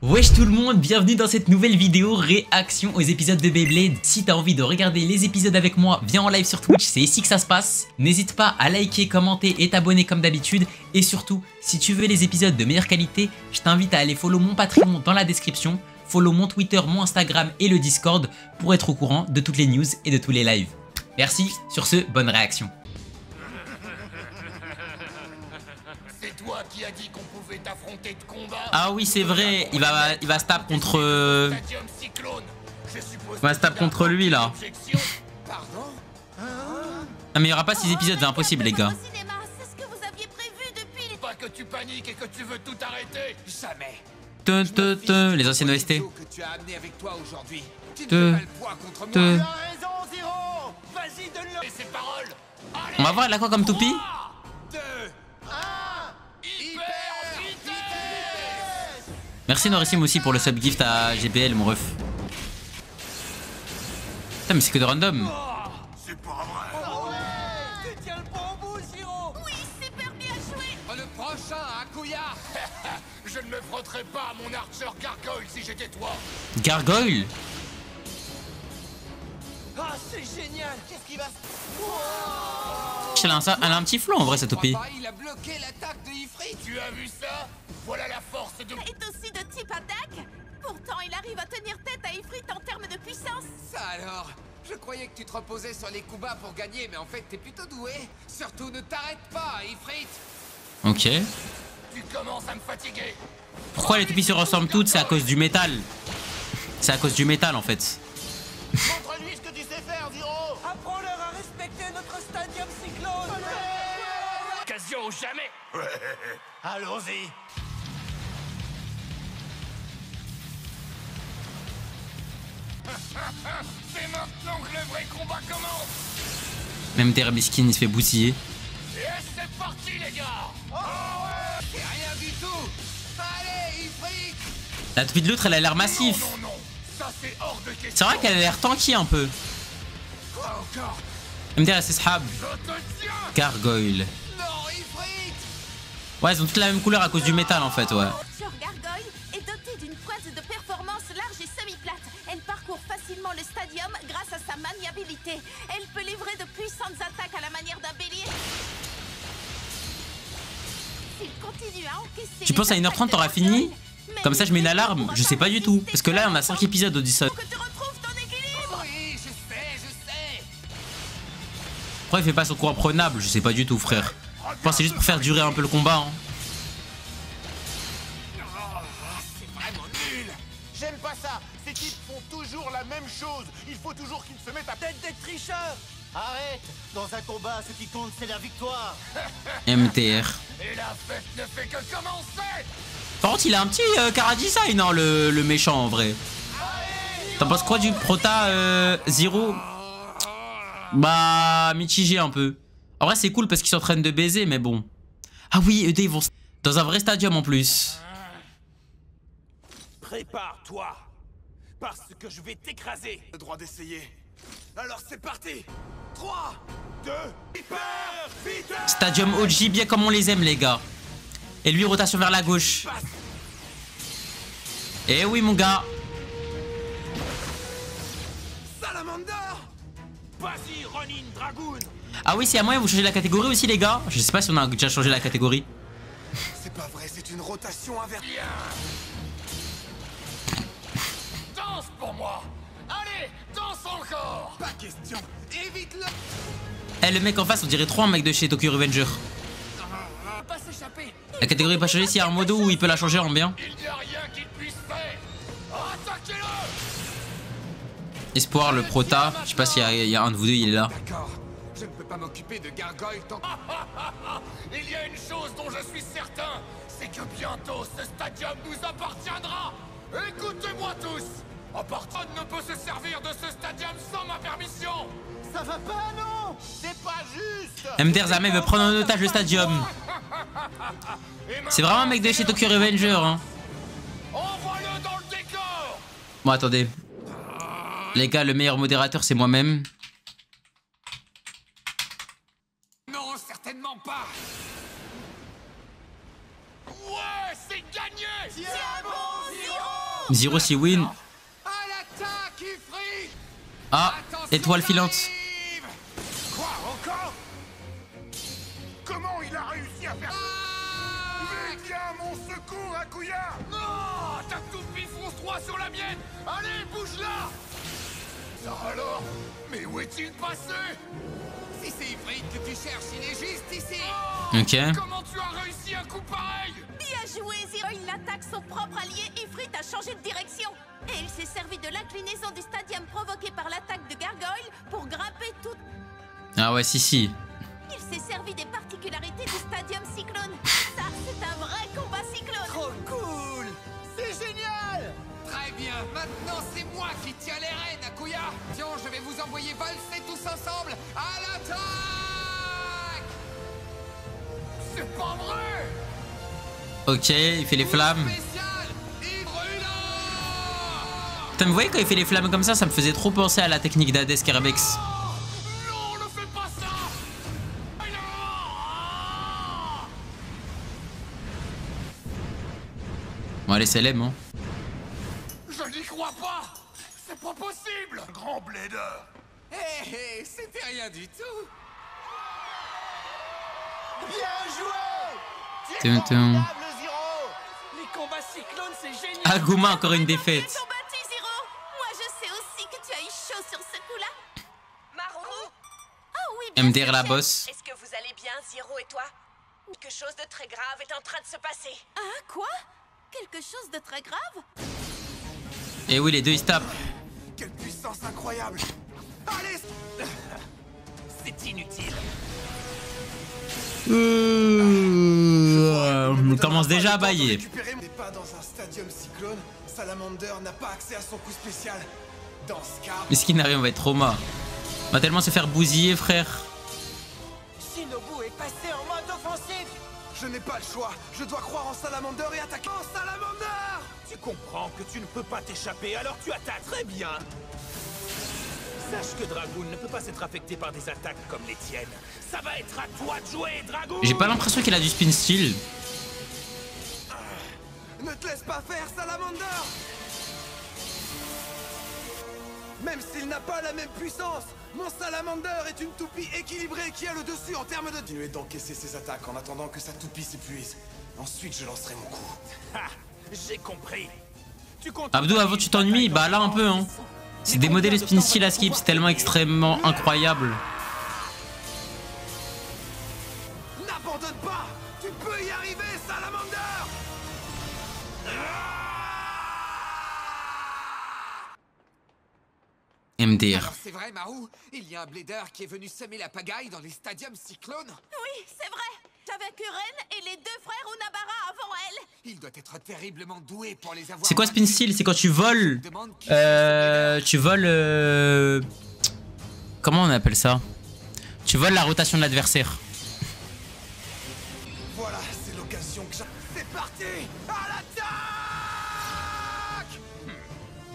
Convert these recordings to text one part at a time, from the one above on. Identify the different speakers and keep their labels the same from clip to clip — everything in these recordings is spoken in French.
Speaker 1: Wesh tout le monde, bienvenue dans cette nouvelle vidéo réaction aux épisodes de Beyblade. Si t'as envie de regarder les épisodes avec moi, viens en live sur Twitch, c'est ici que ça se passe. N'hésite pas à liker, commenter et t'abonner comme d'habitude. Et surtout, si tu veux les épisodes de meilleure qualité, je t'invite à aller follow mon Patreon dans la description, follow mon Twitter, mon Instagram et le Discord pour être au courant de toutes les news et de tous les lives. Merci, sur ce, bonne réaction.
Speaker 2: C'est toi qui as dit qu'on pouvait t'affronter de combat.
Speaker 1: Ah oui c'est vrai, il va se taper contre...
Speaker 2: Stadium Cyclone. Je suppose
Speaker 1: Il va se taper contre lui là.
Speaker 2: Pardon?
Speaker 1: Ah mais il y aura pas 6 épisodes, c'est impossible les gars.
Speaker 3: C'est ce que vous aviez prévu depuis.
Speaker 2: Pas que tu paniques et que tu veux tout arrêter. Jamais.
Speaker 1: Les anciennes OST.
Speaker 2: Que tu as amené avec toi aujourd'hui. Tu
Speaker 1: Te-
Speaker 2: ne fais pas le poids contre
Speaker 1: te-
Speaker 2: moi. Tu as raison, Zero. Vas-y, donne-le. Et ses paroles. Allez,
Speaker 1: On va voir elle a quoi comme toupie.
Speaker 2: 2, 1. Hyper vitesse.
Speaker 1: Merci Norissim aussi pour le sub gift à GBL mon ref. Putain mais c'est que de random.
Speaker 2: C'est pas vrai. Tu tiens le bon bout, Zero.
Speaker 3: Oui, super bien joué.
Speaker 2: Le prochain, Akuya. Je ne me frotterais pas à mon Archer Gargoyle si j'étais toi.
Speaker 1: Gargoyle.
Speaker 2: Ah, c'est génial. Qu'est-ce qui va se...
Speaker 1: Elle a un petit flow en vrai cette toupie.
Speaker 2: Il a bloqué l'attaque de Ifrit. Tu as vu ça? Voilà la force de...
Speaker 3: Est aussi de type attaque. Pourtant, il arrive à tenir tête à Ifrit en termes de puissance.
Speaker 4: Ça alors? Je croyais que tu te reposais sur les coups bas pour gagner, mais en fait t'es plutôt doué. Surtout ne t'arrête pas, Ifrit.
Speaker 1: Ok.
Speaker 2: Tu commences à me fatiguer.
Speaker 1: Pourquoi les toupies se ressemblent toutes? C'est à cause du métal. C'est à cause du métal en fait.
Speaker 2: Montre-lui ce que tu sais faire, Zero.
Speaker 4: Apprends-leur à respecter notre Stadium Cyclone.
Speaker 2: Occasion ou jamais. Allons-y. C'est maintenant que le vrai combat commence.
Speaker 1: Même Terbiskin il se fait bousiller.
Speaker 2: Et c'est parti, les gars.
Speaker 4: C'est rien du tout. Allez, Ifrit.
Speaker 1: La toupie de l'autre elle a l'air massif.
Speaker 2: Non, non, ça c'est hors de question.
Speaker 1: C'est vrai qu'elle a l'air tanky un peu.
Speaker 2: Quoi encore?
Speaker 1: MDR c'est Shab.
Speaker 2: Je te tiens.
Speaker 1: Gargoyle.
Speaker 4: Non, Ifrit.
Speaker 1: Ouais ils ont toutes la même couleur à cause du métal en fait ouais.
Speaker 3: Archer Gargoyle est dotée d'une pointe de performance large et semi-plate. Elle parcourt facilement le stadium grâce à sa maniabilité. Elle peut livrer de puissantes attaques à la manière d'un bélier. S'il continue à encaisser...
Speaker 1: Tu penses à 1h30 t'auras fini? Comme ça je mets une alarme? Je sais pas du tout. Parce que là on a 5 épisodes Odyssey.
Speaker 3: Faut que tu retrouves ton équilibre.
Speaker 4: Oui, je sais.
Speaker 1: Pourquoi il fait pas son coup imprenable? Je sais pas du tout frère. Je pense que c'est juste pour faire durer un peu le combat hein.
Speaker 2: C'est vraiment nul. J'aime pas ça. Ces types font toujours la même chose. Il faut toujours qu'ils se mettent à tête des tricheurs.
Speaker 5: Arrête! Dans un combat, ce qui compte, c'est la victoire!
Speaker 1: MTR.
Speaker 2: Et la fête ne fait que commencer.
Speaker 1: Par contre il a un petit cara design hein, le méchant en vrai. T'en penses quoi du prota Zero? Bah mitigé un peu. En vrai c'est cool parce qu'ils sont en train de baiser mais bon. Ah oui eux ils vont dans un vrai stadium en plus.
Speaker 2: Prépare-toi. Parce que je vais t'écraser. Le droit d'essayer. Alors c'est parti. 3, 2, hyper vitesse.
Speaker 1: Stadium OG bien comme on les aime les gars. Et lui rotation vers la gauche. Eh oui mon gars.
Speaker 2: Salamander. Vas-y, Ronin Dragoon.
Speaker 1: Ah oui c'est à moyen vous changez la catégorie aussi les gars. Je sais pas si on a déjà changé la catégorie.
Speaker 2: C'est pas vrai, c'est une rotation inversée. Danse pour moi. Allez, danse encore. Pas question. Évite-le.
Speaker 1: Eh le mec en face on dirait trop un mec de chez Tokyo Revenger.
Speaker 2: Pas s'échapper.
Speaker 1: La catégorie est pas changée, s'il y a un modo où il peut la changer en bien.
Speaker 2: Il n'y a rien qu'il puisse faire. Attaquez-le.
Speaker 1: Espoir le prota. Je sais pas s'il y a un de vous deux il est là.
Speaker 4: D'accord. Je ne peux pas m'occuper de Gargoyle tant que...
Speaker 2: Il y a une chose dont je suis certain, c'est que bientôt ce stadium nous appartiendra. Écoutez-moi tous. Personne ne peut se servir de ce stadium sans ma permission. Ça va pas, non? C'est pas juste.
Speaker 1: MDR Zame veut prendre en otage le stadium. C'est vraiment un mec de chez Tokyo Revenger hein.
Speaker 2: Envoie-le dans le décor.
Speaker 1: Bon attendez. Les gars le meilleur modérateur c'est moi-même.
Speaker 4: Non, certainement pas.
Speaker 2: Ouais, c'est gagné.
Speaker 3: Tiens bon, Zero.
Speaker 1: Zero si win.
Speaker 4: À l'attaque, Ifrit!
Speaker 1: Ah,
Speaker 4: Attention,
Speaker 1: étoile filante.
Speaker 4: j'arrive!
Speaker 2: Quoi encore? Comment il a réussi à faire ça? Mais viens à mon secours, Akuya! Non! Ta toupie fonce 3 sur la mienne! Allez, bouge là! Ça alors? Mais où est-il passé?
Speaker 4: Si c'est Ifrit que tu cherches, il est juste ici!
Speaker 1: Ok.
Speaker 2: Comment tu as réussi un coup pareil?
Speaker 3: Bien joué, Zero. Il attaque son propre allié. Ifrit a changé de direction. Et il s'est servi de l'inclinaison du stadium provoquée par l'attaque de Gargoyle pour grimper tout.
Speaker 1: Ah ouais, si.
Speaker 3: Il s'est servi des particularités du stadium Cyclone. Ça, c'est un vrai combat Cyclone.
Speaker 5: Trop cool! C'est génial!
Speaker 4: Très bien, maintenant c'est moi qui tiens les rênes, Akuya! Tiens, je vais vous envoyer valser tous ensemble à l'attaque!
Speaker 2: C'est pas vrai!
Speaker 1: Ok, il fait les flammes.
Speaker 4: Spécial, brûlant!
Speaker 1: Putain, mais vous voyez quand il fait les flammes comme ça me faisait trop penser à la technique d'Hades Kerbex.
Speaker 2: Non, ne fais pas ça!
Speaker 1: Bon, allez, c'est l'aime, hein.
Speaker 2: Je n'y crois pas! C'est pas possible! Grand blader!
Speaker 4: Hé, c'était rien du tout!
Speaker 5: Bien joué!
Speaker 1: Tum, tum.
Speaker 5: Formidable, Zero! Les combats cyclones, c'est génial!
Speaker 1: Aguma, encore une défaite.
Speaker 3: Ils t'ont battu, Zero. Moi, je sais aussi que tu as eu chaud sur ce coup-là.
Speaker 6: Maru,
Speaker 3: Oh oui, bien
Speaker 1: MDR
Speaker 3: sûr,
Speaker 1: la
Speaker 3: chef.
Speaker 1: boss.
Speaker 6: est-ce que vous allez bien, Zero et toi? Quelque chose de très grave est en train de se passer.
Speaker 3: Ah, quoi? Quelque chose de très grave?
Speaker 1: Et oui, les deux ils se tapent.
Speaker 2: Quelle puissance incroyable! Allez!
Speaker 5: C'est inutile!
Speaker 1: On commence déjà à bailler.
Speaker 2: N'est pas dans un stadium cyclone, Salamander n'a pas accès à son coup spécial. Dans ce cas,
Speaker 1: Mais ce qui n'arrive, on va être trauma. On va tellement se faire bousiller, frère.
Speaker 5: Shinobu est passé en mode offensif!
Speaker 2: je n'ai pas le choix. Je dois croire en Salamander et attaquer en Salamander!
Speaker 5: Tu comprends que tu ne peux pas t'échapper, alors tu attaques très bien! Sache que Dragoon ne peut pas s'être affecté par des attaques comme les tiennes. Ça va être à toi de jouer, Dragoon!
Speaker 1: J'ai pas l'impression qu'il a du spin steel.
Speaker 2: Ne te laisse pas faire, Salamander! Même s'il n'a pas la même puissance, mon Salamander est une toupie équilibrée qui a le dessus en termes de... Continuez d'encaisser ses attaques en attendant que sa toupie s'épuise. Ensuite, je lancerai mon coup.
Speaker 5: Ha! J'ai compris. Tu comptes
Speaker 1: Abdou, avant tu t'ennuies, bah là un peu, hein. C'est démodé le spin steel à skip, c'est tellement extrêmement incroyable.
Speaker 2: N'abandonne pas! Tu peux y arriver, Salamander!
Speaker 1: MDR.
Speaker 4: Alors c'est vrai, Maru, il y a un blader qui est venu semer la pagaille dans les stadiums cyclones?
Speaker 3: Oui, c'est vrai. T'as vaincu Ren et les deux frères Unabara avant elle.
Speaker 4: Il doit être terriblement doué pour les avoir...
Speaker 1: C'est quoi spin steel? C'est quand tu voles. Comment on appelle ça? Tu voles la rotation de l'adversaire.
Speaker 2: Voilà, c'est l'occasion que j'ai... C'est parti! À l'attaque!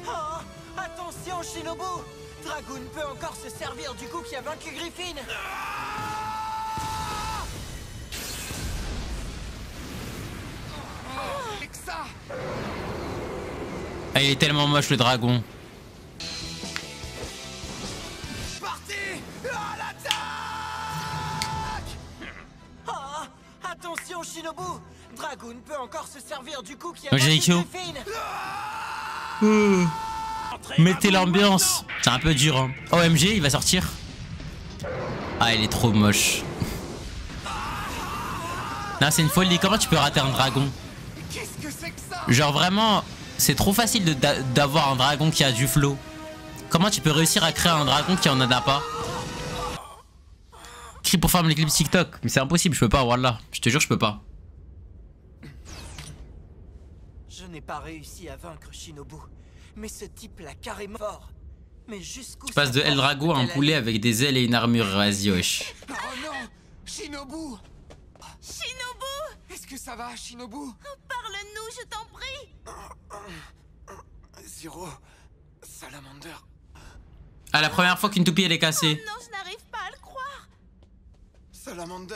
Speaker 5: Oh, attention, Shinobu! Dragoon peut encore se servir du coup qui a vaincu Griffin!
Speaker 4: Et que ça!
Speaker 1: Ah, il est tellement moche le dragon.
Speaker 2: Parti! À l'attaque!
Speaker 5: Oh, attention, Shinobu! Dragoon peut encore se servir du coup qui a
Speaker 1: Oh,
Speaker 5: vaincu
Speaker 1: Jericho.
Speaker 5: Griffin!
Speaker 1: Mettez l'ambiance. C'est un peu dur, hein. OMG, il va sortir. Ah, il est trop moche. Non, c'est une folie. Comment tu peux rater un dragon?
Speaker 4: Qu'est-ce que c'est que ça?
Speaker 1: Genre vraiment, c'est trop facile d'avoir un dragon qui a du flow. Comment tu peux réussir à créer un dragon qui en a pas? Crie pour faire les clips TikTok. Mais c'est impossible, je peux pas, voilà. Je te jure, je peux pas.
Speaker 5: Je n'ai pas réussi à vaincre Shinobu, mais ce type l'a carrément fort. Mais jusqu'où
Speaker 1: Tu passes de Eldrago à un poulet avec des ailes et une armure. Vas-y, wesh.
Speaker 4: Oh non! Shinobu!
Speaker 3: Shinobu,
Speaker 4: Est-ce que ça va, Shinobu?
Speaker 3: parle-nous, je t'en prie.
Speaker 2: Zero, Salamander.
Speaker 1: Ah, la première fois qu'une toupie elle est cassée.
Speaker 3: Non, je n'arrive pas à le croire.
Speaker 2: Salamander.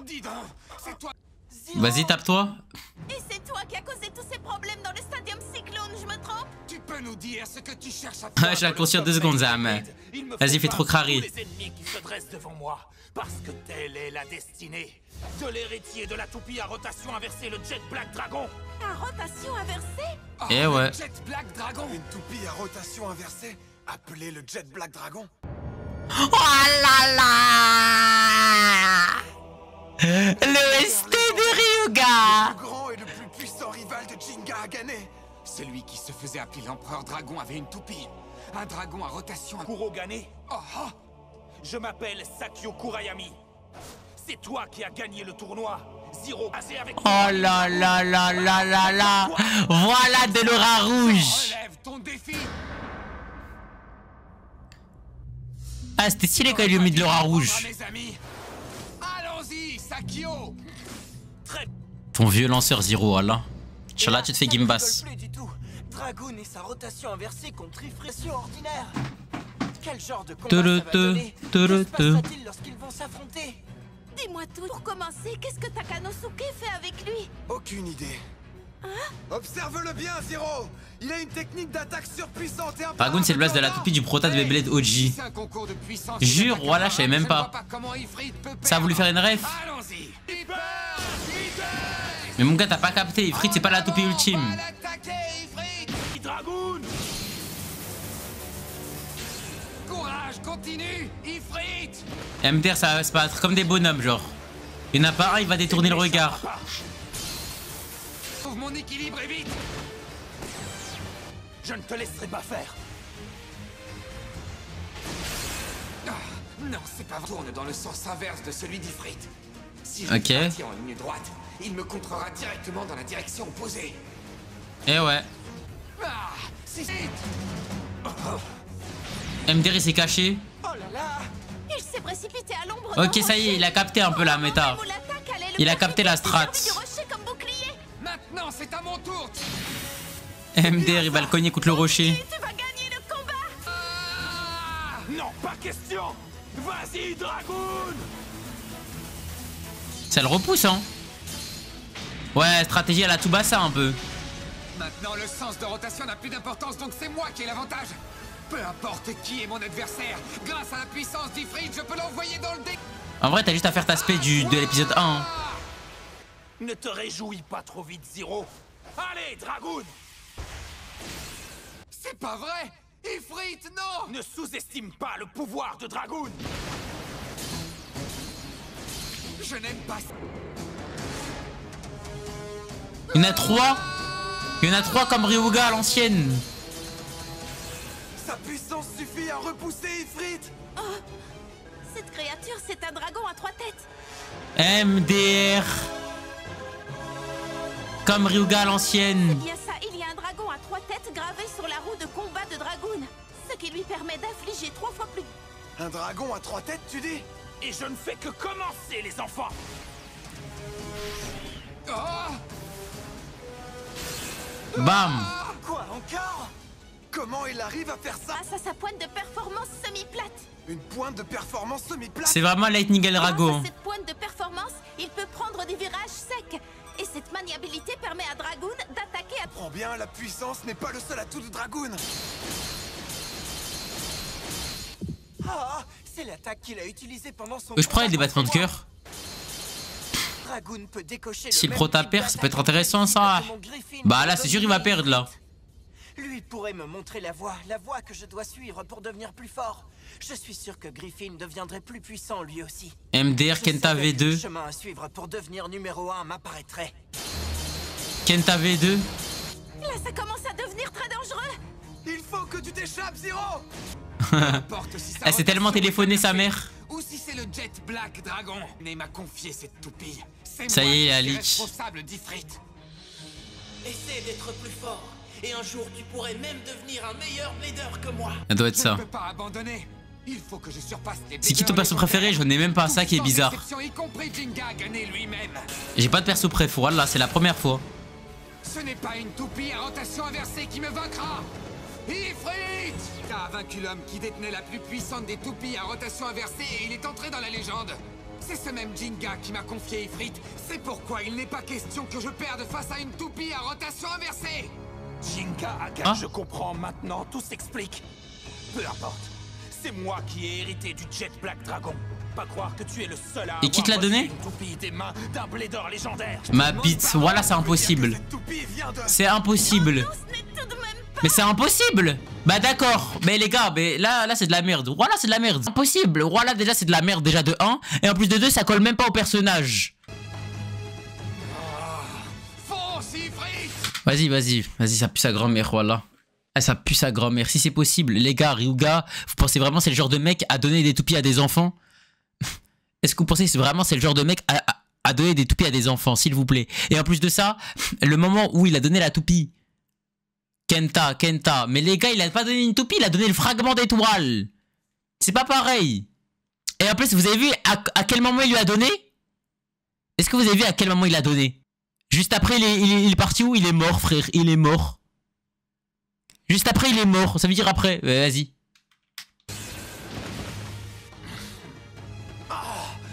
Speaker 4: Dis donc, c'est toi...
Speaker 1: Vas-y, tape-toi.
Speaker 3: Et c'est toi qui as
Speaker 4: nous dire ce que tu cherches à
Speaker 1: Ah,
Speaker 4: faire.
Speaker 1: je la conscience 2 secondes, Zam. Vas-y, fais trop crari.
Speaker 2: Les ennemis qui se dressent devant moi, parce que telle est la destinée de l'héritier de la toupie à rotation inversée, le Jet Black Dragon.
Speaker 3: À rotation inversée?
Speaker 1: Eh ouais.
Speaker 4: Le Jet Black Dragon.
Speaker 2: Une toupie à rotation inversée, appelée le Jet Black Dragon.
Speaker 1: Oh là là! Le ST de Ryuga!
Speaker 2: Le plus grand et le plus puissant rival de Jinga a gagné.
Speaker 4: Celui qui se faisait appeler l'empereur dragon avait une toupie. Un dragon à rotation.
Speaker 2: Kurogane,
Speaker 4: Oh, oh.
Speaker 2: je m'appelle Sakyo Kurayami. C'est toi qui as gagné le tournoi. Zero basé avec
Speaker 1: Oh là là là là là là! Voilà de l'aura rouge!
Speaker 4: Relève ton défi.
Speaker 1: Ah, c'était stylé quand il lui a mis de l'aura rouge.
Speaker 4: Mes amis. Allons-y, Sakyo.
Speaker 2: très
Speaker 1: Ton vieux lanceur Zero, Allah. Inch'Allah, tu te fais
Speaker 5: Ça ne
Speaker 1: Gimbas.
Speaker 5: rigole plus du tout. Dragoon et sa rotation inversée contre Ifritio ordinaire. Quel genre de combat ça va donner? Que se passera-t-il lorsqu'ils vont s'affronter?
Speaker 3: Dis-moi tout. Pour commencer, qu'est-ce que Takanosuke fait avec lui?
Speaker 2: Aucune idée. Observe-le bien, Zero. Il a une technique d'attaque surpuissante et
Speaker 1: Dragoon, c'est le blast de la toupie du prota de Beyblade OG.
Speaker 4: C'est un concours de puissance.
Speaker 1: Jure, voilà, je savais même pas.
Speaker 4: Je ne vois comment Ifrit peut
Speaker 1: Ça a voulu faire une ref.
Speaker 4: Allons-y.
Speaker 1: Mais mon gars, t'as pas capté. Ifrit, c'est pas la toupie ultime.
Speaker 4: On va l'attaquer, Ifrit.
Speaker 2: Dragoon.
Speaker 4: Courage, continue, Ifrit.
Speaker 1: MDR, ça va se battre comme des bonhommes, genre. Il y en a pas un, il va détourner le regard.
Speaker 4: Trouve mon équilibre et vite.
Speaker 2: Je ne te laisserai pas faire.
Speaker 4: Ah, non, c'est pas vrai. Tourne dans le sens inverse de celui d'Ifrit. Si je
Speaker 1: Ok.
Speaker 4: suis parti en ligne droite, il me contrera directement dans la direction opposée.
Speaker 1: Eh ouais.
Speaker 4: Ah, c'est vite.
Speaker 1: MDR, il s'est caché.
Speaker 5: Oh là là!
Speaker 3: Il s'est précipité à l'ombre.
Speaker 1: Ok,
Speaker 3: d'un
Speaker 1: ça y est,
Speaker 3: rocher.
Speaker 1: il a capté un peu la méta.
Speaker 3: Où l'attaque allait le
Speaker 1: Il a
Speaker 3: faire
Speaker 1: capté la
Speaker 3: sauter, il a
Speaker 1: strat.
Speaker 3: servi du rocher comme bouclier.
Speaker 4: Maintenant, c'est à mon tour.
Speaker 1: MDR, il va le cogner contre le rocher.
Speaker 3: Tu vas gagner le combat.
Speaker 4: Ah,
Speaker 2: Non, pas question. Vas-y, Dragoon.
Speaker 1: Ça le repousse, hein. Ouais, stratégie à la Tsubasa un peu.
Speaker 4: maintenant, le sens de rotation n'a plus d'importance, donc c'est moi qui ai l'avantage. Peu importe qui est mon adversaire, grâce à la puissance d'Ifrit, je peux l'envoyer dans le dé.
Speaker 1: En vrai, t'as juste à faire ta spé de l'épisode 1. Hein.
Speaker 2: Ne te réjouis pas trop vite, Zero. Allez, Dragoon.
Speaker 4: C'est pas vrai, Ifrit, non.
Speaker 2: Ne sous-estime pas le pouvoir de Dragoon.
Speaker 4: Je n'aime pas.
Speaker 1: Il y en a 3. Il y en a 3 comme Ryuga à l'ancienne.
Speaker 2: Sa puissance suffit à repousser Ifrit.
Speaker 3: Cette créature, c'est un dragon à 3 têtes.
Speaker 1: MDR. Comme Ryuga à
Speaker 3: C'est
Speaker 1: l'ancienne.
Speaker 3: bien ça, il y a un dragon à 3 têtes gravé sur la roue de combat de Dragoon. Ce qui lui permet d'infliger 3 fois plus.
Speaker 2: Un dragon à 3 têtes, tu dis? Et je ne fais que commencer, les enfants.
Speaker 4: Oh,
Speaker 1: Bam.
Speaker 5: Quoi encore?
Speaker 2: Comment il arrive à faire ça?
Speaker 3: Grâce à sa pointe de performance semi-plate.
Speaker 2: Une pointe de performance semi-plate?
Speaker 1: C'est vraiment Lightning El Drago.
Speaker 3: Grâce à cette pointe de performance, il peut prendre des virages secs. Et cette maniabilité permet à Dragoon d'attaquer à...
Speaker 2: Prends bien, la puissance n'est pas le seul atout de Dragoon. Ah, c'est l'attaque qu'il a utilisée pendant son...
Speaker 1: Je prends des battements de cœur.
Speaker 5: Dragoon peut décocher
Speaker 1: Si le
Speaker 5: même
Speaker 1: prota
Speaker 5: type
Speaker 1: perd, ça peut être
Speaker 5: d'attaque
Speaker 1: intéressant, ça.
Speaker 5: que mon Griffin
Speaker 1: Bah
Speaker 5: peut
Speaker 1: là, c'est sûr, il va perdre, là.
Speaker 5: Lui pourrait me montrer la voie que je dois suivre pour devenir plus fort. Je suis sûr que Griffin deviendrait plus puissant lui aussi.
Speaker 1: MDR,
Speaker 5: Je
Speaker 1: Kenta
Speaker 5: savais que le
Speaker 1: V2.
Speaker 5: chemin à suivre pour devenir numéro 1 m'apparaîtrait.
Speaker 1: Kenta V2.
Speaker 3: Là, ça commence à devenir très dangereux.
Speaker 2: Il faut que tu t'échappes, Zero.
Speaker 4: n'importe si ça
Speaker 1: Elle s'est tellement téléphoné sa mère.
Speaker 4: ou si c'est le Jet Black Dragon. Il m'a confié cette toupie. C'est
Speaker 1: Ça
Speaker 4: moi
Speaker 1: y est,
Speaker 4: qui
Speaker 1: la
Speaker 4: suis
Speaker 1: leak.
Speaker 4: responsable d'Ifrit.
Speaker 7: Essaie d'être plus fort. Et un jour, tu pourrais même devenir un meilleur blader que moi.
Speaker 1: Ça doit être
Speaker 4: Je
Speaker 1: ça.
Speaker 4: ne peux pas abandonner. Il faut que je surpasse les
Speaker 1: C'est qui ton perso préféré? J'en ai même pas, ça qui est
Speaker 4: Sans
Speaker 1: bizarre.
Speaker 4: exception, y compris Jinga a gagné lui-même.
Speaker 1: J'ai pas de perso préf, voilà, c'est la première fois.
Speaker 4: Ce n'est pas une toupie à rotation inversée qui me vaincra. Ifrit! T'as vaincu l'homme qui détenait la plus puissante des toupies à rotation inversée et il est entré dans la légende. C'est ce même Jinga qui m'a confié Ifrit. C'est pourquoi il n'est pas question que je perde face à une toupie à rotation inversée.
Speaker 2: Jinka, Aga,
Speaker 1: Hein?
Speaker 2: je comprends maintenant, tout s'explique. Peu importe. C'est moi qui ai hérité du Jet Black Dragon. Pas croire que tu es le seul à
Speaker 1: Et qui te l'a
Speaker 2: avoir
Speaker 1: donné?
Speaker 2: reçu une toupie des mains d'un blédeur légendaire.
Speaker 1: Ma bite, voilà, c'est impossible. C'est impossible. Mais c'est impossible. Bah d'accord. Mais les gars, mais là c'est de la merde. Voilà, c'est de la merde. Impossible. Voilà, déjà c'est de la merde déjà de 1. Et en plus de 2, ça colle même pas au personnage. Vas-y, ça pue sa grand-mère, voilà. Ah, ça pue sa grand-mère. Si c'est possible, les gars, Ryuga, vous pensez vraiment c'est le genre de mec à donner des toupies à des enfants? Est-ce que vous pensez vraiment c'est le genre de mec à donner des toupies à des enfants, s'il vous plaît? Et en plus de ça, le moment où il a donné la toupie, Kenta, mais les gars, il a pas donné une toupie, il a donné le fragment d'étoile. C'est pas pareil. Et en plus, vous avez vu à quel moment il lui a donné? Est-ce que vous avez vu à quel moment il a donné? Juste après, il est parti où? Il est mort, frère, il est mort. Juste après, il est mort. Ça veut dire après. Vas-y.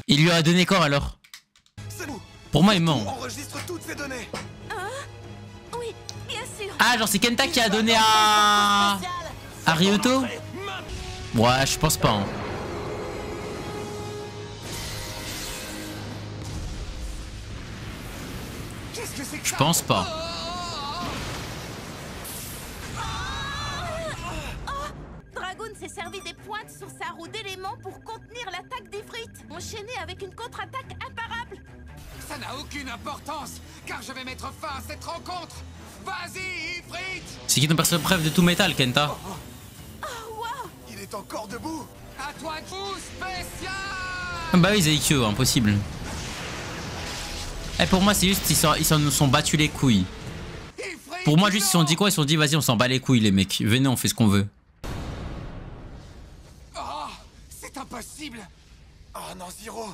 Speaker 1: Il lui a donné quand alors? Pour moi, il ment.
Speaker 2: Enregistre toutes ces données.
Speaker 3: Oui, bien sûr.
Speaker 1: Ah, genre c'est Kenta qui a donné à Ryoto? Ouais, je pense pas. Hein. Je pense pas.
Speaker 3: Dragoon s'est servi des pointes sur sa roue d'éléments pour contenir l'attaque d'Ifrit, enchaînée avec une contre-attaque imparable.
Speaker 4: Ça n'a aucune importance, car je vais mettre fin à cette rencontre. Vas-y, Ifrit!
Speaker 1: C'est qui ton personnage préf de tout métal, Kenta?
Speaker 2: Il est encore debout.
Speaker 4: À toi de coup spécial!
Speaker 1: Bah oui, Zaikyo, impossible. Eh, pour moi, c'est juste ils s'en sont battus les couilles.
Speaker 4: Ifrit,
Speaker 1: Pour moi, juste ils se sont dit quoi? Ils se sont dit, vas-y, on s'en bat les couilles, les mecs. Venez, on fait ce qu'on veut.
Speaker 4: Oh, c'est impossible!
Speaker 2: Oh non, Zero.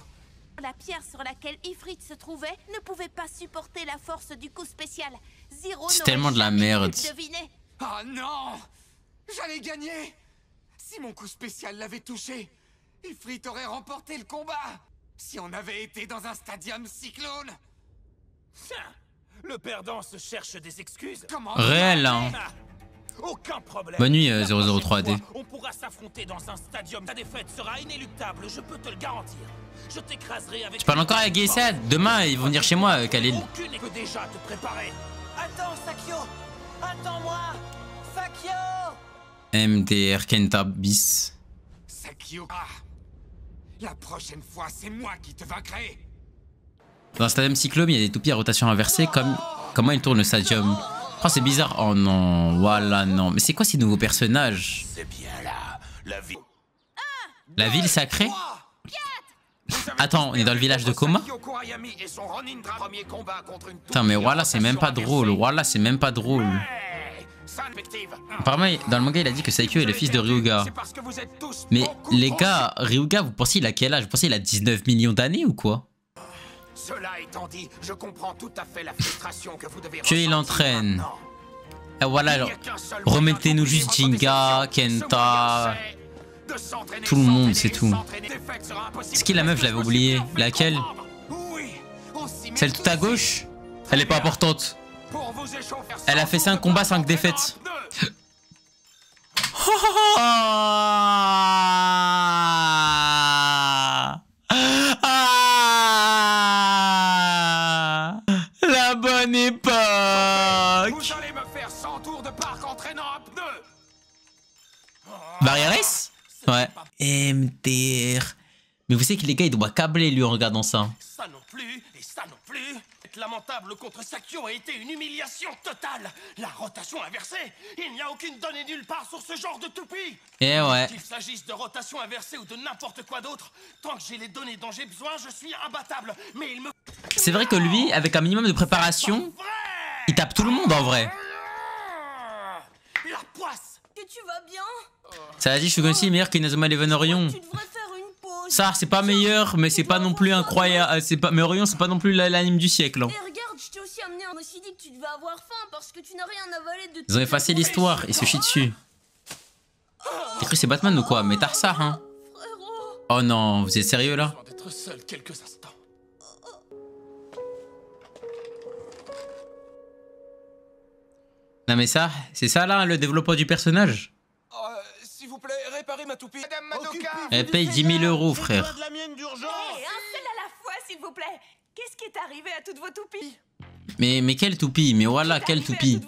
Speaker 3: La pierre sur laquelle Ifrit se trouvait ne pouvait pas supporter la force du coup spécial. Zero
Speaker 1: C'est
Speaker 3: n'aurait
Speaker 1: tellement de la
Speaker 3: jamais
Speaker 1: merde.
Speaker 3: pu le deviner.
Speaker 4: Oh non! J'allais gagner! Si mon coup spécial l'avait touché, Ifrit aurait remporté le combat! Si on avait été dans un stadium cyclone!
Speaker 2: Tiens, le perdant se cherche des excuses.
Speaker 4: Comment?
Speaker 1: Réel, hein.
Speaker 2: Ah, aucun problème.
Speaker 1: Bonne nuit,
Speaker 2: La prochaine
Speaker 1: 003D.
Speaker 2: fois, on pourra s'affronter dans un stadium. Ta défaite sera inéluctable, je peux te le garantir. Je t'écraserai avec...
Speaker 1: Tu parles encore à Geisha? Demain, ils vont venir chez moi, Khalil.
Speaker 2: Aucune peut déjà te préparer.
Speaker 5: Attends, Sakyo. Attends-moi. Sakyo.
Speaker 1: MDR Kenta bis.
Speaker 4: Sakyo. Ah. La prochaine fois, c'est moi qui te vaincrai!
Speaker 1: Dans le stadium Cyclone, il y a des toupies à rotation inversée. Comment il tourne le stadium? Oh, c'est bizarre. Oh non, voilà, non. Mais c'est quoi ces nouveaux personnages?
Speaker 2: C'est bien là, la vie.
Speaker 1: La ville sacrée? Attends, on est dans le village de Koma? Putain, mais voilà, c'est même pas drôle. Voilà, c'est même pas drôle. Apparemment, dans le manga, il a dit que Saikyo est le fils de Ryuga. Mais les gars, Ryuga, vous pensez il a quel âge? Vous pensez il a 19 millions d'années ou quoi?
Speaker 2: Cela étant dit, je comprends tout à fait la frustration que vous devez
Speaker 1: qu'il entraîne. Ah voilà, alors, remettez-nous juste Jinga, Kenta, tout le monde, c'est tout. C'est qui la meuf, je l'avais oublié? Laquelle? Celle tout à gauche? Elle est pas importante. Elle a fait 5 combats, 5 défaites. La bonne époque.
Speaker 2: Vous allez me faire 100 tours de parc entraînant à pneus.
Speaker 1: Barrières? Ouais. MTR. Mais vous savez que les gars, il doit câbler lui en regardant ça.
Speaker 2: Ça non plus, et ça non plus. Être lamentable contre Sakyo a été une humiliation totale. La rotation inversée, il n'y a aucune donnée nulle part sur ce genre de toupie.
Speaker 1: Eh ouais.
Speaker 2: Qu'il s'agisse de rotation inversée ou de n'importe quoi d'autre, tant que j'ai les données dont j'ai besoin, je suis imbattable. Mais il me...
Speaker 1: C'est vrai que lui, avec un minimum de préparation, il tape tout le monde en vrai.
Speaker 2: La poisse.
Speaker 3: Que tu vas bien?
Speaker 1: Ça a dit, Shugonshi est meilleur qu'Inazuma Eleven Orion.
Speaker 3: Tu devrais faire une pause.
Speaker 1: Ça, c'est pas meilleur, mais c'est pas non plus incroyable. Mais Orion, c'est pas non plus l'anime du siècle. Hein.
Speaker 8: Et regarde, je t'ai aussi amené un... Je me suis dit que tu devais avoir faim parce que tu n'as rien avalé de...
Speaker 1: Ils ont effacé l'histoire, ils se chient dessus. T'as cru c'est Batman ou quoi? Mais t'as ça, hein? Oh non, vous êtes sérieux là?
Speaker 2: D'être seul quelques instants.
Speaker 1: Non mais ça, c'est ça là le développement du personnage.
Speaker 5: S'il vous plaît, réparez ma toupie.
Speaker 2: Madame Madoka.
Speaker 1: Elle paye 10 000 €, frère.
Speaker 6: Hé, un seul à la fois, s'il vous plaît. Qu'est-ce qui est arrivé à toutes vos toupies?
Speaker 1: Mais quelle toupie? Mais voilà, quelle toupie?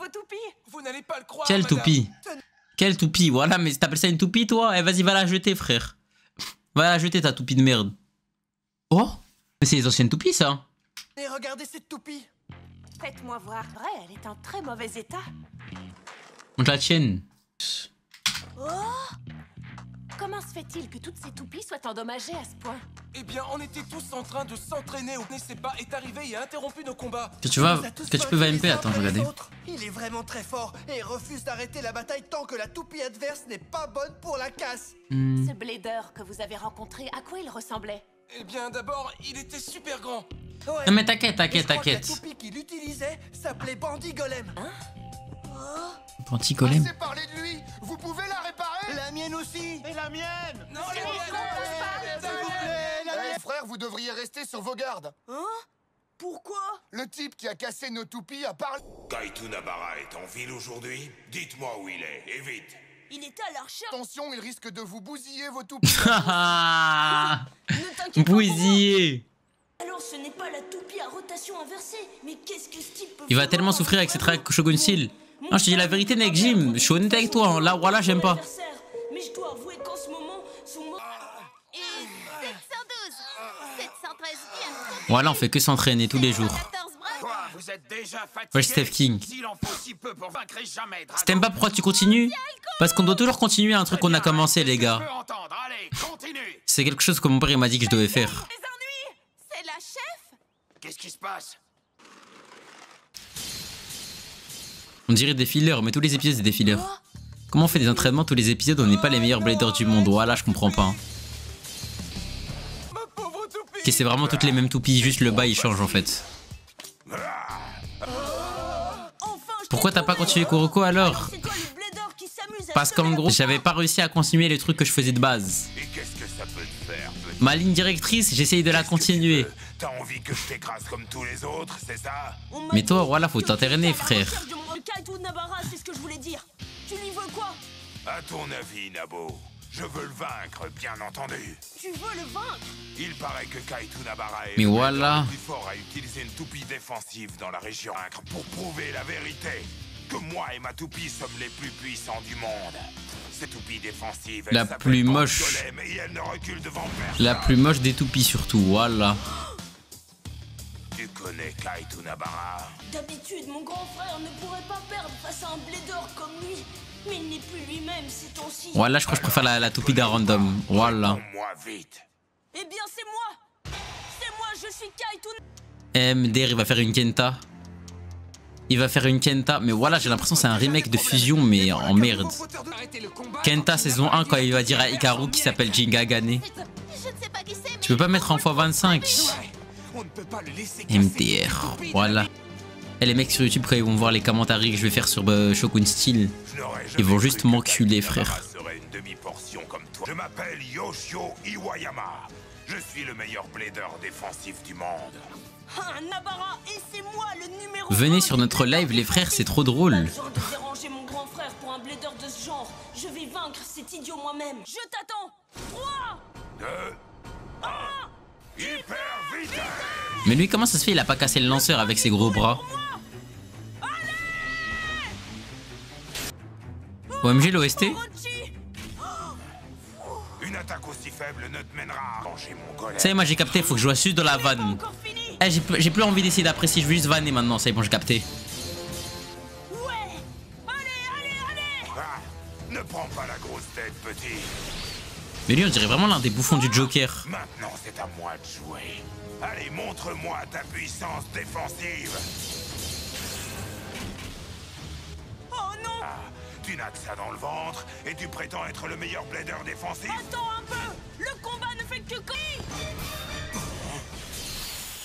Speaker 5: Vous n'allez pas le croire,
Speaker 1: Quelle
Speaker 5: madame.
Speaker 1: toupie? Quelle toupie? Voilà, mais t'appelles ça une toupie, toi? Eh, vas-y, va la jeter, frère. Va la jeter, ta toupie de merde. Oh? Mais c'est les anciennes toupies, ça.
Speaker 5: Et regardez cette toupie.
Speaker 6: Faites-moi voir. Vrai, elle est en très mauvais état.
Speaker 1: Montre la tienne.
Speaker 6: Comment se fait-il que toutes ces toupies soient endommagées à ce point?
Speaker 5: Eh bien, on était tous en train de s'entraîner. On ne sait pas, est arrivé et a interrompu nos combats.
Speaker 1: Que tu peux VMP? Attends, je regarde.
Speaker 9: Il est vraiment très fort et refuse d'arrêter la bataille tant que la toupie adverse n'est pas bonne pour la casse.
Speaker 6: Ce blader que vous avez rencontré, à quoi il ressemblait?
Speaker 5: Eh bien, d'abord, il était super grand.
Speaker 9: Ouais.
Speaker 1: Non mais t'inquiète.
Speaker 9: La toupie qu'il utilisait s'appelait Bandit Golem.
Speaker 1: Anti-golem.
Speaker 2: Assez parlé de lui. Vous pouvez la réparer?
Speaker 9: La mienne aussi. Et la mienne.
Speaker 5: Non,
Speaker 9: S'il vous plaît, la mienne.
Speaker 2: Frère, vous devriez rester sur vos gardes.
Speaker 9: Hein? Pourquoi?
Speaker 2: Le type qui a cassé nos toupies a parlé.
Speaker 10: Kaito Nabara est en ville aujourd'hui? Dites-moi où il est, et vite.
Speaker 8: Il était à la recherche.
Speaker 2: Attention, il risque de vous bousiller vos toupies.
Speaker 8: Ne t'inquiète pas.
Speaker 1: Bousillé.
Speaker 8: Alors ce n'est pas la toupie à rotation inversée. Mais qu'est-ce que ce type peut
Speaker 1: Il va
Speaker 8: faire
Speaker 1: tellement
Speaker 8: vraiment
Speaker 1: souffrir avec cette
Speaker 8: vraiment
Speaker 1: règle Shogun Steel. Non, je te dis la vérité, Neck Jim. Je suis honnête avec toi. Hein. Là, voilà, j'aime pas.
Speaker 8: Mais je dois avouer qu'en ce moment, son mot...
Speaker 3: Et 712, 713 bien.
Speaker 1: Voilà, on fait que s'entraîner tous les jours.
Speaker 3: 14 bras.
Speaker 4: Quoi? Vous êtes déjà fatigué?
Speaker 1: Wesh, Steph King.
Speaker 4: S'il en faut si peu pour vaincre jamais,
Speaker 1: Si t'aimes pas, pourquoi tu continues? Parce qu'on doit toujours continuer un truc qu'on a commencé, les gars.
Speaker 4: Allez, continue.
Speaker 1: C'est quelque chose que mon père il m'a dit que je devais faire.
Speaker 3: Les ennuis. C'est la chef.
Speaker 4: Qu'est-ce qui se passe?
Speaker 1: On dirait des fillers, mais tous les épisodes c'est des fillers. Comment on fait des entraînements tous les épisodes? On n'est pas les meilleurs bladers du monde. Voilà, je comprends pas. Hein.
Speaker 5: Ma pauvre toupie.
Speaker 1: Ok, c'est vraiment toutes les mêmes toupies, juste le bas il change en fait. Pourquoi t'as pas continué Kuroko alors?
Speaker 8: C'est toi le blader qui s'amuse à
Speaker 1: Parce qu'en gros, j'avais pas réussi à continuer les trucs que je faisais de base.
Speaker 10: Et qu'est-ce que ça peut te faire, petit?
Speaker 1: Ma ligne directrice, j'essaye de la continuer.
Speaker 10: T'as envie que je t'écrase comme tous les autres, c'est ça?
Speaker 1: Mais toi, voilà, faut t'interner, frère.
Speaker 8: Kaito Nabara, c'est ce que je voulais dire. Tu lui veux quoi?
Speaker 10: À ton avis, Nabo, je veux le vaincre, bien entendu.
Speaker 8: Tu veux le vaincre?
Speaker 10: Il paraît que Kaito Nabara est
Speaker 1: Mais
Speaker 10: le
Speaker 1: voilà.
Speaker 10: plus fort à utiliser une toupie défensive dans la région pour prouver la vérité. Que moi et ma toupie sommes les plus puissants du monde. Cette toupie défensive, elle
Speaker 1: La
Speaker 10: s'appelle
Speaker 1: plus
Speaker 10: Bandit
Speaker 1: moche.
Speaker 10: Golem et elle ne recule devant personne.
Speaker 1: La plus moche des toupies surtout, voilà.
Speaker 10: Tu connais Kaito Nabara?
Speaker 8: D'habitude, mon grand frère ne pourrait pas perdre face à un blader comme lui. Mais il n'est plus lui-même ces temps-ci.
Speaker 1: Voilà, je crois que je préfère la toupie d'un random. Voilà.
Speaker 10: Moi vite.
Speaker 8: Eh bien, c'est moi. C'est moi, je suis Kaito.
Speaker 1: MDR, il va faire une Kenta. Il va faire une Kenta. Mais voilà, j'ai l'impression que c'est un remake de Fusion, mais en merde. Kenta saison 1, quand il va dire à Hikaru qui s'appelle Jingagane.
Speaker 3: Je ne sais pas qui c'est, mais...
Speaker 1: Tu peux pas mettre en x25.
Speaker 5: On ne peut pas le laisser
Speaker 1: MDR, voilà. Et les mecs sur YouTube, quand ils vont voir les commentaires que je vais faire sur Shogun Steel, ils vont juste m'enculer, frère.
Speaker 10: Je m'appelle Yoshio Iwayama. Je suis le meilleur blader défensif du monde.
Speaker 8: Ah, Nabara, et c'est moi le numéro
Speaker 1: Venez
Speaker 8: 1.
Speaker 1: sur notre live, les frères, c'est trop
Speaker 8: Pas
Speaker 1: drôle.
Speaker 8: besoin de déranger mon grand frère pour un blader de ce genre. Je vais vaincre cet idiot moi-même. Je t'attends. 3,
Speaker 10: 2, 1, hyper vitesse.
Speaker 1: Mais lui, comment ça se fait, il a pas cassé le lanceur avec ses gros bras? OMG, l'OST?
Speaker 10: Une attaque aussi faible ne te mènera à manger mon golem.
Speaker 1: Ça y est, moi j'ai capté, faut que je joue juste de la vanne. Eh, j'ai plus envie d'essayer d'apprécier, je veux juste vanner maintenant, ça y est, bon, j'ai capté.
Speaker 10: Ah, ne prends pas la grosse tête, petit.
Speaker 1: Mais lui, on dirait vraiment l'un des bouffons du Joker.
Speaker 10: Maintenant, c'est à moi de jouer. Allez, montre-moi ta puissance défensive.
Speaker 8: Oh non!
Speaker 10: Ah, tu n'as que ça dans le ventre et tu prétends être le meilleur blader défensif.
Speaker 8: Attends un peu! Le combat ne fait que...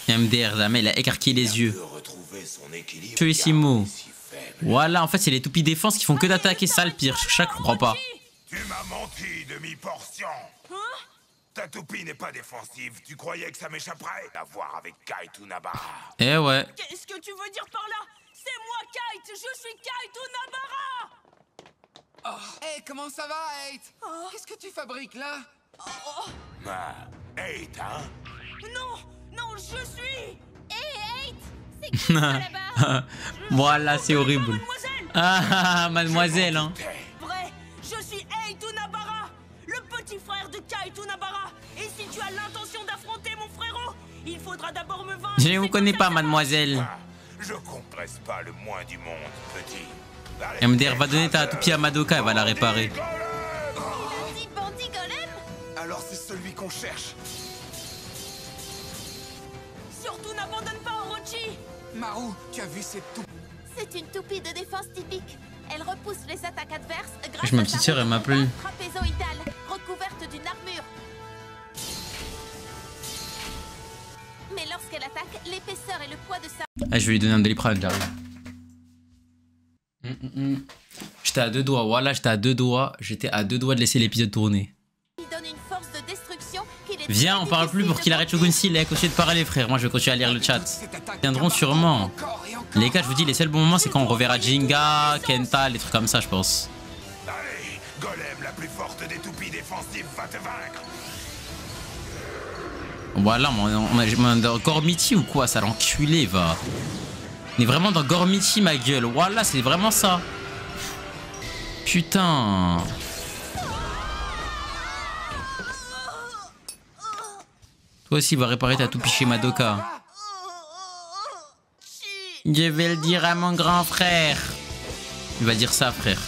Speaker 1: MDR, jamais, il a écarquillé les yeux.
Speaker 10: Retrouver son équilibre.
Speaker 1: Tuissimo. Voilà, en fait, c'est les toupies défense qui font que d'attaquer, ça le pire. Chaque, je comprends pas.
Speaker 10: Tu m'as menti, demi-portion. Ta toupie n'est pas défensive. Tu croyais que ça m'échapperait? À voir avec Kaito Nabara.
Speaker 1: Eh ouais.
Speaker 8: Qu'est-ce que tu veux dire par là? C'est moi, Kite. Je suis Kite Unabara.
Speaker 4: Oh, hey, comment ça va, Eight? Qu'est-ce que tu fabriques là?
Speaker 10: Ah, Eight, hein?
Speaker 8: Non, non, je suis...
Speaker 3: Hé, Eight, c'est qui ça là-bas?
Speaker 1: Voilà, c'est horrible.
Speaker 8: Mademoiselle.
Speaker 1: Ah, mademoiselle, hein.
Speaker 8: Vrai, je suis Eight Unabara, le petit frère de Kite Unabara. Et si tu as l'intention d'affronter mon frérot, il faudra d'abord me vaincre.
Speaker 1: Je ne vous connais pas, mademoiselle.
Speaker 10: Ah, je compresse pas le moins du monde, petit.
Speaker 1: MDR va donner ta toupie à Madoka, elle va la réparer.
Speaker 3: Il a dit bandit golem?
Speaker 9: Alors c'est celui qu'on cherche.
Speaker 8: Surtout n'abandonne pas Orochi.
Speaker 4: Maru, tu as vu cette toupie?
Speaker 3: C'est une toupie de défense typique. Elle repousse les attaques adverses grâce
Speaker 1: Ma
Speaker 3: à
Speaker 1: petite
Speaker 3: sa
Speaker 1: sœur, elle
Speaker 3: roue
Speaker 1: m'appelle.
Speaker 3: trapézoïdale, recouverte d'une armure. Mais lorsqu'elle attaque, l'épaisseur et le poids de sa...
Speaker 1: Ah, je vais lui donner un Doliprane, j'arrive. J'étais à 2 doigts, voilà, j'étais à 2 doigts. J'étais à 2 doigts de laisser l'épisode tourner.
Speaker 3: lui donne une force de destruction qu'il est
Speaker 1: Viens, on parle plus pour qu'il arrête Shogun Steel et continuer de parler, frère. Moi, je vais continuer à lire le chat. Ils viendront sûrement. Les gars, je vous dis, les seuls bons moments, c'est quand on reverra Jinga, Kenta, les trucs comme ça, je pense.
Speaker 10: Allez, Golem, la plus forte des toupies défensives, va te vaincre.
Speaker 1: Voilà, on est dans Gormiti ou quoi, ça l'enculé, va. On est vraiment dans Gormiti, ma gueule. Voilà, c'est vraiment ça. Putain. Toi aussi, va réparer ta toupie chez Madoka. Je vais le dire à mon grand frère. Il va dire ça, frère.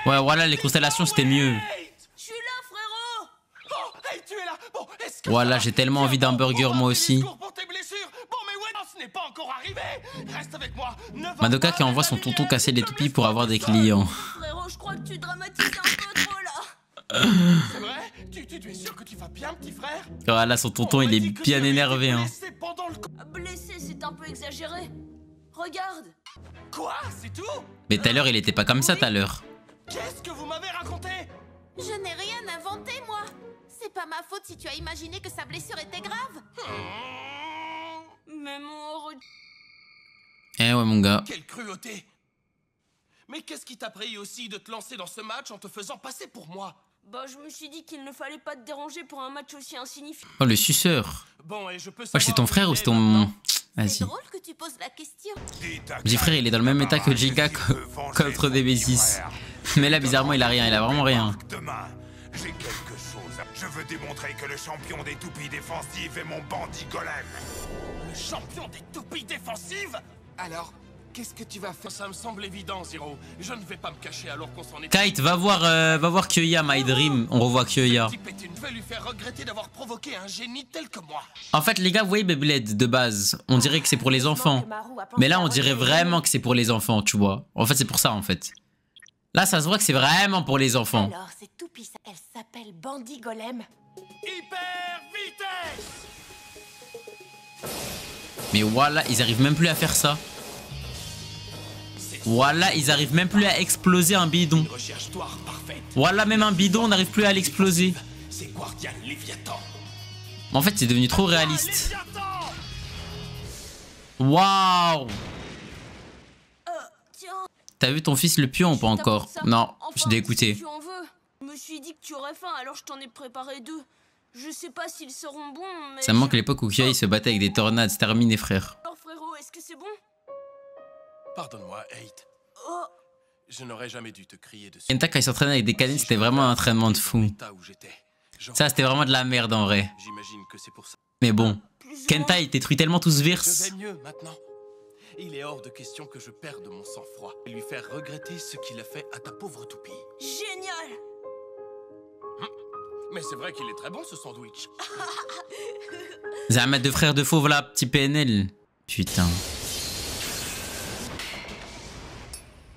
Speaker 1: Ouais, voilà, les constellations, c'était mieux.
Speaker 8: Je suis là, frérot.
Speaker 9: Oh, hey, tu es là. Bon, est-ce que
Speaker 1: Voilà, j'ai tellement envie d'un burger, moi aussi.
Speaker 9: pour tes blessures? Bon, mais ouais, non, ce n'est pas encore arrivé. Reste avec moi.
Speaker 1: Madoka qui envoie son tonton casser les toupies pour avoir des clients.
Speaker 8: Frérot, je crois que tu dramatises un peu trop là.
Speaker 9: C'est vrai? Tu es sûr que tu vas bien, petit frère?
Speaker 1: Voilà, son tonton, il est bien énervé, hein.
Speaker 8: Blessé, c'est un peu exagéré. Regarde.
Speaker 9: Quoi? C'est tout?
Speaker 1: Mais tout à l'heure, il était pas comme ça, tout à l'heure.
Speaker 9: Qu'est-ce que vous m'avez raconté?
Speaker 3: Je n'ai rien inventé, moi. C'est pas ma faute si tu as imaginé que sa blessure était grave.
Speaker 8: Mais mon Orochi...
Speaker 1: Eh ouais, mon gars.
Speaker 9: Quelle cruauté! Mais qu'est-ce qui t'a pris aussi de te lancer dans ce match en te faisant passer pour moi?
Speaker 8: Bah, je me suis dit qu'il ne fallait pas te déranger pour un match aussi insignifiant.
Speaker 1: Oh, le suceur.
Speaker 9: Bon, et je peux
Speaker 1: Ouais, c'est ton frère ou c'est ton...
Speaker 3: C'est
Speaker 1: Vas-y.
Speaker 3: drôle que tu poses la question.
Speaker 1: Petit frère, il est dans le même état que Jinga contre DB6. Mais là, bizarrement, il a rien. Il a vraiment rien.
Speaker 10: Demain, j'ai quelque chose. Je veux démontrer que le champion des toupies défensives est mon bandit Golem.
Speaker 9: Le champion des toupies défensives?
Speaker 4: Alors, qu'est-ce que tu vas faire?
Speaker 9: Ça me semble évident, Zero. Je ne vais pas me cacher alors qu'on s'en est...
Speaker 1: Kite, va voir Kyoya, My Dream. On revoit Kyoya.
Speaker 9: Je vais lui faire regretter d'avoir provoqué un génie tel que moi.
Speaker 1: En fait, les gars, vous voyez Beyblade de base, on dirait que c'est pour les enfants. Mais là, on dirait vraiment que c'est pour les enfants, tu vois. En fait, c'est pour ça, en fait. Là, ça se voit que c'est vraiment pour les enfants.
Speaker 3: Alors, cette toupie, elle s'appelle Bandit Golem.
Speaker 9: Hyper vitesse!
Speaker 1: Mais voilà, ils arrivent même plus à faire ça. Voilà, ils arrivent même plus à exploser un bidon. Voilà, même un bidon, on n'arrive plus à l'exploser.
Speaker 9: C'est Guardian Léviathan.
Speaker 1: En fait, c'est devenu trop réaliste. Waouh!
Speaker 8: Tiens.
Speaker 1: T'as vu ton fils le pion ou pas encore? Non, je l'ai écouté.
Speaker 8: Si tu en veux. Je me suis dit que tu aurais faim, alors je t'en ai préparé 2. Je sais pas s'ils seront bons, mais...
Speaker 1: Ça me manque l'époque où Kyoya se battait avec des tornades, c'est terminé, frère.
Speaker 8: Alors frérot, est-ce que c'est bon?
Speaker 9: Pardonne-moi, Eight.
Speaker 8: Oh.
Speaker 9: Je n'aurais jamais dû te crier dessus.
Speaker 1: Kenta, quand il s'entraînait avec des canettes, c'était vraiment un entraînement de fou. Ça, c'était vraiment de la merde en vrai.
Speaker 9: J'imagine que c'est pour ça.
Speaker 1: Mais bon, Kenta, il détruit tellement tout ce
Speaker 9: Je
Speaker 1: verse.
Speaker 9: vais mieux maintenant. Il est hors de question que je perde mon sang-froid et lui faire regretter ce qu'il a fait à ta pauvre toupie.
Speaker 8: Génial.
Speaker 9: Mais c'est vrai qu'il est très bon ce sandwich.
Speaker 1: Zama deux frères de fauve là, petit PNL. Putain.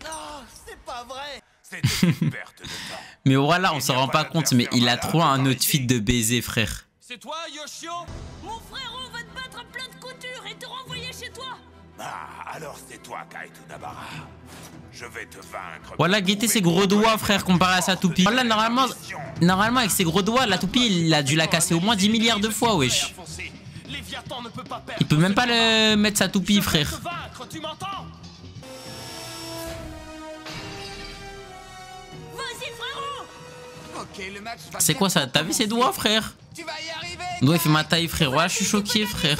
Speaker 9: Non, c'est pas vrai.
Speaker 10: C'était une perte de temps.
Speaker 1: Mais voilà, on s'en rend pas compte, mais il a trop un outfit de baiser, frère.
Speaker 9: C'est toi, Yoshio?
Speaker 8: Mon frérot va te battre à plein de couture et te renvoyer chez toi.
Speaker 10: Ah, alors c'est toi, Kaitu Nabara. Je vais te vaincre.
Speaker 1: Voilà, guettez ses gros doigts, frère, comparé à sa toupie. Voilà, normalement, avec ses gros doigts, la toupie, il a dû la casser au moins 10 milliards de fois, wesh. Il peut même pas le mettre sa toupie, frère. C'est quoi ça? T'as vu ses doigts, frère? Doigt, il fait ma taille, frère. Ouais, je suis choqué, frère.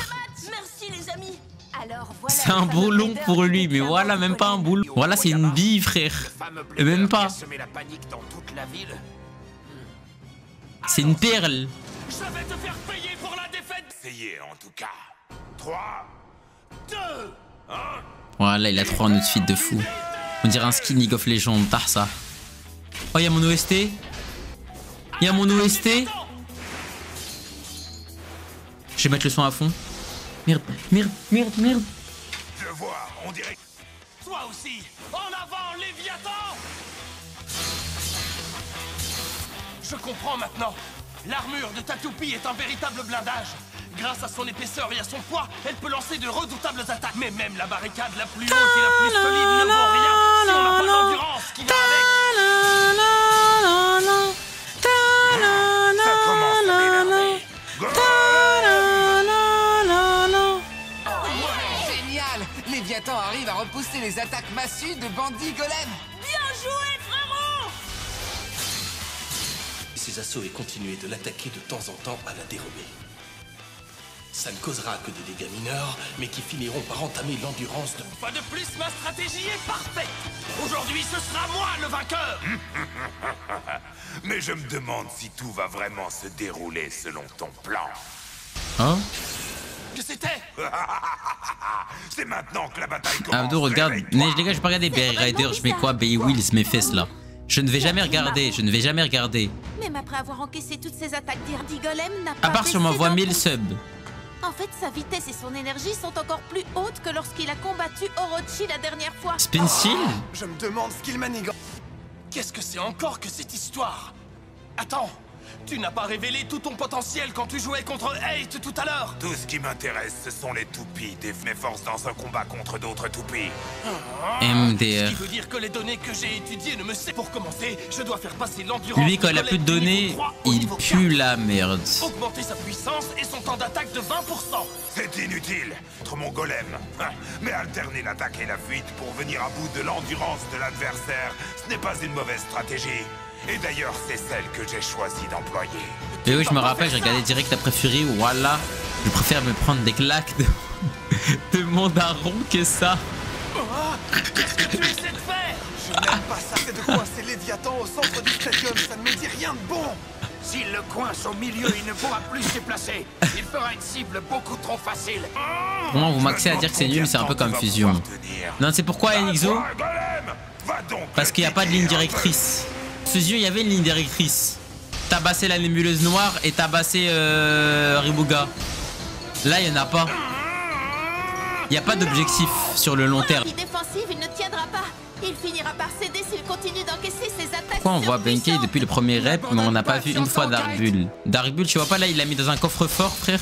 Speaker 1: C'est un boulon pour lui, mais voilà, même pas un boulon. Voilà, c'est une bille, frère. Et même pas. C'est une perle.
Speaker 10: Je vais te faire payer pour la défaite. Essayez en tout cas. 3, 2, 1.
Speaker 1: Voilà, il a trop un outfit de fou. On dirait un skin League of Legends, t'as ça. Oh, y'a mon OST. Y'a mon OST. Je vais mettre le son à fond. Merde, merde, merde, merde.
Speaker 10: Je vois, on dirait.
Speaker 2: Toi aussi, en avant, Léviathan! Je comprends maintenant. L'armure de ta toupie est un véritable blindage. Grâce à son épaisseur et à son poids, elle peut lancer de redoutables attaques. Mais même la barricade la plus haute et la plus solide ne vaut rien si on n'a pas l'endurance qui va avec.
Speaker 10: Ça commence à m'énerver.
Speaker 4: Génial! Léviathan arrive à repousser les attaques massues de bandits golem.
Speaker 8: Bien joué, frérot!
Speaker 9: Ces assauts et continuer de l'attaquer de temps en temps à la dérobée. Ça ne causera que des dégâts mineurs, mais qui finiront par entamer l'endurance de...
Speaker 2: Pas de plus, ma stratégie est parfaite. Aujourd'hui, ce sera moi le vainqueur.
Speaker 10: Mais je me demande si tout va vraiment se dérouler selon ton plan.
Speaker 1: Hein?
Speaker 2: Que c'était?
Speaker 10: C'est maintenant que la bataille commence.
Speaker 1: Abdo, regarde. Les gars, je vais pas regarder Berry Rider, je mets quoi? Baywheels, mes fesses là. Je ne vais jamais regarder, je ne vais jamais regarder.
Speaker 3: Même après avoir encaissé toutes ces attaques d'Irdi Golem, n'a
Speaker 1: À
Speaker 3: pas
Speaker 1: part si on m'envoie 1000 subs.
Speaker 3: En fait, sa vitesse et son énergie sont encore plus hautes que lorsqu'il a combattu Orochi la dernière fois.
Speaker 1: Spin Steel?
Speaker 2: Je me demande ce qu'il manigance. Qu'est-ce que c'est encore que cette histoire? Attends, tu n'as pas révélé tout ton potentiel quand tu jouais contre Hate tout à l'heure.
Speaker 10: Tout ce qui m'intéresse, ce sont les toupies, des mes forces dans un combat contre d'autres toupies.
Speaker 1: MDR.
Speaker 2: Ce qui veut dire que les données que j'ai étudiées ne me servent. Pour commencer, je dois faire passer l'endurance.
Speaker 1: Lui, quand il a plus de données, il pue la merde.
Speaker 2: Augmenter sa puissance et son temps d'attaque de 20%.
Speaker 10: C'est inutile contre mon golem. Mais alterner l'attaque et la fuite pour venir à bout de l'endurance de l'adversaire, ce n'est pas une mauvaise stratégie. Et d'ailleurs, c'est celle que j'ai choisi d'employer.
Speaker 1: Et oui, je me rappelle, j'ai regardé direct après Fury, voilà. Je préfère me prendre des claques de mon daron que ça.
Speaker 2: Qu'est-ce que tu essaies de faire?
Speaker 5: Je n'aime pas ça. C'est de coincer Léviathan au centre du stadium. Ça ne me dit rien de bon.
Speaker 2: S'il le coince au milieu, il ne pourra plus se déplacer. Il fera une cible beaucoup trop facile.
Speaker 1: Comment vous maxez à dire que c'est nul, c'est un peu comme Fusion. Non, c'est pourquoi Enixo? Parce qu'il n'y a pas de ligne directrice. Fusion, il y avait une ligne directrice. Tabasser la nébuleuse noire et tabasser Ribuga. Là, il n'y en a pas. Il n'y a pas d'objectif sur le long terme.
Speaker 3: Défensive, il ne tiendra pas. Il finira par céder s'il continue d'encaisser ses attaques.
Speaker 1: Pourquoi on voit Benkei depuis le premier rep, mais on n'a pas vu une fois Dark Bull? Dark Bull, tu vois pas là, il l'a mis dans un coffre-fort, frère.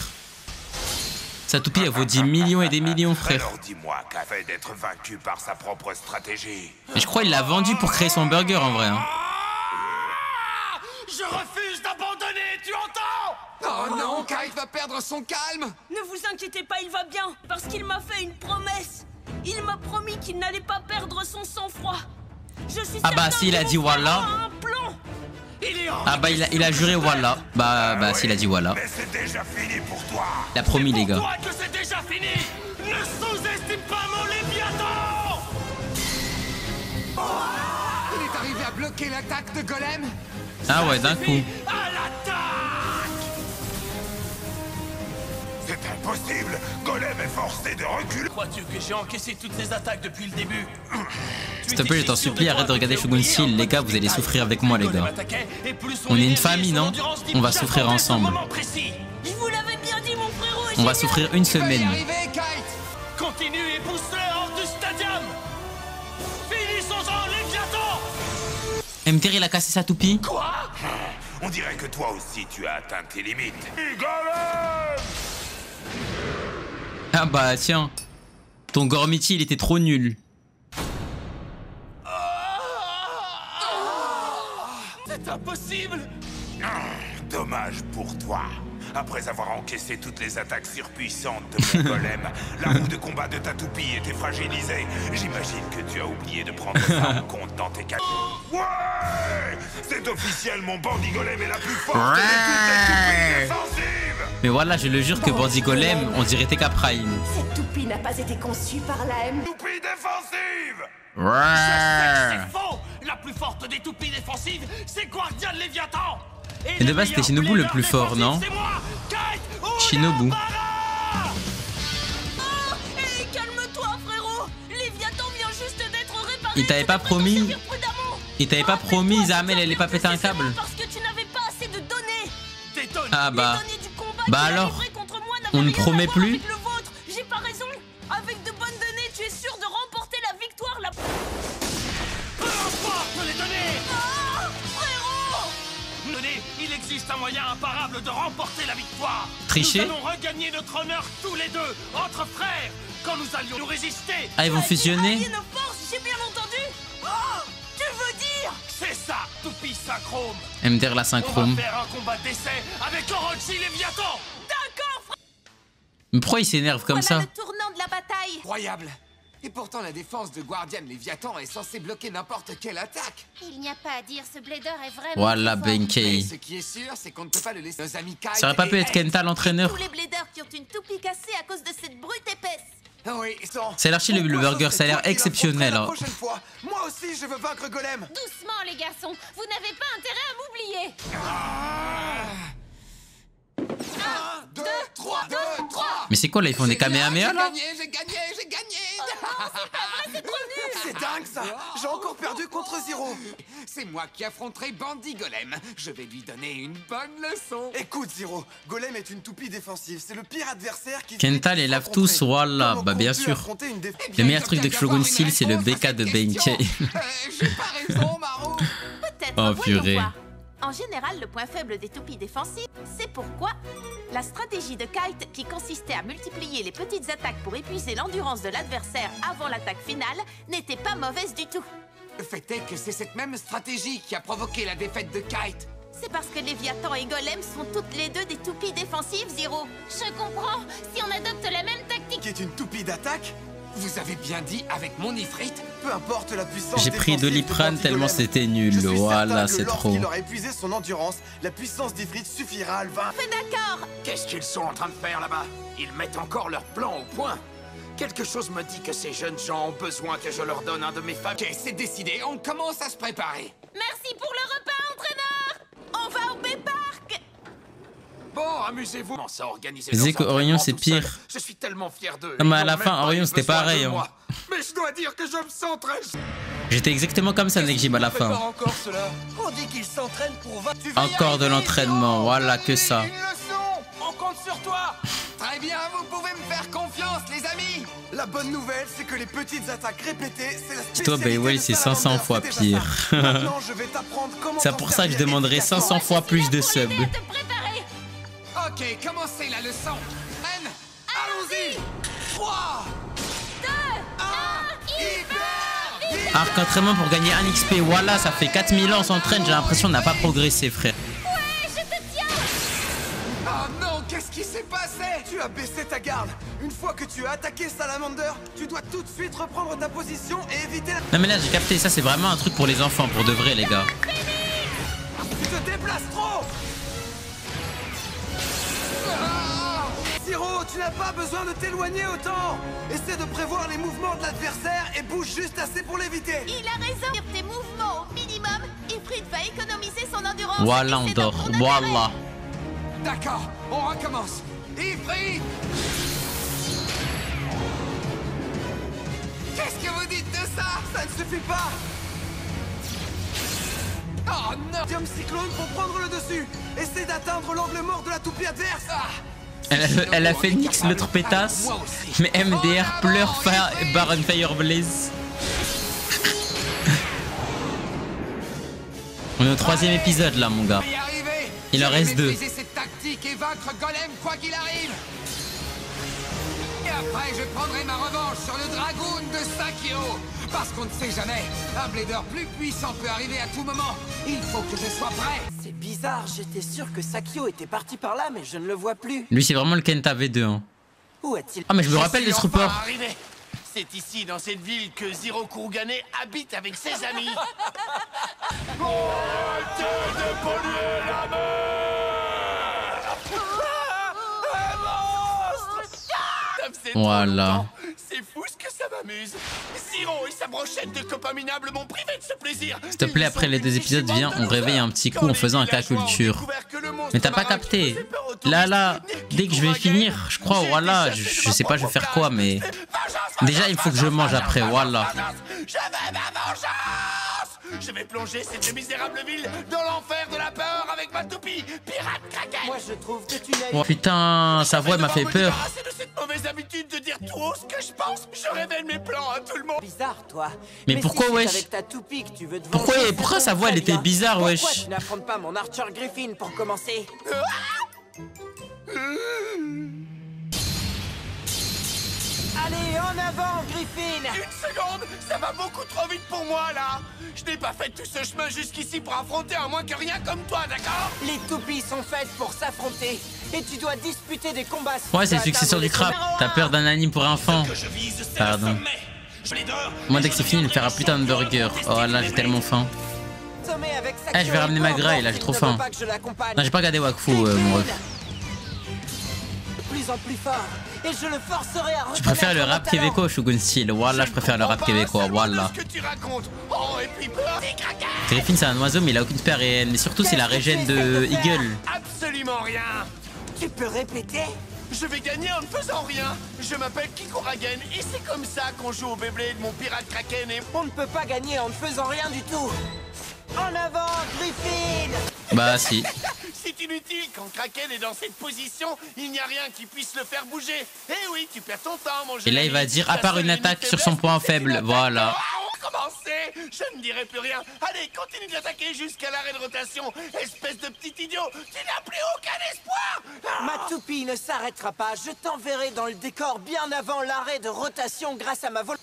Speaker 1: Sa toupie, elle vaut 10 millions et des millions, frère.
Speaker 10: Alors dis-moi qu'a fait d'être vaincu par sa propre stratégie.
Speaker 1: Et je crois qu'il l'a vendu pour créer son burger en vrai. Hein.
Speaker 2: Je refuse d'abandonner, tu entends?
Speaker 4: Oh non, Kite va perdre son calme.
Speaker 8: Ne vous inquiétez pas, il va bien, parce qu'il m'a fait une promesse. Il m'a promis qu'il n'allait pas perdre son sang-froid. Je suis
Speaker 1: ah bah si, il a dit voilà. Ah bah il a juré voilà. Bah s'il a dit voilà.
Speaker 10: Mais c'est déjà fini pour toi.
Speaker 1: Il a promis les gars.
Speaker 2: Toi que c'est déjà fini. Ne sous-estime pas mon Léviathan.
Speaker 4: Il est arrivé à bloquer l'attaque de Golem.
Speaker 1: Ah ouais, d'un coup.
Speaker 2: À l'attaque.
Speaker 10: C'est impossible. Golem est forcé de reculer.
Speaker 2: Crois-tu que j'ai encaissé toutes ces attaques depuis le début?
Speaker 1: S'il te plaît, je t'en supplie, arrête de regarder Shogun Steel. Les gars, vous allez souffrir avec moi, les gars. On est une famille, non? On va souffrir ensemble.
Speaker 8: Je vous l'avais bien dit, mon frérot.
Speaker 1: On va souffrir une semaine.
Speaker 2: Continue et pousse-le hors du stadium. Finissons-en, Léviathan.
Speaker 1: MTR, il a cassé sa toupie.
Speaker 2: Quoi?
Speaker 10: On dirait que toi aussi, tu as atteint tes limites. Golem!
Speaker 1: Ah bah tiens. Ton Gormiti, il était trop nul.
Speaker 2: C'est impossible.
Speaker 10: Dommage pour toi. Après avoir encaissé toutes les attaques surpuissantes de mon golem, la roue de combat de ta toupie était fragilisée. J'imagine que tu as oublié de prendre ça en compte dans tes calculs. Ouais! C'est officiel, mon bandit golem est la plus forte de toutes les toupies défensives.
Speaker 1: Mais voilà, je le jure que bandit golem, on dirait TK Prime.
Speaker 6: Cette toupie n'a pas été conçue par la M.
Speaker 10: Toupie défensive!
Speaker 2: C'est faux. La plus forte des toupies défensives, c'est Guardian Léviathan.
Speaker 1: Et de base, c'était Shinobu le plus fort, non? Shinobu.
Speaker 8: Hey, calme-toi, frérot. Léviathan vient juste d'être réparé.
Speaker 1: Il t'avait pas promis. Il t'avait pas promis, Zamel, elle est pas pété un câble.
Speaker 8: Parce que tu n'avais pas assez de données.
Speaker 1: Ah bah. Bah alors, on ne promet plus.
Speaker 8: J'ai pas raison. Avec de bonnes données, tu es sûr de remporter la victoire.
Speaker 2: Peu importe les données. Il existe un moyen imparable de remporter la victoire.
Speaker 1: Tricher.
Speaker 2: Nous allons regagner notre honneur tous les deux, entre frères, quand nous allions nous résister.
Speaker 1: Ah, ils vont fusionner.
Speaker 8: J'ai bien entendu. Tu veux dire?
Speaker 2: C'est ça, toupie synchrome.
Speaker 1: MDR la synchrome.
Speaker 2: On va faire un combat d'essai avec Orochi Léviathan.
Speaker 8: D'accord, frère.
Speaker 1: Mais pourquoi il s'énerve comme ça?
Speaker 3: Le tournant de la bataille.
Speaker 4: Incroyable. Et pourtant, la défense de Guardian Léviathan est censée bloquer n'importe quelle attaque.
Speaker 3: Il n'y a pas à dire, ce blader est vraiment.
Speaker 1: Voilà,
Speaker 4: Mais
Speaker 1: Benkei.
Speaker 4: ce qui est sûr, c'est qu'on ne peut pas le laisser nos amis Kite.
Speaker 1: Ça aurait pas pu être Kenta l'entraîneur.
Speaker 3: Tous les bladers qui ont une toupie cassée à cause de cette brute épaisse.
Speaker 4: Oui,
Speaker 1: C'est l'archi le burger, ça a l'air exceptionnel.
Speaker 5: La prochaine fois, moi aussi je veux vaincre Golem.
Speaker 3: Doucement, les garçons, vous n'avez pas intérêt à m'oublier.
Speaker 4: 1, 2, 3, 2, 3.
Speaker 1: Mais c'est quoi là, ils font des kamehameha là?
Speaker 4: J'ai gagné.
Speaker 5: C'est dingue ça. J'ai encore perdu contre Zero.
Speaker 4: C'est moi qui affronterai Bandit Golem. Je vais lui donner une bonne leçon.
Speaker 5: Écoute Zero, Golem est une toupie défensive. C'est le pire adversaire qui...
Speaker 1: Kenta les lave tous, voilà, bah bien sûr. Le meilleur truc de Shogun Steel, c'est le BK de Benkei.
Speaker 4: J'ai pas raison, Maro.
Speaker 3: Peut-être,
Speaker 1: Oh,
Speaker 3: voyons
Speaker 1: purée.
Speaker 3: voir. En général, le point faible des toupies défensives, c'est pourquoi la stratégie de Kite, qui consistait à multiplier les petites attaques pour épuiser l'endurance de l'adversaire avant l'attaque finale, n'était pas mauvaise du tout.
Speaker 4: Le fait est que c'est cette même stratégie qui a provoqué la défaite de Kite.
Speaker 3: C'est parce que Léviathan et Golem sont toutes les deux des toupies défensives, Zero. Je comprends. Si on adopte la même tactique...
Speaker 5: Qui est une toupie d'attaque?
Speaker 4: Vous avez bien dit avec mon Ifrit.
Speaker 5: Peu importe la puissance.
Speaker 1: J'ai pris Doliprane tellement c'était nul.
Speaker 5: Je suis
Speaker 1: Voilà,
Speaker 5: certain que
Speaker 1: c'est trop.
Speaker 5: lorsqu'il aura épuisé son endurance, la puissance d'Ifrit suffira à le vaincre.
Speaker 3: Fait d'accord.
Speaker 2: Qu'est-ce qu'ils sont en train de faire là-bas? Ils mettent encore leur plan au point. Quelque chose me dit que ces jeunes gens ont besoin que je leur donne un de mes femmes.
Speaker 4: Ok, c'est décidé, on commence à se préparer.
Speaker 3: Merci pour le repas, entraîneur. On va au Bay-Park.
Speaker 2: Bon, amusez-vous. Comment ça organiser?
Speaker 1: Je disais que Orion c'est pire.
Speaker 2: Je suis tellement fier d'eux.
Speaker 1: Non mais à
Speaker 2: Ils
Speaker 1: la
Speaker 2: n'ont
Speaker 1: fin,
Speaker 2: même pas
Speaker 1: Orion
Speaker 2: eu
Speaker 1: c'était
Speaker 2: besoin de
Speaker 1: pareil.
Speaker 2: moi. Mais je dois dire que je me sens très...
Speaker 1: J'étais exactement comme ça, Nekjim, à la fin.
Speaker 5: Encore cela. On dit qu'il s'entraîne pour vaincre.
Speaker 1: Encore de l'entraînement, voilà que ça.
Speaker 5: Une leçon. On compte sur toi.
Speaker 4: Très bien, vous pouvez me faire confiance, les amis.
Speaker 5: La bonne nouvelle, c'est que les petites attaques répétées, c'est la spécialité
Speaker 1: Toi, Baywell,
Speaker 5: de
Speaker 1: c'est
Speaker 5: Salamander,
Speaker 1: 500 fois
Speaker 5: c'est déjà
Speaker 1: pire.
Speaker 5: ça. Maintenant, je vais t'apprendre comment
Speaker 1: C'est
Speaker 5: t'en
Speaker 1: pour ça que je
Speaker 5: servir
Speaker 1: demanderais
Speaker 5: efficacement.
Speaker 1: 500 fois plus de subs.
Speaker 4: Ok, commencez la leçon. Allons-y. 3, 2, 1, hyper.
Speaker 1: Arc entraînement pour gagner 1 XP, voilà, ça fait 4000 ans on s'entraîne, j'ai l'impression qu'on n'a pas progressé, frère.
Speaker 4: Oh non, qu'est-ce qui s'est passé?
Speaker 5: Tu as baissé ta garde. Une fois que tu as attaqué Salamander, tu dois tout de suite reprendre ta position et éviter la...
Speaker 1: Non mais là j'ai capté, ça c'est vraiment un truc pour les enfants, pour de vrai les gars.
Speaker 5: Tu te déplaces trop. Zero, tu n'as pas besoin de t'éloigner autant. Essaie de prévoir les mouvements de l'adversaire et bouge juste assez pour l'éviter.
Speaker 3: Il a raison. Sur tes mouvements au minimum, Ifrit va économiser son endurance.
Speaker 1: Voilà, on dort, voilà.
Speaker 4: D'accord, on recommence. Ifrit. Qu'est-ce que vous dites de ça?
Speaker 5: Ça ne suffit pas.
Speaker 4: Oh non.
Speaker 5: Dium Cyclone pour prendre le dessus. Essaie d'atteindre l'angle mort de la toupie adverse.
Speaker 1: Elle a fait Nyx l'autre pétasse, mais MDR pleure Baron Fireblaze. On est au 3e épisode là mon gars. Il en reste 2.
Speaker 4: Maîtriser cette tactique et vaincre Golem quoi qu'il arrive. après, je prendrai ma revanche sur le dragoon de Sakio. Parce qu'on ne sait jamais, un blader plus puissant peut arriver à tout moment. Il faut que je sois prêt.
Speaker 5: C'est bizarre, j'étais sûr que Sakio était parti par là, mais je ne le vois plus.
Speaker 1: Lui, c'est vraiment le Kenta V2. Hein.
Speaker 5: Où est-il?
Speaker 1: Ah, mais je me rappelle des troopers.
Speaker 7: C'est ici, dans cette ville, que Zero Kurugane habite avec ses amis.
Speaker 2: Arrêtez de polluer la mer!
Speaker 1: Voilà.
Speaker 7: C'est fou ce que ça m'amuse. Zero et sa brochette de copains minables m'ont privé de ce plaisir.
Speaker 1: S'il te plaît, après les 2 épisodes, viens, on réveille un petit coup en faisant un cas culture. Mais t'as pas capté. Là, dès que je vais finir, je crois, voilà, je sais pas je vais faire quoi, mais... Déjà, il faut que je mange après, voilà.
Speaker 7: Je veux ma vengeance. Je vais plonger cette misérable ville dans l'enfer de la peur avec ma toupie, pirate Kraken.
Speaker 5: Moi, je trouve que tu n'as...
Speaker 1: Oh putain, sa voix m'a fait peur.
Speaker 7: C'est de cette mauvaise habitude de dire tout haut ce que je pense. Je révèle mes plans à tout le monde.
Speaker 5: Bizarre, toi.
Speaker 1: Mais pourquoi,
Speaker 5: si
Speaker 1: wesh?
Speaker 5: avec ta toupie que tu veux te
Speaker 1: Pourquoi,
Speaker 5: venger,
Speaker 1: pourquoi
Speaker 5: ça
Speaker 1: sa voix, elle
Speaker 5: tombe très
Speaker 1: était
Speaker 5: bien.
Speaker 1: bizarre, wesh?
Speaker 5: Pourquoi tu n'affrontes pas mon Archer Griffin pour commencer? Allez, en avant, Griffin!
Speaker 7: Une seconde, ça va beaucoup trop vite pour moi là. Je n'ai pas fait tout ce chemin jusqu'ici pour affronter un moins que rien comme toi, d'accord?
Speaker 5: Les toupies sont faites pour s'affronter. Et tu dois disputer des combats.
Speaker 1: Ouais, c'est le successeur du crap. T'as peur d'un anime pour enfants? Pardon. Moi, dès que c'est fini, il me fera un putain de burger. Oh là, j'ai tellement faim. Eh, je vais ramener ma graille, là, j'ai trop faim. Non, j'ai pas regardé Wakfu, mon ref.
Speaker 5: Plus en plus fort. Et je le forcerai à...
Speaker 1: Tu préfères le rap québécois ou Shogun Style? Voilà, je préfère le rap québécois, voilà. Griffin, c'est un oiseau, mais il a aucune super réelle. Mais surtout, c'est la régène de Eagle.
Speaker 7: Absolument rien.
Speaker 5: Tu peux répéter?
Speaker 7: Je vais gagner en ne faisant rien. Je m'appelle Kikuragen et c'est comme ça qu'on joue au Beyblade, mon pirate Kraken et...
Speaker 5: On ne peut pas gagner en ne faisant rien du tout. En avant, Griffin!
Speaker 1: Bah si.
Speaker 7: C'est inutile, quand Kraken est dans cette position, il n'y a rien qui puisse le faire bouger. Eh oui, tu perds ton temps, mon jeu.
Speaker 1: Et là, il va dire, à part une attaque sur son point faible, voilà.
Speaker 7: Commencez. Je ne dirai plus rien. Allez, continue de l'attaquer jusqu'à l'arrêt de rotation. Espèce de petit idiot, tu n'as plus aucun espoir.
Speaker 5: Ma toupie ne s'arrêtera pas. Je t'enverrai dans le décor bien avant l'arrêt de rotation grâce à ma vol...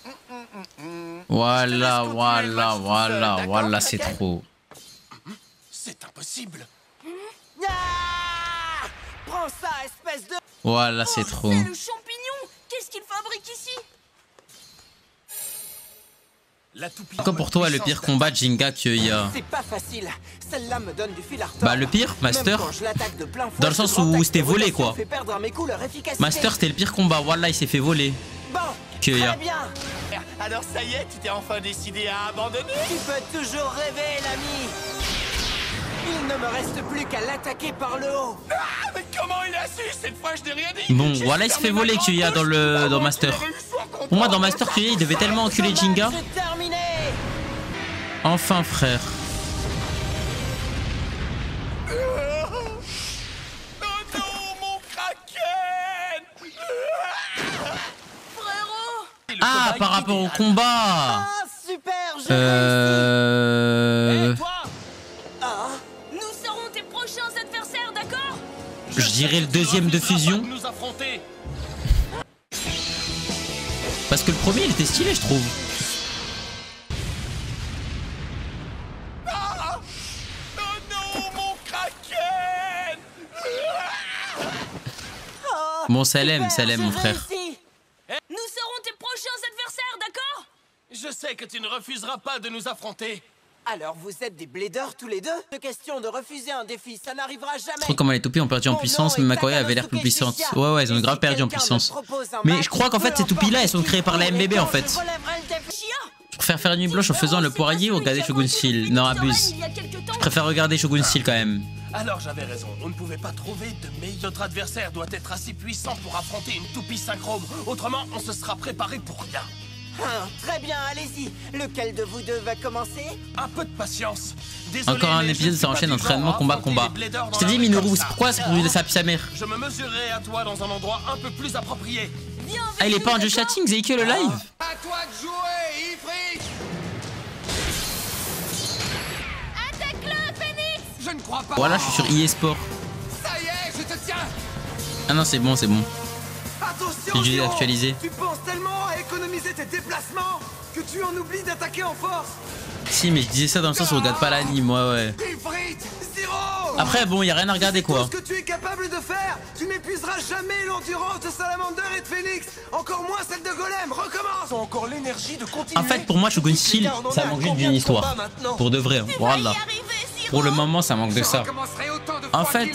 Speaker 1: Voilà, voilà, c'est trop.
Speaker 7: C'est impossible.
Speaker 5: Ah! Prends ça, espèce de...
Speaker 1: Voilà, c'est trop.
Speaker 8: C'est le champignon. Qu'est-ce qu'il fabrique ici?
Speaker 1: Quoi pour toi le pire combat de Jinga qu'il y a?
Speaker 5: C'est pas facile. Celle-là me donne du fil à retordre.
Speaker 1: Bah le pire, Master. Dans le sens où c'était volé quoi. Master c'était le pire combat. Voilà, il s'est fait voler.
Speaker 5: Bon,
Speaker 1: qu'il y a.
Speaker 5: très bien.
Speaker 7: Alors ça y est, tu t'es enfin décidé à abandonner?
Speaker 5: Tu peux toujours rêver, l'ami. Il ne me reste plus qu'à l'attaquer par le haut.
Speaker 7: Ah, mais comment il a su? Cette fois, je n'ai rien dit.
Speaker 1: Bon, voilà, il se fait voler Kuya dans Master. Pour moi, dans Master, Kuya, il devait tellement enculer Jinga. Enfin, frère.
Speaker 7: Oh non, mon Kraken!
Speaker 8: Frérot!
Speaker 1: Ah, par rapport au combat.
Speaker 5: Ah, super, j'ai réussi.
Speaker 8: Nous serons tes prochains adversaires, d'accord?
Speaker 1: Je dirais le deuxième de fusion. Parce que le premier, il était stylé, je trouve.
Speaker 7: Oh non, mon Kraken!
Speaker 1: Bon, Salem, mon frère.
Speaker 8: Nous serons tes prochains adversaires, d'accord?
Speaker 7: Je sais que tu ne refuseras pas de nous affronter.
Speaker 5: Alors vous êtes des bladers tous les deux? De question de refuser un défi, ça n'arrivera jamais.
Speaker 1: Je trouve comment les toupies ont perdu en puissance, mais Makoya avait l'air plus puissante. Ouais, ils ont grave perdu en puissance. Mais je crois qu'en fait, ces toupies-là, elles sont créées par la MBB en fait. Je préfère faire une nuit blanche en faisant le poirier ou regarder Shogun Steel. Non, abuse. Je préfère regarder Shogun Steel quand même.
Speaker 7: Alors j'avais raison, on ne pouvait pas trouver de meilleur. Notre adversaire doit être assez puissant pour affronter une toupie synchrome. Autrement, on se sera préparé pour rien.
Speaker 5: Très bien, allez-y. Lequel de vous deux va commencer?
Speaker 7: Un peu de patience. Désolé,
Speaker 1: encore un épisode, ça enchaîne entraînement, combat. Je t'ai dit, Minoru, c'est pourquoi c'est pour lui de sa sa mère.
Speaker 7: Je me mesurerai à toi dans un endroit un peu plus approprié.
Speaker 1: Ah, il est pas en jeu chatting, Zeike le live?
Speaker 4: À toi de jouer, Ifrit.
Speaker 8: Attaque-le, Phoenix!
Speaker 4: Je ne crois pas.
Speaker 1: Voilà, je suis sur eSport.
Speaker 4: Ça y est, je te tiens.
Speaker 1: Ah non, c'est bon, c'est bon.
Speaker 4: À
Speaker 5: Attention,
Speaker 1: J'ai dû
Speaker 5: Zero,
Speaker 1: actualiser.
Speaker 5: tu penses tellement à économiser tes déplacements que tu en oublies d'attaquer en force.
Speaker 1: Si, mais je disais ça dans le sens où on regarde pas l'anime, moi, ouais.
Speaker 5: Ifrit, Zero.
Speaker 1: Après, bon, y a rien à regarder,
Speaker 5: Tout
Speaker 1: quoi.
Speaker 5: ce que tu es capable de faire, tu n'épuiseras jamais l'endurance de Salamander et de Phoenix, encore moins celle de Golem. Recommence.
Speaker 7: Encore l'énergie de continuer.
Speaker 1: En fait, pour moi, Shogun Steel, ça manque juste d'une histoire. Pour de vrai, voilà. Pour le moment, ça manque de ça. En fait,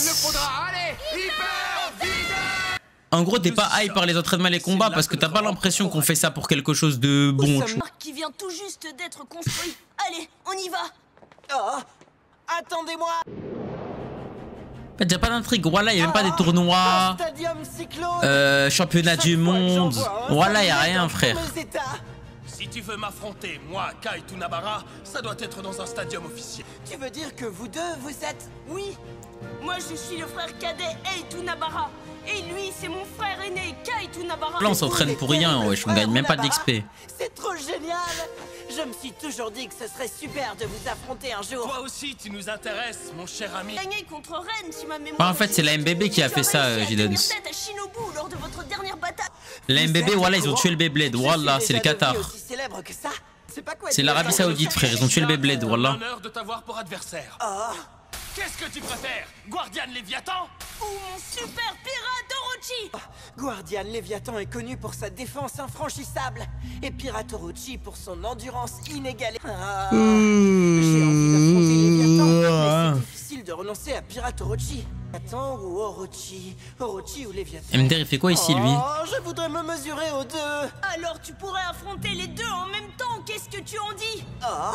Speaker 1: en gros, t'es pas hype par les entraînements et les combats parce que t'as pas l'impression qu'on fait ça pour quelque chose de bon.
Speaker 8: Ce marque qui vient tout juste d'être construit. Allez, on y va.
Speaker 5: Oh, attendez-moi.
Speaker 1: En fait, y'a pas d'intrigue. Voilà, y'a même pas des tournois. Championnat du monde. Voilà, y'a rien, frère.
Speaker 9: Si tu veux m'affronter, moi, Kai Tunabara, ça doit être dans un stadium officiel.
Speaker 5: Tu veux dire que vous deux, vous êtes...
Speaker 8: Oui. Moi, je suis le frère cadet Eitu Nabara. Et lui, c'est mon frère aîné, Kaitu Nabara.
Speaker 1: Là, on s'entraîne pour rien, wesh, on gagne même pas d'XP.
Speaker 5: C'est trop génial. Je me suis toujours dit que ce serait super de vous affronter un jour.
Speaker 9: Toi aussi, tu nous intéresses, mon cher ami.
Speaker 8: Gagné contre Ren, si ma mémoire.
Speaker 1: En fait, c'est la MBB qui a fait ça, Jidons.
Speaker 8: Lors de votre dernière bataille.
Speaker 1: La MBB, voilà, ils ont tué le Beyblade. Voilà, c'est le Qatar. C'est l'Arabie Saoudite, frère. Ils ont tué le Beyblade, voilà.
Speaker 9: L'honneur de t'avoir pour adversaire. Qu'est-ce que tu préfères, Guardian Léviathan
Speaker 8: ou mon super pirate Orochi?
Speaker 5: Guardian Léviathan est connu pour sa défense infranchissable et Pirate Orochi pour son endurance inégalée. J'ai envie d'affronter Léviathan, mais c'est difficile de renoncer à Pirate Orochi. Léviathan ou Orochi? Orochi ou Léviathan?
Speaker 1: MDR, il fait quoi ici, lui?
Speaker 5: Oh, je voudrais me mesurer aux deux.
Speaker 8: Alors tu pourrais affronter les deux en même temps, qu'est-ce que tu en dis?
Speaker 5: Oh,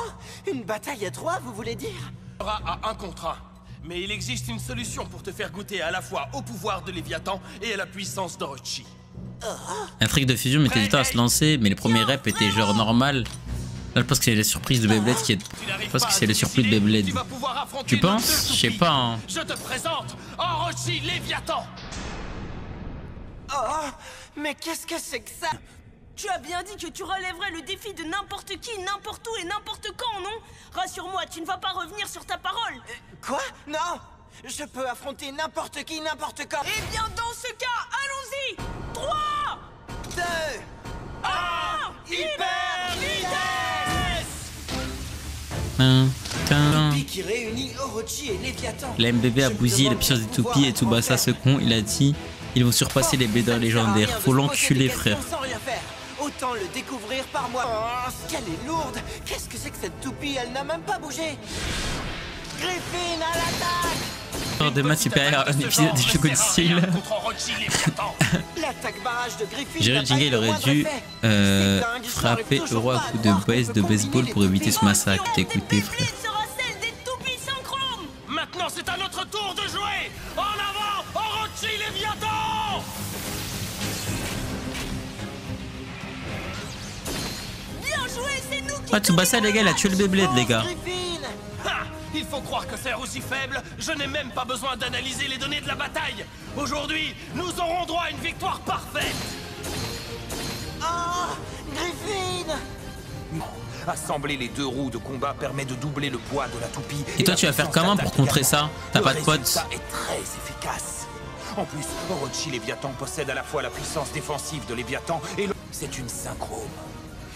Speaker 5: une bataille à trois, vous voulez dire?
Speaker 9: À un contre un. Mais il existe une solution pour te faire goûter à la fois au pouvoir de Léviathan et à la puissance d'Orochi.
Speaker 1: Un truc de fusion mettait du temps à se lancer, mais les premiers reps étaient genre normal. Là, je pense que c'est la surprise de Beyblade qui est. Je pense que c'est le surplus de Beyblade. Tu penses? Je sais pas, hein.
Speaker 9: Je te présente Orochi Léviathan.
Speaker 5: Oh, mais qu'est-ce que c'est que ça?
Speaker 8: Tu as bien dit que tu relèverais le défi de n'importe qui, n'importe où et n'importe quand, non? Rassure-moi, tu ne vas pas revenir sur ta parole.
Speaker 5: Quoi? Non! Je peux affronter n'importe qui, n'importe quand.
Speaker 8: Eh bien, dans ce cas, allons-y! 3,
Speaker 5: 2,
Speaker 8: 1, hyper
Speaker 5: vitesse! Qui réunit Orochi et Léviathan.
Speaker 1: La MBB a bousillé la puissance des toupies et Tsubasa, ce con, il a dit ils vont surpasser les Bléders légendaires. Faut l'enculer, frère.
Speaker 5: Autant le découvrir par moi. Oh, qu'elle est lourde. Qu'est-ce que c'est que cette toupie? Elle n'a même pas bougé. Griffin à l'attaque.
Speaker 1: De maths supérieur à un épisode de Shogun Steel.
Speaker 5: L'attaque barrage de Griffin.
Speaker 1: Jerry Jinga, il aurait dû frapper Euro à coups de baisse de baseball pour éviter ce massacre. T'écoutez, frère.
Speaker 9: Maintenant, c'est à notre tour de jouer. En avant, Orochi Léviathan.
Speaker 1: Ah, Tsubasa, les gars, il a tué le Beyblade, les gars.
Speaker 9: Il faut croire que c'est aussi faible. Je n'ai même pas besoin d'analyser les données de la bataille. Aujourd'hui, nous aurons droit à une victoire parfaite.
Speaker 5: Ah, Griffin.
Speaker 7: Assembler les deux roues de combat permet de doubler le poids de la toupie.
Speaker 1: Et toi, tu vas faire comment pour contrer ça? T'as pas de potes?
Speaker 7: Ça est très efficace. En plus, Orochi Léviathan possède à la fois la puissance défensive de Léviathan et le... C'est une synchrome.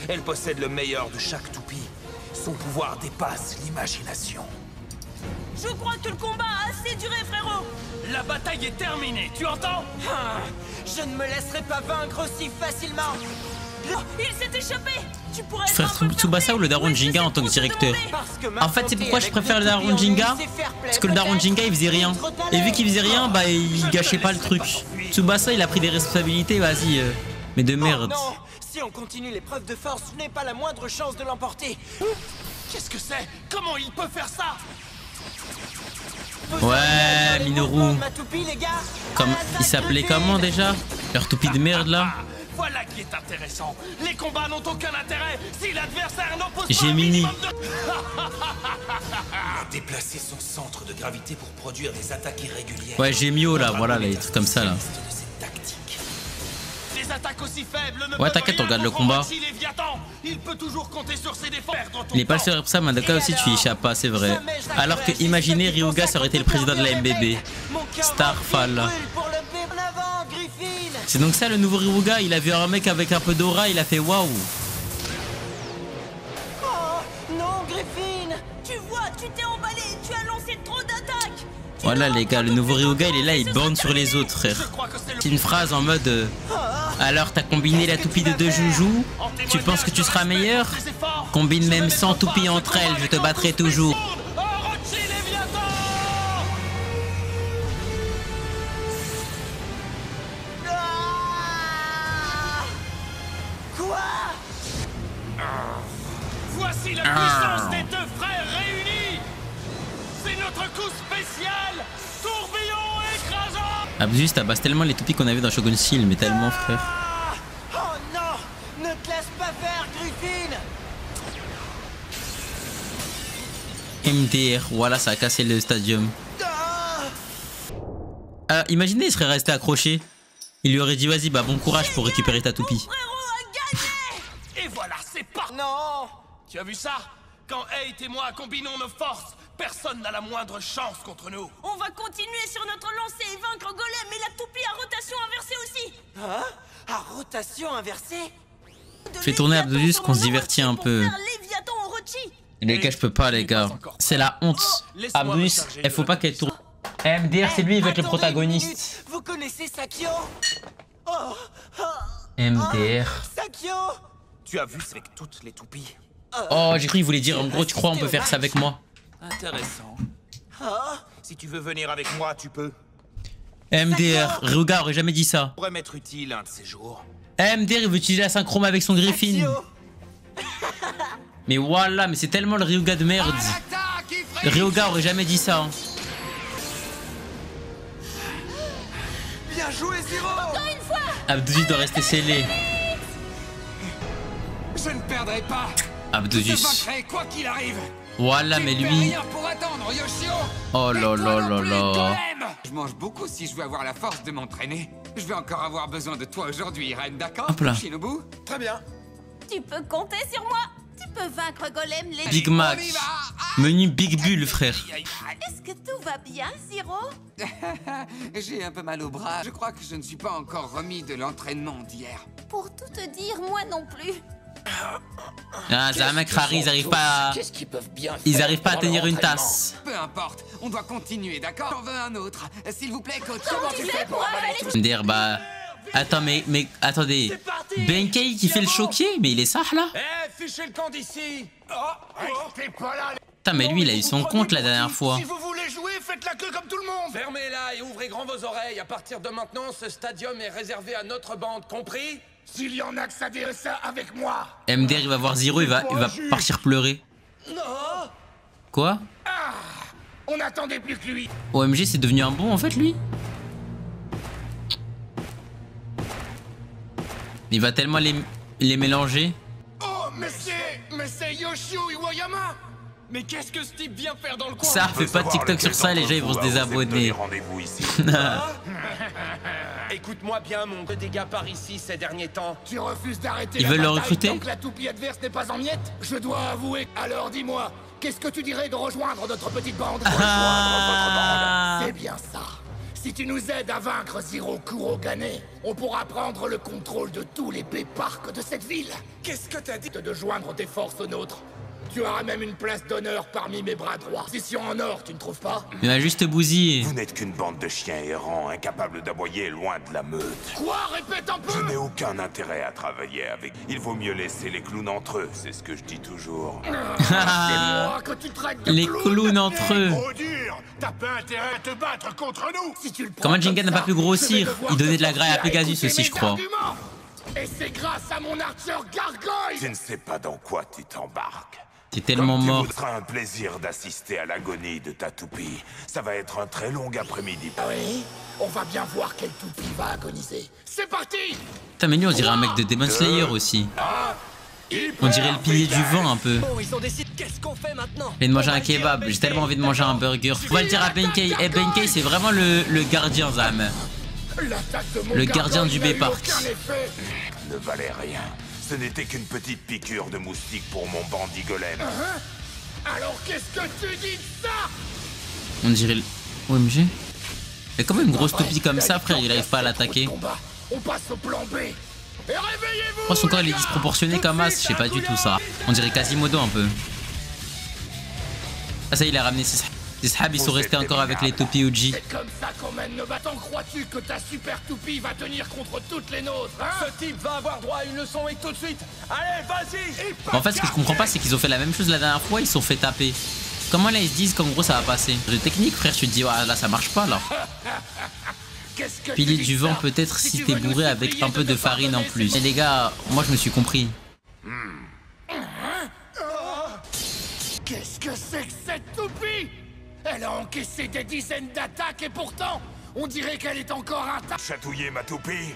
Speaker 7: Elle possède le meilleur de chaque toupie. Son pouvoir dépasse l'imagination.
Speaker 8: Je crois que le combat a assez duré, frérot.
Speaker 9: La bataille est terminée, tu entends?
Speaker 5: Je ne me laisserai pas vaincre aussi facilement.
Speaker 8: Oh, il s'est échappé. Tu pourrais
Speaker 1: faire Tsubasa ou le Daron Jinga en tant que directeur? En fait, c'est pourquoi je préfère le Daron Jinga. Parce que le Daron Jinga, il faisait rien. Et vu qu'il faisait rien, bah il gâchait pas le truc. Tsubasa, il a pris des responsabilités, vas-y. Mais de merde.
Speaker 5: Non, si on continue l'épreuve de force, je n'ai pas la moindre chance de l'emporter.
Speaker 9: Qu'est-ce que c'est? Comment il peut faire ça?
Speaker 1: Ouais, Minoru. Comme il s'appelait comment déjà? Leur toupie de merde là.
Speaker 9: Voilà qui est intéressant. Les combats n'ont aucun intérêt si l'adversaire n'oppose pas
Speaker 1: Gemini.
Speaker 7: Déplacer son centre de gravité pour produire des attaques irrégulières.
Speaker 1: Ouais, Gemio là, voilà, les trucs comme ça là.
Speaker 9: Les attaques aussi faibles ne
Speaker 1: ouais, t'inquiète, on regarde le combat.
Speaker 9: Il peut toujours compter sur ses défenses.
Speaker 1: Il est pas le seul pour ça, Madoka aussi tu y échappes pas, c'est vrai. Alors que imaginez Ryuga ça aurait été le président de la MBB. Starfall. C'est donc ça le nouveau Ryuga, il a vu un mec avec un peu d'aura, il a fait waouh.
Speaker 5: Oh non, Griffin!
Speaker 8: Tu vois, tu t'es emballé, tu as lancé trop d'attaques.
Speaker 1: Voilà les gars, le nouveau Ryuga il est là, il bande sur les autres frère. C'est une phrase en mode alors t'as combiné la toupie de 2 joujoux, tu penses que tu seras meilleur? Combine même 100 toupies entre elles, je te battrai toujours.
Speaker 5: Quoi?
Speaker 2: Voici la puissance des 2 frères réunis. C'est notre coup spécial, tourbillon écrasant.
Speaker 1: Abzus tabasse tellement les toupies qu'on avait dans Shogun Steel, mais tellement frère.
Speaker 5: Oh non! Ne te laisse pas faire, Griffin!
Speaker 1: MDR, voilà ça a cassé le stadium. Imaginez il serait resté accroché. Il lui aurait dit vas-y bah bon courage pour récupérer ta toupie.
Speaker 2: Et voilà, c'est pas...
Speaker 5: Non!
Speaker 2: Tu as vu ça? Quand Eight et moi combinons nos forces, personne n'a la moindre chance contre nous.
Speaker 8: On va continuer sur notre lancée et vaincre Golem et la toupie à rotation inversée aussi.
Speaker 5: Hein? À rotation inversée?
Speaker 1: Fais tourner Abzus qu'on se divertit un peu. Les gars je peux pas les gars. C'est la honte. Abzus, il faut pas qu'elle tourne. MDR c'est lui il veut être le protagoniste.
Speaker 5: Vous connaissez Sakio? Oh,
Speaker 1: MDR.
Speaker 5: Sakio!
Speaker 7: Tu as vu ça avec toutes les toupies?
Speaker 1: Oh j'ai cru qu'il voulait dire en gros tu crois on peut faire ça avec moi.
Speaker 7: Intéressant. Si tu veux venir avec moi, tu peux.
Speaker 1: MDR, Ryuga aurait jamais dit ça.
Speaker 7: Pourrait m'être utile un de ces jours.
Speaker 1: MDR il veut utiliser la synchrome avec son Griffin. Mais voilà, mais c'est tellement le Ryuga de merde. Ryuga aurait jamais dit ça.
Speaker 5: Bien joué, Zero!
Speaker 1: Abzus doit rester scellé.
Speaker 4: Je ne perdrai pas.
Speaker 1: Abzus.
Speaker 4: Je vaincrai quoi qu'il arrive.
Speaker 1: Voilà, mais
Speaker 4: Tu ne fais
Speaker 1: lui.
Speaker 4: rien pour attendre, Yoshio.
Speaker 1: Oh là là là là.
Speaker 4: Je mange beaucoup si je veux avoir la force de m'entraîner. Je vais encore avoir besoin de toi aujourd'hui, Reine, d'accord?
Speaker 1: Hop là.
Speaker 4: Shinobu?
Speaker 5: Très bien.
Speaker 3: Tu peux compter sur moi. Tu peux vaincre Golem, les...
Speaker 1: Big Mac. Menu Big Bull, frère.
Speaker 3: Est-ce que tout va bien, Zero?
Speaker 4: J'ai un peu mal au bras. Je crois que je ne suis pas encore remis de l'entraînement d'hier.
Speaker 3: Pour tout te dire, moi non plus.
Speaker 1: Ah, c'est un mec rare, ils arrivent pas à... Ils arrivent pas à tenir une tasse.
Speaker 4: Peu importe, on doit continuer, d'accord? J'en veux un autre. S'il vous plaît, coach. Comment tu fais pour avaler tout?
Speaker 1: MDR, bah... Attends, mais attendez. Benkei qui fait le choqué? Mais il est ça là?
Speaker 2: Fichez le camp d'ici. T'es pas là.
Speaker 1: Putain, mais lui il a eu son compte la dernière fois.
Speaker 2: Si vous voulez jouer, faites la queue comme tout le monde. Fermez-la et ouvrez grand vos oreilles. À partir de maintenant, ce stadium est réservé à notre bande, compris? S'il y en a que ça dirait ça avec moi.
Speaker 1: MDR il va voir Zero, il va partir pleurer.
Speaker 2: Non.
Speaker 1: Quoi?
Speaker 2: On n'attendait plus que lui.
Speaker 1: OMG c'est devenu un bon en fait lui? Il va tellement les mélanger.
Speaker 2: Oh, mais c'est Yoshio Iwayama. Mais qu'est-ce que ce type vient faire dans le coin?
Speaker 1: Ça fait pas de TikTok sur ça, les gens ils vont se désabonner.
Speaker 10: Rendez-vous ici.
Speaker 2: Écoute-moi bien, mon que des gars par ici ces derniers temps. Tu refuses d'arrêter.
Speaker 1: Ils veulent le recruter?
Speaker 2: Donc la toupie adverse n'est pas en miettes. Je dois avouer. Alors dis-moi, qu'est-ce que tu dirais de rejoindre notre petite bande? Rejoindre votre bande. C'est bien ça. Si tu nous aides à vaincre Zero Kurogane, on pourra prendre le contrôle de tous les parcs de cette ville. Qu'est-ce que t'as dit de joindre tes forces aux nôtres? Tu auras même une place d'honneur parmi mes bras droits. Position en or, tu ne trouves pas?
Speaker 1: Il va juste bousiller.
Speaker 10: Vous n'êtes qu'une bande de chiens errants, incapables d'aboyer loin de la meute.
Speaker 2: Quoi? Répète un peu!
Speaker 10: Je n'ai aucun intérêt à travailler avec. Il vaut mieux laisser les clowns entre eux, c'est ce que je dis toujours.
Speaker 2: C'est moi que tu traites de
Speaker 1: Les
Speaker 2: clown.
Speaker 1: clowns entre eux.
Speaker 10: Trop dur! T'as pas intérêt à te battre contre nous!
Speaker 2: Si tu le prends
Speaker 1: Comment
Speaker 2: comme
Speaker 1: Jenga n'a
Speaker 2: ça,
Speaker 1: pas pu grossir?
Speaker 2: je vais devoir
Speaker 1: Il donnait
Speaker 2: te
Speaker 1: de la graille à
Speaker 2: forcer
Speaker 1: Pegasus
Speaker 2: écouter
Speaker 1: aussi,
Speaker 2: mes
Speaker 1: je crois.
Speaker 2: arguments. Et c'est grâce à mon Archer Gargoyle!
Speaker 10: Tu ne sais pas dans quoi tu t'embarques.
Speaker 1: T'es tellement
Speaker 10: Comme
Speaker 1: mort.
Speaker 10: Tu voudras un plaisir d'assister à l'agonie de ta toupie. Ça va être un très long après-midi.
Speaker 2: Oui, on va bien voir quelle toupie va agoniser. C'est parti!
Speaker 1: Putain, mais lui on dirait un mec de Demon Slayer aussi. On dirait le pilier du vent un peu.
Speaker 5: Bon, ils ont décidé. Qu'est-ce qu'on fait maintenant?
Speaker 1: J'ai envie de manger un kebab, j'ai tellement envie de manger un burger. On va le dire à Benkei. Eh Benkei c'est vraiment le gardien Zam.
Speaker 2: L'attaque de mon
Speaker 1: Le gardien du
Speaker 2: n'a eu
Speaker 1: Bay-Park.
Speaker 2: aucun effet.
Speaker 10: Ne valait rien. Ce n'était qu'une petite piqûre de moustique pour mon bandit golem.
Speaker 2: Alors qu'est-ce que tu dis de ça?
Speaker 1: On dirait le... OMG. Mais comment une grosse toupie comme ça frère il arrive pas à l'attaquer?
Speaker 2: On passe au plan B. Et réveillez-vous.
Speaker 1: Oh, son corps il est disproportionné comme as, je sais pas du tout ça. On dirait Quasimodo un peu. Ah ça il a ramené ses Sahab, ils sont restés encore avec les toupies OG.
Speaker 2: C'est comme ça qu'on mène nos bâtons. Crois-tu que ta super toupie va tenir contre toutes les nôtres, hein?
Speaker 11: Ce type va avoir droit à une leçon et tout de suite. Allez, vas-y.
Speaker 1: En fait ce que je comprends pas c'est qu'ils ont fait la même chose la dernière fois, ils se sont fait taper. Comment là ils se disent qu'en gros ça va passer? De technique frère, tu te dis ah, là ça marche pas là. Piler du vent peut-être si t'es bourré avec un peu de farine en plus. Et les gars, moi je me suis compris.
Speaker 2: Qu'est-ce que c'est que cette toupie? Elle a encaissé des dizaines d'attaques et pourtant, on dirait qu'elle est encore intacte.
Speaker 10: Chatouiller ma toupie.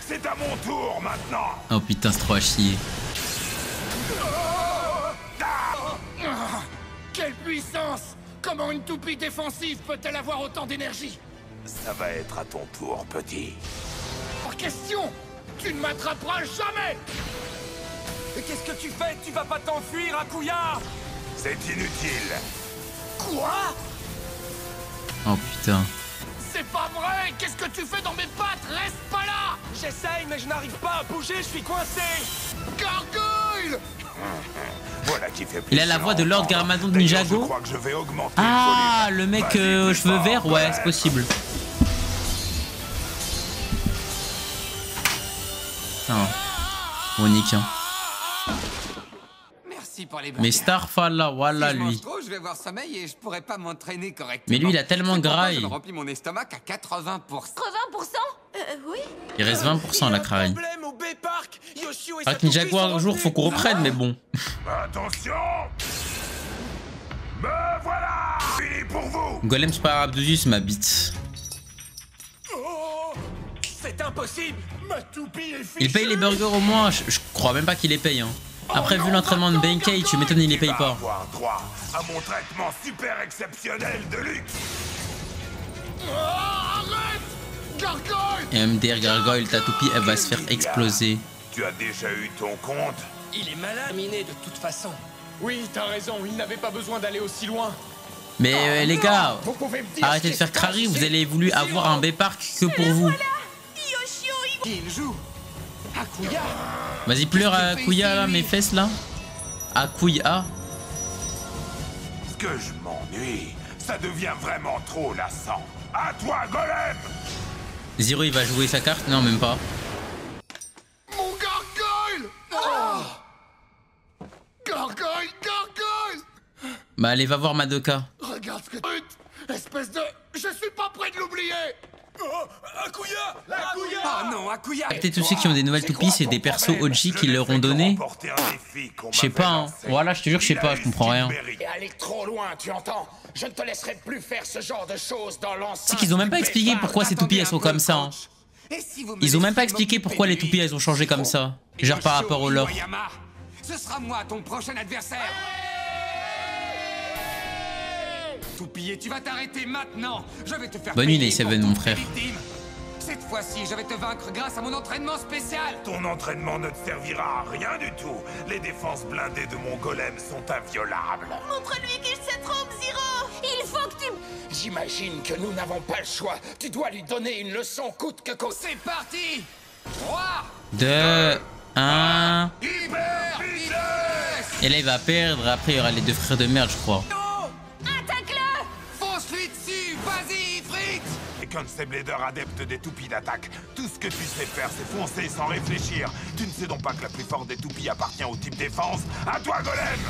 Speaker 10: C'est à mon tour maintenant.
Speaker 1: Oh putain c'est trop à chier.
Speaker 2: Quelle puissance! Comment une toupie défensive peut-elle avoir autant d'énergie?
Speaker 10: Ça va être à ton tour, petit.
Speaker 2: Hors question! Tu ne m'attraperas jamais!
Speaker 11: Mais qu'est-ce que tu fais? Tu vas pas t'enfuir, Akuya?
Speaker 10: C'est inutile.
Speaker 2: Quoi?
Speaker 1: Oh putain.
Speaker 2: C'est pas vrai! Qu'est-ce que tu fais dans mes pattes? Reste pas là!
Speaker 11: J'essaye, mais je n'arrive pas à bouger, je suis coincé.
Speaker 2: Gargoyle!
Speaker 10: Voilà qui fait plus.
Speaker 1: Il a la voix de Lord Garmadon de Ninjago.
Speaker 10: Je crois que je vais augmenter
Speaker 1: Ah,
Speaker 10: le
Speaker 1: le mec
Speaker 10: volume.
Speaker 1: cheveux verts, ouais, c'est possible. Putain. Monique, hein.
Speaker 4: Merci pour les
Speaker 1: Mais Starfall là, voilà
Speaker 4: si je mange
Speaker 1: lui.
Speaker 4: trop, je vais avoir sommeil et je pourrais pas m'entraîner correctement.
Speaker 1: Mais lui il a tellement graille.
Speaker 4: Je remplis mon estomac à 80%.
Speaker 3: 80%? Oui.
Speaker 1: Il reste 20% la craille.
Speaker 11: Problème au B-Park. Yoshio et
Speaker 1: Avec
Speaker 11: sa
Speaker 1: Ninjago un jour faut qu'on reprenne mais bon.
Speaker 10: Attention. Me voilà. Fini pour vous.
Speaker 1: Golem Super Abdusus ma bite.
Speaker 11: C'est impossible.
Speaker 2: Ma toupie est fichue!
Speaker 1: Il paye les burgers au moins, je crois même pas qu'il les paye hein. Après vu l'entraînement de Benkei, tu m'étonnes il les paye pas.
Speaker 10: Avoir droit à mon traitement super exceptionnel de luxe.
Speaker 2: Arrête! Gargoyle!
Speaker 1: Et MDR Gargoyle, ta toupie elle va se faire exploser.
Speaker 10: Tu as déjà eu ton compte?
Speaker 11: Il est malade, miné de toute façon.
Speaker 2: Oui, t'as raison, il n'avait pas besoin d'aller aussi loin.
Speaker 1: Mais les gars,
Speaker 2: Vous pouvez me dire
Speaker 1: arrêtez de
Speaker 2: ce
Speaker 1: faire
Speaker 2: qui se
Speaker 1: crari,
Speaker 2: passe,
Speaker 1: vous avez voulu avoir un B-Park que pour vous.
Speaker 8: Yoshio,
Speaker 4: Il joue. Akuya.
Speaker 1: Vas-y pleure à Akuya là, mes fesses là. Akuya.
Speaker 10: Ce que je m'ennuie, ça devient vraiment trop lassant. À toi, Golem!
Speaker 1: Zero il va jouer sa carte? Non même pas.
Speaker 2: Mon gargoyle! Gargoyle, gargoyle!
Speaker 1: Bah allez va voir Madoka.
Speaker 2: Regarde ce que tu... Espèce de... Je suis pas prêt de l'oublier!
Speaker 11: Akuya! Akuya!
Speaker 4: Oh non, Akuya.
Speaker 1: Peut-être tous ceux qui ont des nouvelles toupies, c'est des persos OG qui leur ont donné. Je sais pas hein. Voilà, je te jure je sais pas, je comprends rien.
Speaker 2: Et aller trop loin, tu entends? Je ne te laisserai plus faire ce genre de choses dans l'enceinte.
Speaker 1: C'est qu'ils ont même pas expliqué pourquoi ces toupies elles sont comme ça hein. Ils ont même pas expliqué pourquoi les toupies elles ont changé comme ça. Genre par rapport au lore.
Speaker 4: Ce sera moi ton prochain adversaire. Toupie, tu vas t'arrêter maintenant. Je vais te faire
Speaker 1: Bonne nuit,
Speaker 4: payer
Speaker 1: les Seven,
Speaker 4: pour
Speaker 1: mon
Speaker 4: toutes
Speaker 1: frère.
Speaker 4: tes victimes. Cette fois-ci, je vais te vaincre grâce à mon entraînement spécial.
Speaker 10: Ton entraînement ne te servira à rien du tout. Les défenses blindées de mon golem sont inviolables.
Speaker 3: Montre-lui qu'il se trompe, Zero. Il faut que tu...
Speaker 2: J'imagine que nous n'avons pas le choix. Tu dois lui donner une leçon coûte que coûte.
Speaker 4: C'est parti. 3,
Speaker 1: 2, 1.
Speaker 10: Hyper vitesse!
Speaker 1: Et là il va perdre, après il y aura les deux frères de merde je crois.
Speaker 3: Attaque-le!
Speaker 4: fonce-lui dessus. Vas-y, Fritz.
Speaker 10: Et Constable Leader adepte des toupies d'attaque. Tout ce que tu sais faire, c'est foncer sans réfléchir. Tu ne sais donc pas que la plus forte des toupies appartient au type défense. À toi, Golem!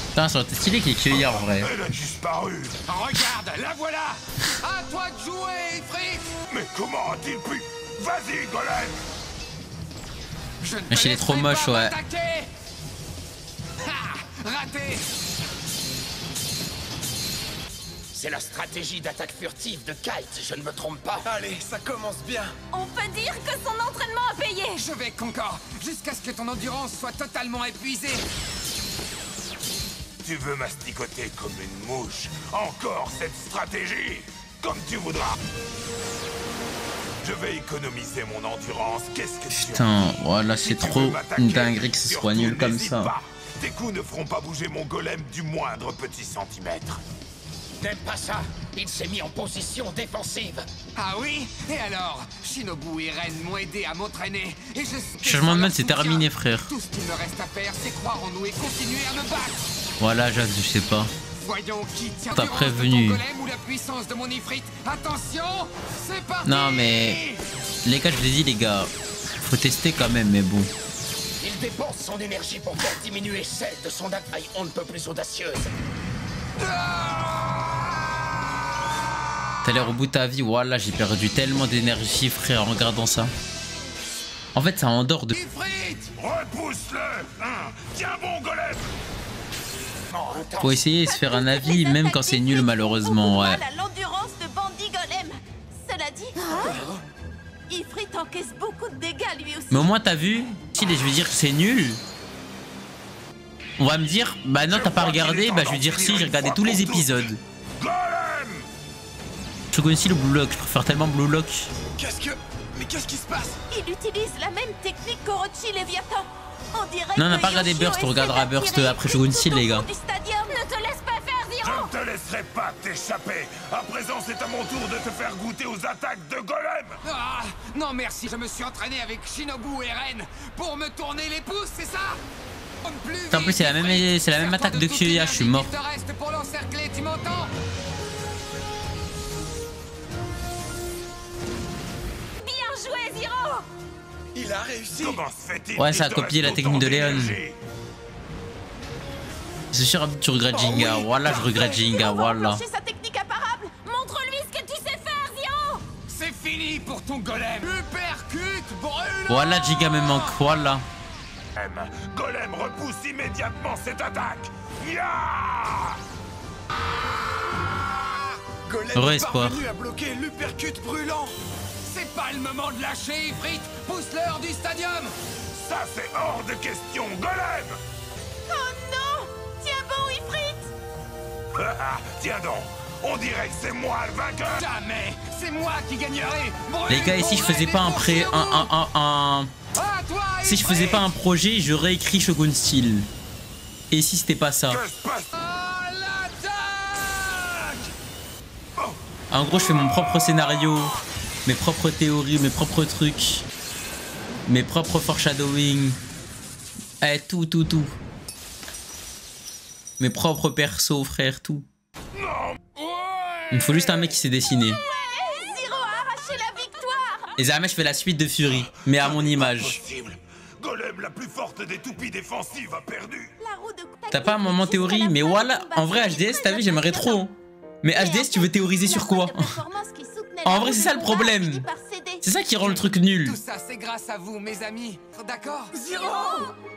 Speaker 1: Putain, ça aurait été stylé qu'il y ait cueilli en vrai.
Speaker 10: Elle a disparu.
Speaker 4: Regarde, la voilà. À toi de jouer, Fritz.
Speaker 10: Mais comment a-t-il pu? Vas-y, Golem!
Speaker 4: Je ne
Speaker 1: Mais
Speaker 4: te
Speaker 1: il est trop
Speaker 4: laisserai
Speaker 1: moche,
Speaker 4: pas
Speaker 1: ouais.
Speaker 4: m'attaquer. Ha! Raté.
Speaker 2: C'est la stratégie d'attaque furtive de Kite, je ne me trompe pas.
Speaker 11: Allez, ça commence bien.
Speaker 3: On peut dire que son entraînement a payé.
Speaker 4: Je vais Concor, jusqu'à ce que ton endurance soit totalement épuisée.
Speaker 10: Tu veux masticoter comme une mouche? Encore cette stratégie? Comme tu voudras. Je vais économiser mon endurance. Qu'est-ce que tu
Speaker 1: Putain, voilà,
Speaker 10: Si
Speaker 1: c'est
Speaker 10: tu
Speaker 1: trop
Speaker 10: veux m'attaquer,
Speaker 1: une dinguerie que ce soit
Speaker 10: surtout
Speaker 1: nul comme
Speaker 10: n'hésite
Speaker 1: ça.
Speaker 10: pas. Tes coups ne feront pas bouger mon golem du moindre petit centimètre.
Speaker 2: n'aime pas ça. Il s'est mis en position défensive.
Speaker 4: Ah oui? Et alors? Shinobu et Ren m'ont aidé à m'entraîner. Et je sais que
Speaker 1: Changement de
Speaker 4: sans
Speaker 1: mode, c'est
Speaker 4: leur soutien,
Speaker 1: terminé, frère.
Speaker 4: Tout ce qu'il me reste à faire, c'est croire en nous et continuer à me battre.
Speaker 1: Voilà, Jacques, je sais pas.
Speaker 4: Voyons qui tient
Speaker 1: T'as prévenu.
Speaker 4: de ton golem ou la puissance de mon ifrit. Attention, c'est parti.
Speaker 1: Non, mais les gars, je l'ai dit, les gars. Faut tester quand même, mais bon.
Speaker 2: Il dépense son énergie pour faire diminuer celle de son attaque on ne peut plus audacieuse.
Speaker 1: T'as l'air au bout de ta vie. Voilà, j'ai perdu tellement d'énergie, frère, en regardant ça. En fait, ça endort de...
Speaker 10: Repousse-le, hein. Tiens bon, golem.
Speaker 1: Faut essayer de se faire un avis, même quand c'est nul, malheureusement, ouais.
Speaker 3: À l'endurance de Bandit Golem. Cela dit, Ifrit encaisse beaucoup de dégâts lui aussi.
Speaker 1: Mais au moins, t'as vu? Si je vais dire que c'est nul. On va me dire, bah non, t'as pas regardé. Bah je vais dire si, j'ai regardé tous les épisodes. Shogun Steel ou Blue Lock? Je préfère tellement Blue Lock.
Speaker 4: Mais qu'est-ce qui se passe?
Speaker 3: Il utilise la même technique qu'Orochi Léviathan. On dirait
Speaker 1: Non, on n'a
Speaker 3: que
Speaker 1: pas regardé
Speaker 3: Yoshio
Speaker 1: Burst, on
Speaker 3: essaie
Speaker 1: regardera Burst
Speaker 3: d'attirer
Speaker 1: après Shogun Steel, les gars.
Speaker 3: du stadium. Ne te laisse pas faire,
Speaker 10: Je
Speaker 3: Zero.
Speaker 10: ne te laisserai pas t'échapper. À présent, c'est à mon tour de te faire goûter aux attaques de golem.
Speaker 4: Ah, non merci, je me suis entraîné avec Shinobu et Ren pour me tourner les pouces, c'est ça?
Speaker 1: En plus, c'est la même attaque de Kyoya, je suis mort.
Speaker 4: Il te reste pour l'encercler, tu m'entends?
Speaker 8: Bien joué, Zero.
Speaker 2: Il a réussi.
Speaker 10: Comment se fait-il
Speaker 1: Ouais,
Speaker 10: qu'il
Speaker 1: ça a
Speaker 10: te
Speaker 1: copié
Speaker 10: reste
Speaker 1: la technique de
Speaker 10: autant
Speaker 1: Léon.
Speaker 10: d'énergie?
Speaker 1: C'est sûr, tu regrettes Jinga. Voilà, je regrette Jinga, voilà.
Speaker 3: Sa technique imparable.
Speaker 8: Montre-lui ce que tu sais faire, Zero.
Speaker 4: C'est fini pour ton golem. Uppercut brûlant.
Speaker 1: Voilà, Jinga me manque, voilà.
Speaker 10: Golem repousse immédiatement cette attaque. Ya!
Speaker 1: Heureux espoir.
Speaker 4: À bloquer l'uppercut brûlant. C'est pas le moment de lâcher, Ifrit. Pousse-leur du stadium.
Speaker 10: Ça, c'est hors de question, golem.
Speaker 3: Oh non. Tiens bon, Ifrit.
Speaker 10: Tiens donc, on dirait que c'est moi le vainqueur.
Speaker 4: Jamais. C'est moi qui gagnerai.
Speaker 1: Les gars, et si je faisais pas si je faisais pas un projet, j'aurais écrit Shogun Steel. Et si c'était pas ça? En gros, je fais mon propre scénario, mes propres théories, mes propres trucs, mes propres foreshadowing. Eh, tout. Mes propres persos, frère, tout. Il me faut juste un mec qui sait dessiner.
Speaker 3: Zero a arraché la victoire.
Speaker 1: Et jamais je fais la suite de Fury, mais à mon image.
Speaker 10: Golem, la plus forte des toupies défensives, a perdu.
Speaker 1: T'as pas un moment théorie? Mais voilà, en vrai HDS, t'as vu, j'aimerais trop. Mais HDS, tu veux théoriser sur quoi? En vrai, c'est ça le problème. C'est ça qui rend le truc nul.
Speaker 4: Tout ça, c'est grâce à vous, mes amis. D'accord?
Speaker 2: Zero.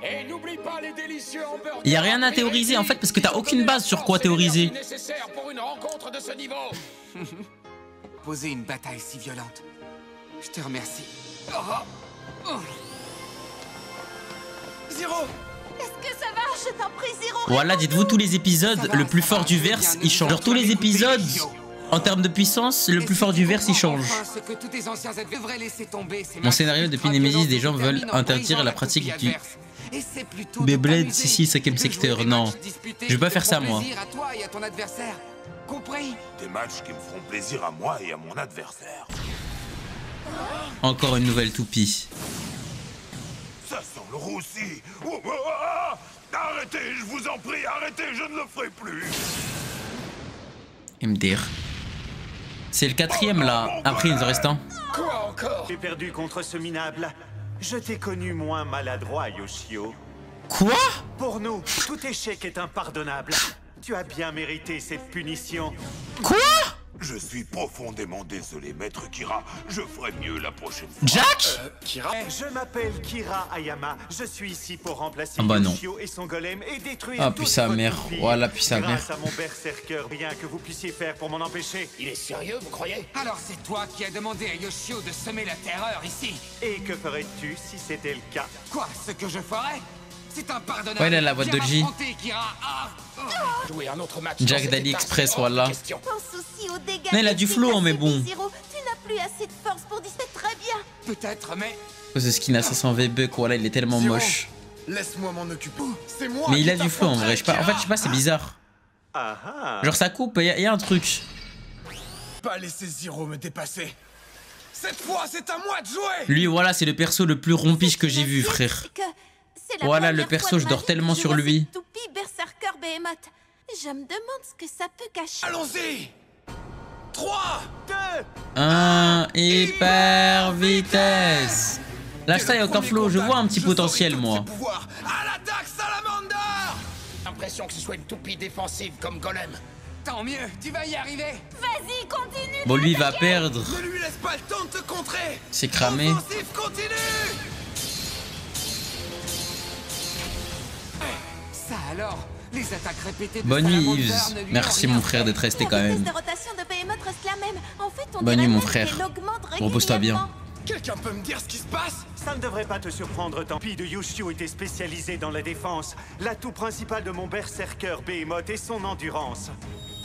Speaker 2: Et n'oublie pas les délicieux hamburgers.
Speaker 1: Y a rien à théoriser en fait parce que t'as aucune base sur quoi théoriser.
Speaker 2: Nécessaire pour une rencontre de ce niveau.
Speaker 4: Poser une bataille si violente. Je te remercie.
Speaker 2: Zero.
Speaker 3: Est-ce que ça va? Je t'en prie, Zero.
Speaker 1: Voilà, dites-vous tous les épisodes, le plus fort du verse, il change. Genre tous les épisodes, en termes de puissance, le plus fort du verse, il change. Mon scénario depuis Nemesis, des gens veulent interdire la pratique du Beyblade, si, 5ème secteur. Non, je vais pas faire ça moi.
Speaker 10: Des matchs qui me feront plaisir à moi et à mon adversaire.
Speaker 1: Encore une nouvelle toupie.
Speaker 10: Ça sent le roussi. Arrêtez, je vous en prie, arrêtez, je ne le ferai plus.
Speaker 1: MDR. C'est le 4ème là, après il nous en reste un.
Speaker 2: Quoi encore?
Speaker 12: J'ai perdu contre ce minable. Je t'ai connu moins maladroit, Yoshio.
Speaker 1: Quoi?
Speaker 12: Pour nous, tout échec est impardonnable. Tu as bien mérité cette punition.
Speaker 1: Quoi?
Speaker 10: Je suis profondément désolé, maître Kira. Je ferai mieux la prochaine fois.
Speaker 1: Jack?
Speaker 12: Kira? Je m'appelle Kira Ayama. Je suis ici pour remplacer
Speaker 1: Ah bah non.
Speaker 12: Yoshio et son golem et détruire
Speaker 1: Ah,
Speaker 12: tout
Speaker 1: puis sa
Speaker 12: votre
Speaker 1: mère.
Speaker 12: empire.
Speaker 1: Voilà, puis sa mère.
Speaker 12: Grâce à mon berserker, rien que vous puissiez faire pour m'en empêcher.
Speaker 2: Il est sérieux, vous croyez?
Speaker 4: Alors c'est toi qui as demandé à Yoshio de semer la terreur ici.
Speaker 12: Et que ferais-tu si c'était le cas?
Speaker 4: Quoi? Ce que je ferais? C'est impardonnable.
Speaker 1: Ouais, elle a la voix de J.
Speaker 2: Jouer un autre match.
Speaker 1: Jack d'AliExpress, voilà.
Speaker 3: Pense aussi aux dégâts.
Speaker 1: Mais elle a du flow, mais bon.
Speaker 3: Zero, tu n'as plus assez de force pour distraire très bien.
Speaker 4: Peut-être, mais...
Speaker 1: Ce skin à 500 V-Buck, voilà, il est tellement moche.
Speaker 2: Laisse-moi m'en occuper. C'est moi.
Speaker 1: Mais il a du flow en vrai, je sais pas, en fait je sais pas, c'est bizarre. Genre ça coupe, il y a un truc.
Speaker 11: Pas laisser Zero me dépasser. Cette fois, c'est à moi de jouer.
Speaker 1: Lui, voilà, c'est le perso le plus rompiche que j'ai vu, frère. Voilà le perso, je dors tellement sur lui.
Speaker 3: Toupie berserker Behemoth. Je me demande ce que ça peut cacher.
Speaker 11: Allons-y. 3, 2,
Speaker 1: 1, hyper vitesse. Là, ça, il y a aucun flow. Je vois un petit potentiel, moi.
Speaker 11: à l'attaque, Salamander.
Speaker 2: L'impression que ce soit une toupie défensive comme Golem.
Speaker 4: Tant mieux, tu vas y arriver.
Speaker 8: Vas-y, continue.
Speaker 1: Bon, lui, il va perdre.
Speaker 11: Ne lui laisse pas le temps de te contrer.
Speaker 1: C'est cramé.
Speaker 11: Offensive continue.
Speaker 4: Ça alors, les attaques répétées de
Speaker 1: Bonne nuit,
Speaker 4: Salamander
Speaker 1: Yves.
Speaker 4: ne lui ont
Speaker 1: Merci,
Speaker 4: rien
Speaker 1: mon frère,
Speaker 4: fait.
Speaker 1: d'être resté quand
Speaker 3: La
Speaker 1: même.
Speaker 3: vitesse de rotation de Behemoth reste la même. En fait, on
Speaker 1: Bonne
Speaker 3: dirait
Speaker 1: nuit, mon
Speaker 3: même
Speaker 1: frère.
Speaker 3: qu'elle augmente
Speaker 1: Repose-toi bien.
Speaker 3: régulièrement.
Speaker 11: Quelqu'un peut me dire ce qui se passe?
Speaker 12: Ça ne devrait pas te surprendre tant. Toupie de Yushio était spécialisé dans la défense. L'atout principal de mon berserker Behemoth est son endurance.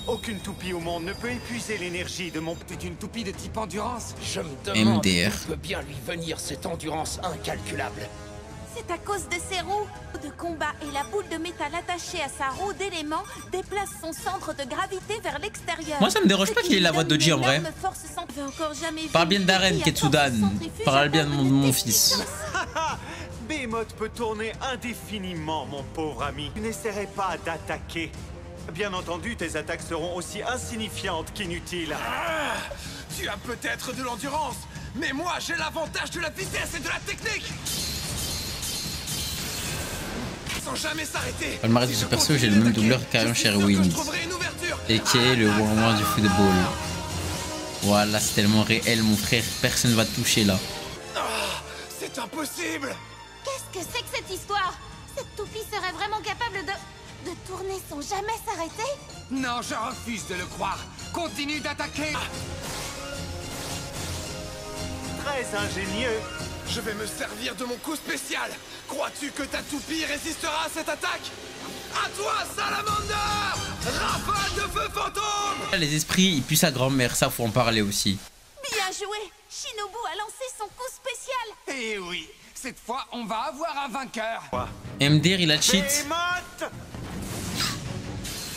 Speaker 12: Aucune toupie au monde ne peut épuiser l'énergie de mon...
Speaker 4: C'est une toupie de type endurance.
Speaker 2: Je me demande
Speaker 1: MDR.
Speaker 2: d'où peut bien lui venir cette endurance incalculable.
Speaker 3: C'est à cause de ses roues de combat et la boule de métal attachée à sa roue d'éléments déplace son centre de gravité vers l'extérieur.
Speaker 1: Moi, ça me dérange pas qu'il ait la voix de Doji en vrai. Parle bien d'Aren, Ketsudan. Parle bien de mon fils.
Speaker 12: Behemoth peut tourner indéfiniment, mon pauvre ami. Tu n'essaierais pas d'attaquer. Bien entendu, tes attaques seront aussi insignifiantes qu'inutiles.
Speaker 11: Ah, tu as peut-être de l'endurance, mais moi j'ai l'avantage de la vitesse et de la technique. Sans jamais s'arrêter.
Speaker 1: Palmarès de ce perso, j'ai le même doubleur qu'Arion Sherwind. Et qui est le ouin du football. Voilà, c'est tellement réel, mon frère. Personne va te toucher là.
Speaker 11: Ah, c'est impossible.
Speaker 3: Qu'est-ce que c'est que cette histoire? Cette toupie serait vraiment capable de tourner sans jamais s'arrêter?
Speaker 4: Non, je refuse de le croire. Continue d'attaquer.
Speaker 12: Très ingénieux.
Speaker 11: Je vais me servir de mon coup spécial. Crois-tu que ta toupie résistera à cette attaque? À toi, Salamander! Rafale de feu fantôme!
Speaker 1: Les esprits, ils puent sa grand-mère, ça faut en parler aussi.
Speaker 3: Bien joué! Shinobu a lancé son coup spécial!
Speaker 4: Eh oui, cette fois, on va avoir un vainqueur.
Speaker 1: MDR, il a cheat.
Speaker 12: Behemoth!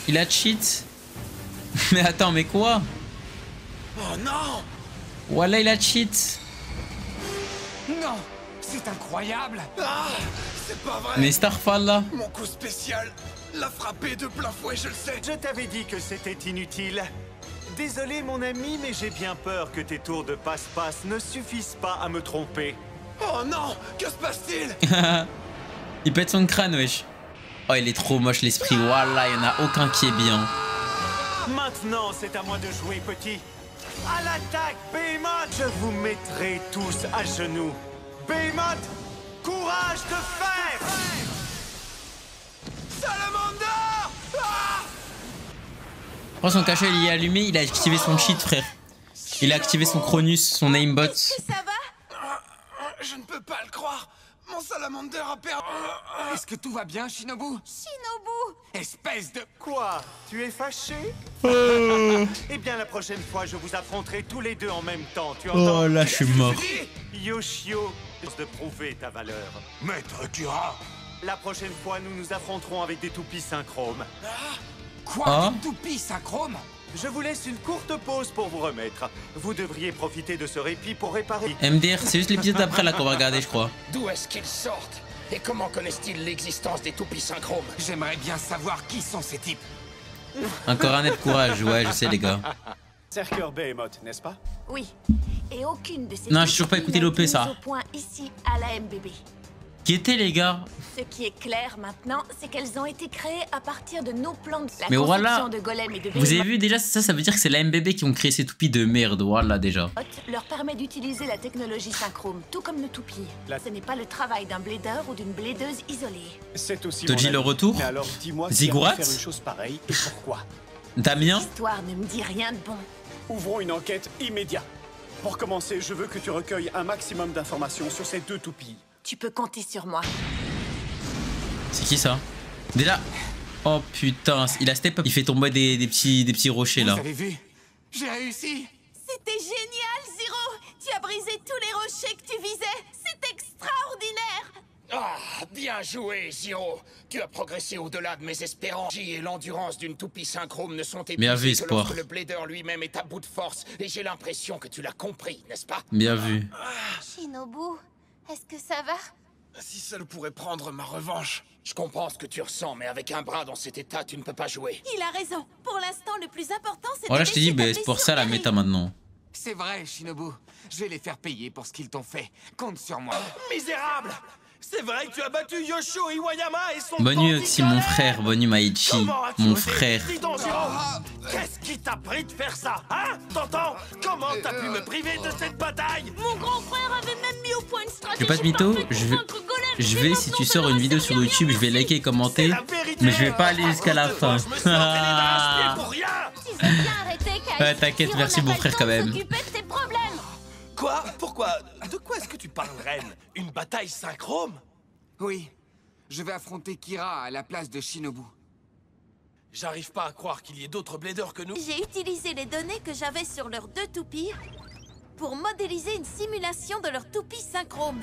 Speaker 1: Il a cheat. Mais attends, mais quoi?
Speaker 11: Oh non!
Speaker 1: Voilà, il a cheat.
Speaker 4: Non, c'est incroyable.
Speaker 11: Ah, c'est pas vrai.
Speaker 1: Mais Starfall là.
Speaker 11: Mon coup spécial l'a frappé de plein fouet, je le sais.
Speaker 12: Je t'avais dit que c'était inutile. Désolé mon ami, mais j'ai bien peur que tes tours de passe-passe ne suffisent pas à me tromper.
Speaker 11: Oh non! Que se passe-t-il?
Speaker 1: Il pète son crâne, wesh. Oh, il est trop moche l'esprit. Voilà, il y en a aucun qui est bien.
Speaker 12: Maintenant, c'est à moi de jouer, petit. À l'attaque, Behemoth! Je vous mettrai tous à genoux. Behemoth, courage de fer!
Speaker 11: Salamander! Ah!
Speaker 1: Oh, son cachet il est allumé, il a activé son cheat, frère. Il a activé son Cronus, son aimbot.
Speaker 3: Ça va?
Speaker 11: Je ne peux pas le croire. Mon Salamander a perdu.
Speaker 4: Est-ce que tout va bien, Shinobu?
Speaker 3: Shinobu!
Speaker 4: Espèce de...
Speaker 12: Quoi? Tu es fâché? Eh bien, la prochaine fois, je vous affronterai tous les deux en même temps. Tu entends?
Speaker 1: Oh là, je suis mort.
Speaker 12: Yoshio, de prouver ta valeur.
Speaker 10: Maître Kira!
Speaker 12: La prochaine fois, nous nous affronterons avec des toupies synchromes.
Speaker 4: Quoi?
Speaker 1: Ah.
Speaker 4: Une toupie synchrome?
Speaker 12: Je vous laisse une courte pause pour vous remettre. Vous devriez profiter de ce répit pour réparer.
Speaker 1: MDR, c'est juste l'épisode d'après là qu'on va regarder, je crois.
Speaker 2: D'où est-ce qu'ils sortent? Et comment connaissent-ils l'existence des toupies synchromes?
Speaker 4: J'aimerais bien savoir qui sont ces types.
Speaker 1: Encore un net courage, ouais, je sais, les gars.
Speaker 12: Berserker Behemoth, n'est-ce pas?
Speaker 3: Oui. Et aucune de ces
Speaker 1: Non, j'ai toujours pas écouté l'OP, ça.
Speaker 3: au point ici à la MBB.
Speaker 1: Qui étaient, les gars?
Speaker 3: Ce qui est clair maintenant, c'est qu'elles ont été créées à partir de nos plans de la
Speaker 1: Mais
Speaker 3: conception
Speaker 1: voilà.
Speaker 3: de Golem et de
Speaker 1: Vous avez
Speaker 3: Behemoth
Speaker 1: vu déjà, ça veut dire que c'est la MBB qui ont créé ces toupies de merde, voilà déjà.
Speaker 3: leur permet d'utiliser la technologie synchrome, tout comme le toupie. Ce n'est pas le travail d'un blader ou d'une bladeuse isolée.
Speaker 12: C'est aussi
Speaker 1: Toji le retour.
Speaker 12: Mais alors dis-moi
Speaker 1: Ziggurat.
Speaker 12: faire une chose pareille et pourquoi?
Speaker 1: Damien.
Speaker 3: L'histoire ne me dit rien de bon.
Speaker 13: Ouvrons une enquête immédiate. Pour commencer, je veux que tu recueilles un maximum d'informations sur ces deux toupies.
Speaker 3: Tu peux compter sur moi.
Speaker 1: C'est qui ça? Déjà. Oh putain, il a step up, il fait tomber des petits rochers là.
Speaker 4: Vous avez vu? J'ai réussi.
Speaker 3: C'était génial, Zero! Tu as brisé tous les rochers que tu visais. C'est extraordinaire!
Speaker 2: Ah, bien joué, Zero. Tu as progressé au-delà de mes espérances. Et l'endurance d'une toupie synchrome ne sont
Speaker 1: Bien vu,
Speaker 2: épuisées que
Speaker 1: Espoir.
Speaker 2: lorsque le Blader lui-même est à bout de force. Et j'ai l'impression que tu l'as compris, n'est-ce pas?
Speaker 1: Bien vu.
Speaker 3: Shinobu, est-ce que ça va?
Speaker 11: Si ça pourrait prendre ma revanche.
Speaker 2: Je comprends ce que tu ressens, mais avec un bras dans cet état, tu ne peux pas jouer.
Speaker 3: Il a raison. Pour l'instant, le plus important, c'est
Speaker 1: Voilà,
Speaker 3: de
Speaker 1: je t'ai dit,
Speaker 3: laisser ta
Speaker 1: c'est pour
Speaker 3: blessure
Speaker 1: ça la
Speaker 3: guérir.
Speaker 1: méta maintenant.
Speaker 4: C'est vrai, Shinobu. Je vais les faire payer pour ce qu'ils t'ont fait. Compte sur moi.
Speaker 11: Misérable! C'est vrai que tu as battu Yoshio Iwayama et son
Speaker 1: Bonne nuit
Speaker 11: bandit
Speaker 1: aussi mon
Speaker 11: Golem.
Speaker 1: frère, bonne nuit Maichi,
Speaker 11: Comment as-tu
Speaker 1: mon
Speaker 11: osé?
Speaker 1: frère.
Speaker 11: Dis donc, Zero, qu'est-ce qui t'a pris de faire ça, hein? T'entends? Comment t'as pu me priver de cette bataille?
Speaker 8: Mon grand frère avait même mis au point une stratégie
Speaker 1: Je vais pas te mytho,
Speaker 8: parfaite pour vaincre Golem.
Speaker 1: je
Speaker 8: Et
Speaker 1: vais,
Speaker 8: maintenant,
Speaker 1: si tu
Speaker 8: ça
Speaker 1: sors
Speaker 8: ne
Speaker 1: une
Speaker 8: va
Speaker 1: vidéo sur
Speaker 8: servir
Speaker 1: YouTube, je vais liker et commenter, mais je vais pas aller jusqu'à la fin.
Speaker 11: Je me suis entraîné d'arrache-pied pour rien.
Speaker 3: Tu veux bien arrêter, Kai?
Speaker 1: Ouais, t'inquiète,
Speaker 3: Si on
Speaker 1: merci
Speaker 3: n'a
Speaker 1: mon
Speaker 3: pas
Speaker 1: frère
Speaker 3: le
Speaker 1: quand
Speaker 3: temps de
Speaker 1: même.
Speaker 3: s'occuper de tes problèmes.
Speaker 11: Quoi? Pourquoi? De quoi est-ce que tu parles, Reine? Une bataille synchrome?
Speaker 4: Oui. Je vais affronter Kira à la place de Shinobu.
Speaker 11: J'arrive pas à croire qu'il y ait d'autres bladers que nous.
Speaker 3: J'ai utilisé les données que j'avais sur leurs deux toupies pour modéliser une simulation de leur toupie synchrome.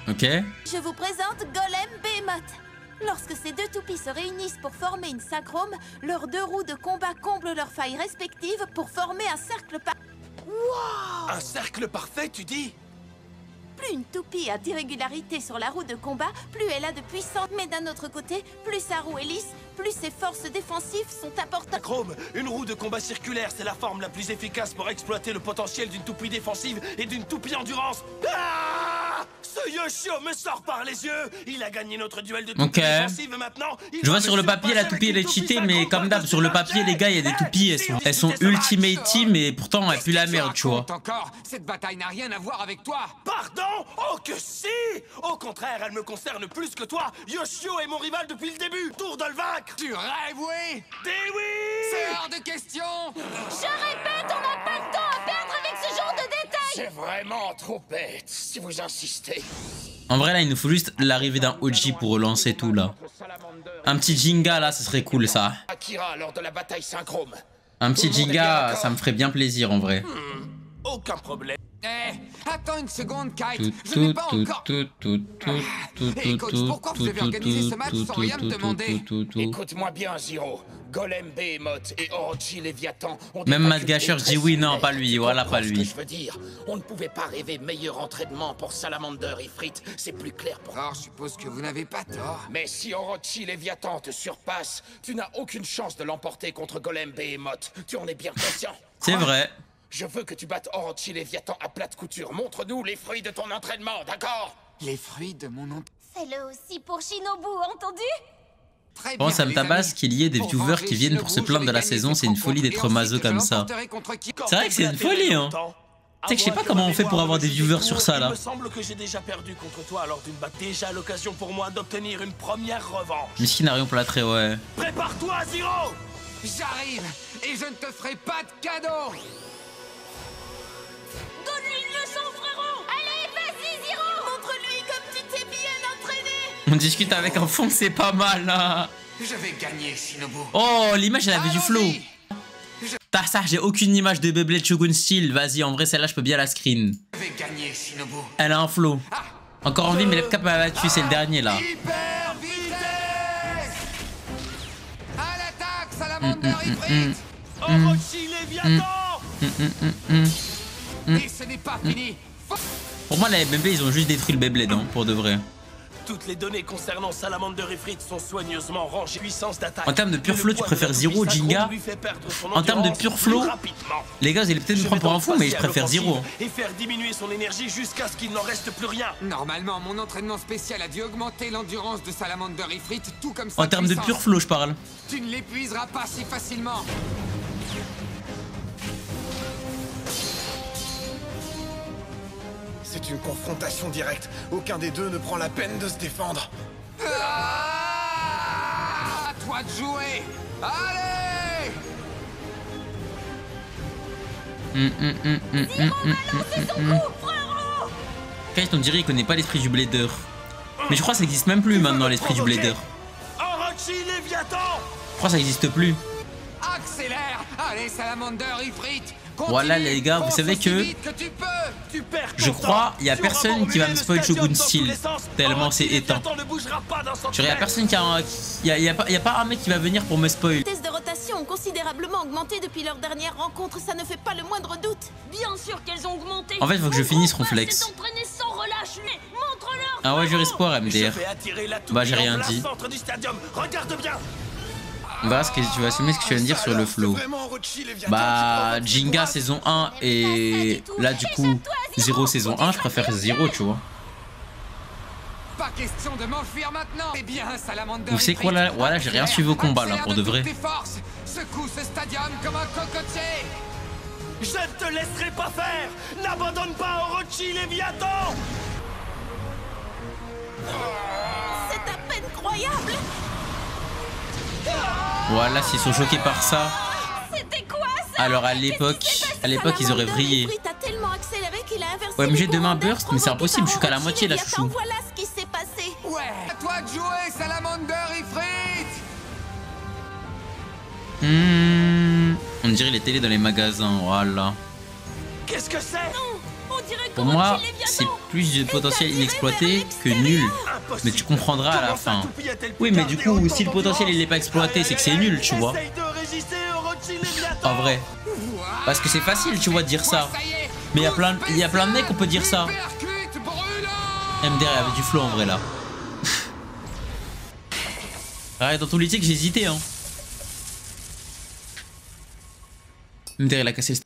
Speaker 1: Ok.
Speaker 3: Je vous présente Golem Behemoth. Lorsque ces deux toupies se réunissent pour former une synchrome, leurs deux roues de combat comblent leurs failles respectives pour former un cercle parfait. Wow!
Speaker 11: Un cercle parfait, tu dis?
Speaker 3: Plus une toupie a d'irrégularité sur la roue de combat, plus elle a de puissance. Mais d'un autre côté, plus sa roue est lisse, plus ses forces défensives sont importantes.
Speaker 11: Chrome, une roue de combat circulaire, c'est la forme la plus efficace pour exploiter le potentiel d'une toupie défensive et d'une toupie endurance. Ah! Ce Yoshio me sort par les yeux. Il a gagné notre duel de toupie
Speaker 1: Ok.
Speaker 11: défensive et maintenant...
Speaker 1: Je vois sur le papier la toupie elle est cheatée, mais comme d'hab sur le papier les gars, il y a des toupies, elles sont ultimate team, mais pourtant elle pue la merde, tu vois.
Speaker 4: Encore, cette bataille n'a rien à voir avec toi.
Speaker 11: Pardon? Oh que si! Au contraire, elle me concerne plus que toi. Yoshio est mon rival depuis le début. Tour de le vaincre.
Speaker 4: Tu rêves, oui?
Speaker 11: Dis oui!
Speaker 4: C'est hors de question.
Speaker 8: Je répète, on n'a pas de temps à perdre avec ce genre de détails.
Speaker 2: C'est vraiment trop bête, si vous insistez.
Speaker 1: En vrai là il nous faut juste l'arrivée d'un OG pour relancer tout là. Un petit Jinga là, ce serait cool ça.
Speaker 2: Akira lors de la bataille synchrome.
Speaker 1: Un petit Jinga, ça me ferait bien plaisir en vrai.
Speaker 11: Aucun problème.
Speaker 4: Eh, attends une seconde, Kite. Je n'ai pas encore... Hey, coach, pourquoi vous avez organisé ce match sans rien me demander?
Speaker 2: Écoute-moi bien, Zero. Golem Behemoth et Orochi Léviathan ont
Speaker 1: Même
Speaker 2: des
Speaker 1: Matt Gasher dit oui, non, pas lui, voilà, pas
Speaker 2: Ce que
Speaker 1: lui.
Speaker 2: je veux dire, on ne pouvait pas rêver meilleur entraînement pour Salamander et Frit, c'est plus clair pour...
Speaker 4: Alors, je suppose que vous n'avez pas tort.
Speaker 2: Mais si Orochi Léviathan te surpasse, tu n'as aucune chance de l'emporter contre Golem Behemoth. Tu en es bien conscient.
Speaker 1: C'est vrai.
Speaker 2: Je veux que tu battes Orochi Léviathan à plate couture. Montre-nous les fruits de ton entraînement, d'accord?
Speaker 4: Les fruits de mon entraînement.
Speaker 8: Fais-le aussi pour Shinobu, entendu?
Speaker 4: Très
Speaker 1: Bon,
Speaker 4: bien,
Speaker 1: ça me
Speaker 4: les
Speaker 1: tabasse
Speaker 4: amis.
Speaker 1: qu'il y ait des
Speaker 4: Pour
Speaker 1: viewers
Speaker 4: venger
Speaker 1: qui viennent pour se
Speaker 4: Shinobu,
Speaker 1: plaindre
Speaker 4: je
Speaker 1: de la
Speaker 4: vais gagner
Speaker 1: saison,
Speaker 4: cette
Speaker 1: c'est une folie
Speaker 4: rencontre.
Speaker 1: d'être
Speaker 4: Et
Speaker 1: maso
Speaker 4: ensuite,
Speaker 1: comme
Speaker 4: je
Speaker 1: ça.
Speaker 4: l'emporterai contre qui?
Speaker 1: C'est vrai que c'est une folie, hein. Tu sais que je sais pas comment on fait pour avoir des viewers sur ça
Speaker 11: Il
Speaker 1: là.
Speaker 11: me semble que j'ai déjà perdu contre toi lors d'une bataille. Déjà l'occasion pour moi d'obtenir une première revanche.
Speaker 1: Miskin pour la très ouais.
Speaker 11: Prépare-toi, Zero!
Speaker 4: J'arrive et je ne te ferai pas de cadeau.
Speaker 8: Donne-lui une leçon, frérot.
Speaker 3: Allez, vas-y, Zero! Montre-lui comme tu t'es bien entraîné!
Speaker 1: On discute avec un fond, c'est pas mal là.
Speaker 4: Je vais gagner, Shinobu.
Speaker 1: Oh, l'image elle avait du flow. T'as ça, j'ai aucune image de Beyblade Shogun Style. Vas-y, en vrai, celle-là, je peux bien la screen.
Speaker 4: Je vais gagner, Shinobu.
Speaker 1: Elle a un flow. Encore en vie, mais le cap m'a battu, c'est le dernier là.
Speaker 4: Hyper vitesse. À l'attaque, Salamander Ifrit.
Speaker 11: Orochi Léviathan!
Speaker 4: Et ce n'est pas fini.
Speaker 1: Pour moi, les Beyblade, ils ont juste détruit le Beyblade, hein, pour de vrai.
Speaker 11: Toutes les données concernant Salamander et Frit sont soigneusement rangées. Puissance d'attaque.
Speaker 1: En termes de pur flow, tu préfères Zero ou Jinga? En termes de pur flow, les gars, vous allez peut-être me prendre pour un fou, mais je préfère Zero.
Speaker 11: Et faire diminuer son énergie jusqu'à ce qu'il n'en reste plus rien.
Speaker 4: Normalement, mon entraînement spécial a dû augmenter l'endurance de Salamander Ifrit, tout comme ça.
Speaker 1: En termes de pur flow, je parle.
Speaker 4: Tu ne l'épuiseras pas si facilement.
Speaker 11: C'est une confrontation directe. Aucun des deux ne prend la peine de se défendre.
Speaker 4: À toi de jouer. Allez.
Speaker 1: Kite, on dirait qu'il connaît pas l'esprit du Blader. Mais je crois que ça existe même plus maintenant, l'esprit du Blader.
Speaker 11: Orochi Léviathan!
Speaker 1: Je crois que ça existe plus.
Speaker 4: Accélère. Allez, Salamander Ifrit.
Speaker 1: Voilà les gars, vous savez que je crois il y a personne qui va me spoil Shogun Steel tellement c'est éteint. Il y a personne qui a y a pas un mec qui va venir pour me spoil.
Speaker 3: Les tests de rotation ont considérablement augmenté depuis leur dernière rencontre, ça ne fait pas le moindre doute.
Speaker 8: Bien sûr qu'elles ont augmenté.
Speaker 1: En fait, il faut que je finisse Ronflex. Ah ouais, j'ai espoir MDR. Bah j'ai rien dit. Bah, tu vas assumer ce que tu viens de dire sur le flow. Bah, Jinga saison 1 et là du coup 0 saison 1, je préfère 0, tu vois.
Speaker 4: Pas question de m'enfuir maintenant. Eh bien, Salamander.
Speaker 1: Vous savez quoi là? Voilà, j'ai rien suivi au combat là pour de vrai.
Speaker 4: Secoue ce stadium comme un cocotier.
Speaker 11: Je ne te laisserai pas faire. N'abandonne pas Orochi Léviathan.
Speaker 3: C'est à peine croyable.
Speaker 1: Voilà, s'ils sont choqués par ça.
Speaker 3: C'était quoi ça?
Speaker 1: Alors à l'époque ils auraient vrillé. OMG demain burst, mais c'est impossible, je suis qu'à la moitié là, chouchou.
Speaker 3: Voilà ce qui s'est passé.
Speaker 4: Ouais. À toi de jouer, Salamander Ifrit.
Speaker 1: On dirait les télés dans les magasins, voilà.
Speaker 11: Qu'est-ce que c'est?
Speaker 1: Pour moi, c'est plus de potentiel inexploité que nul. Mais tu comprendras à la fin. Oui, mais du coup, si le potentiel il n'est pas exploité, c'est que c'est nul, tu vois. En vrai. Parce que c'est facile, tu vois, de dire ça. Mais il y a plein de mecs, on peut dire ça. MDR avait du flow en vrai là. Arrête, dans tous les tics, j'ai hésité, hein. MDR, il a cassé le...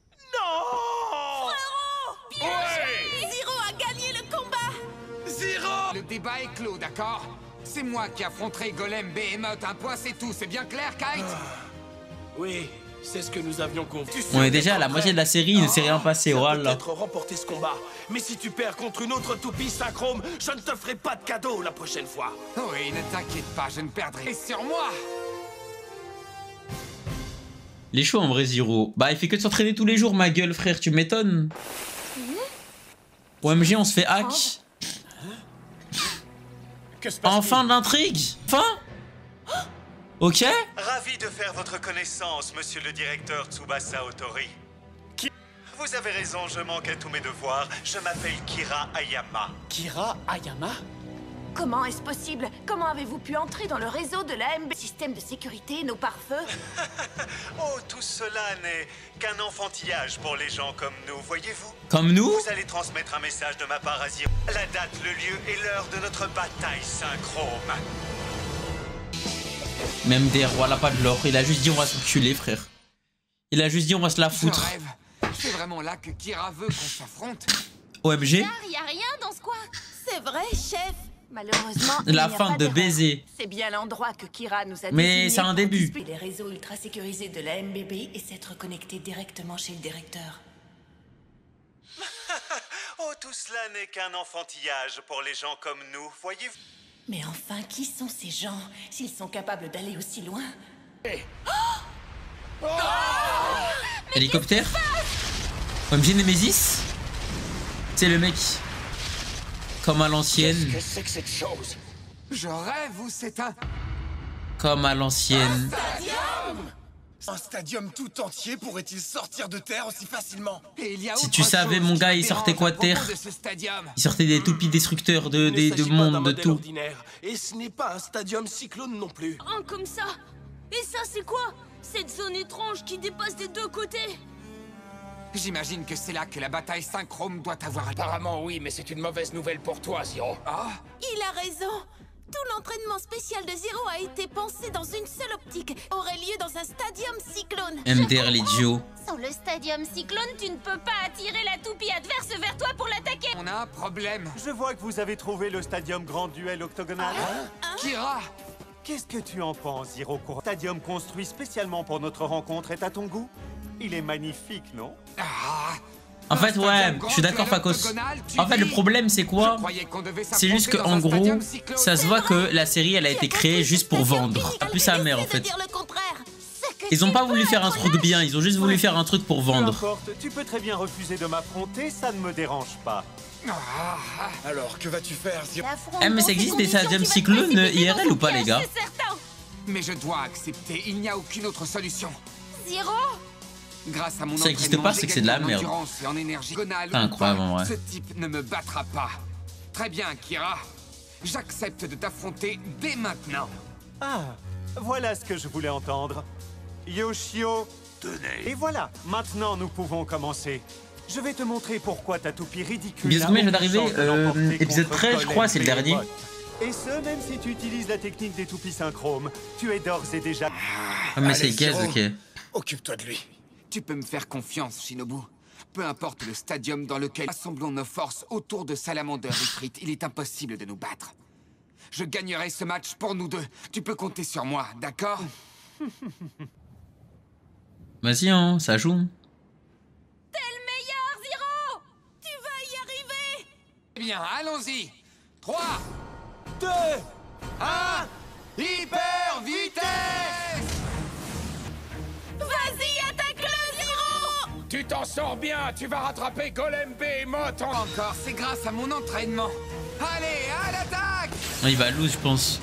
Speaker 4: Le débat est clos, d'accord? C'est moi qui affronterai Golem Behemoth, un point c'est tout, c'est bien clair, Kite?
Speaker 11: Oui, c'est ce que nous avions convenu.
Speaker 1: On est déjà à la moitié de la série, il ne s'est rien passé, voilà.
Speaker 11: Peut-être remporter ce combat, mais si tu perds contre une autre toupie synchrome, je ne te ferai pas de cadeau la prochaine fois.
Speaker 4: Oui, ne t'inquiète pas, je ne perdrai. Et sur moi!
Speaker 1: Les chauds en vrai, Zero. Bah, il fait que de s'entraîner tous les jours, ma gueule, frère, tu m'étonnes. OMG, on se fait hack. En fin d'intrigue. Fin. Ok.
Speaker 12: Ravi de faire votre connaissance, monsieur le directeur Tsubasa Otori. Vous avez raison, je manque à tous mes devoirs. Je m'appelle Kira Ayama.
Speaker 13: Kira Ayama?
Speaker 3: Comment est-ce possible? Comment avez-vous pu entrer dans le réseau de l'AMB? Système de sécurité, nos pare-feux?
Speaker 12: Oh, tout cela n'est qu'un enfantillage pour les gens comme nous, voyez-vous?
Speaker 1: Comme nous?
Speaker 12: Vous allez transmettre un message de ma part à Zero. La date, le lieu et l'heure de notre bataille synchrome.
Speaker 1: Même des rois, là pas de l'or. Il a juste dit on va s'enculer, frère. Il a juste dit on va se la foutre.
Speaker 4: C'est vraiment là que Kira veut qu'on s'affronte.
Speaker 1: OMG.
Speaker 3: Y a rien dans ce coin. C'est vrai, chef. Malheureusement,
Speaker 1: la fin de baiser.
Speaker 3: C'est bien l'endroit que Kira nous a
Speaker 1: mais c'est un début.
Speaker 3: Les réseaux ultra sécurisés de la MBB et s'être connectés directement chez le directeur.
Speaker 12: Oh, tout cela n'est qu'un enfantillage pour les gens comme nous, voyez-vous?
Speaker 3: Mais enfin, qui sont ces gens s'ils sont capables d'aller aussi loin?
Speaker 1: Hélicoptère. OMG Nemesis. C'est le mec. Comme à l'ancienne.
Speaker 11: Qu'est-ce que c'est que cette chose?
Speaker 4: Je rêve ou c'est un...
Speaker 1: Comme à l'ancienne.
Speaker 2: Un stadium tout entier pourrait-il sortir de terre aussi facilement?
Speaker 1: Si tu savais, mon gars, il sortait quoi de terre? Il sortait des toupies destructeurs de monde, de tout.
Speaker 11: Et ce n'est pas un stadium cyclone non plus.
Speaker 8: Un comme ça. Et ça, c'est quoi? Cette zone étrange qui dépasse des deux côtés.
Speaker 4: J'imagine que c'est là que la bataille synchrome doit avoir...
Speaker 11: Apparemment oui, mais c'est une mauvaise nouvelle pour toi, Zero.
Speaker 4: Ah.
Speaker 3: Il a raison. Tout l'entraînement spécial de Zero a été pensé dans une seule optique. Aurait lieu dans un stadium cyclone.
Speaker 1: MDR l'idiot.
Speaker 8: Sans le stadium cyclone, tu ne peux pas attirer la toupie adverse vers toi pour l'attaquer.
Speaker 4: On a un problème.
Speaker 12: Je vois que vous avez trouvé le stadium grand duel octogonal.
Speaker 4: Kira!
Speaker 12: Qu'est-ce que tu en penses, Zero? Stadium construit spécialement pour notre rencontre est à ton goût? Il est magnifique, non?
Speaker 1: En fait, ouais, je suis d'accord, Fakos. En fait, le problème, c'est quoi? C'est juste qu'en gros, ça se voit que la série, elle a été créée juste pour vendre. Pas plus sa mère, en fait. Ils ont pas voulu faire un truc bien, ils ont juste voulu faire un truc pour vendre.
Speaker 12: Peu importe, tu peux très bien refuser de m'affronter, ça ne me dérange pas.
Speaker 2: Alors, que vas-tu faire, Zero?
Speaker 1: Eh, mais ça existe des stadiums cyclones IRL ou pas, les gars?
Speaker 4: Mais je dois accepter, il n'y a aucune autre solution.
Speaker 8: Zero?
Speaker 4: Grâce à mon
Speaker 1: Ça existe pas, c'est que c'est de la merde.
Speaker 4: C'est
Speaker 1: incroyable en vrai.
Speaker 4: Ce type ne me battra pas. Très bien, Kira. J'accepte de t'affronter dès maintenant.
Speaker 12: Ah, voilà ce que je voulais entendre. Yoshio.
Speaker 10: Tenez.
Speaker 12: Et voilà, maintenant nous pouvons commencer. Je vais te montrer pourquoi ta toupie ridicule.
Speaker 1: Bisous, mais je viens d'arriver. Épisode 13, je crois, c'est le dernier.
Speaker 12: Et ce, même si tu utilises la technique des toupies synchromes, tu es d'ores et déjà...
Speaker 1: Ah, mais c'est Gaz, ok.
Speaker 10: Occupe-toi de lui.
Speaker 4: Tu peux me faire confiance, Shinobu. Peu importe le stadium dans lequel assemblons nos forces autour de Salamander Ifrit, il est impossible de nous battre. Je gagnerai ce match pour nous deux. Tu peux compter sur moi, d'accord?
Speaker 1: Vas-y, hein, ça joue.
Speaker 8: T'es le meilleur, Zero! Tu vas y arriver!
Speaker 4: Eh bien, allons-y. 3,
Speaker 11: 2, 1, hyper vitesse!
Speaker 8: Vas-y, attaque-le, Zero!
Speaker 2: Tu t'en sors bien, tu vas rattraper Golem Behemoth en...
Speaker 4: Encore, c'est grâce à mon entraînement. Allez, à l'attaque!
Speaker 1: Il va lose, je pense.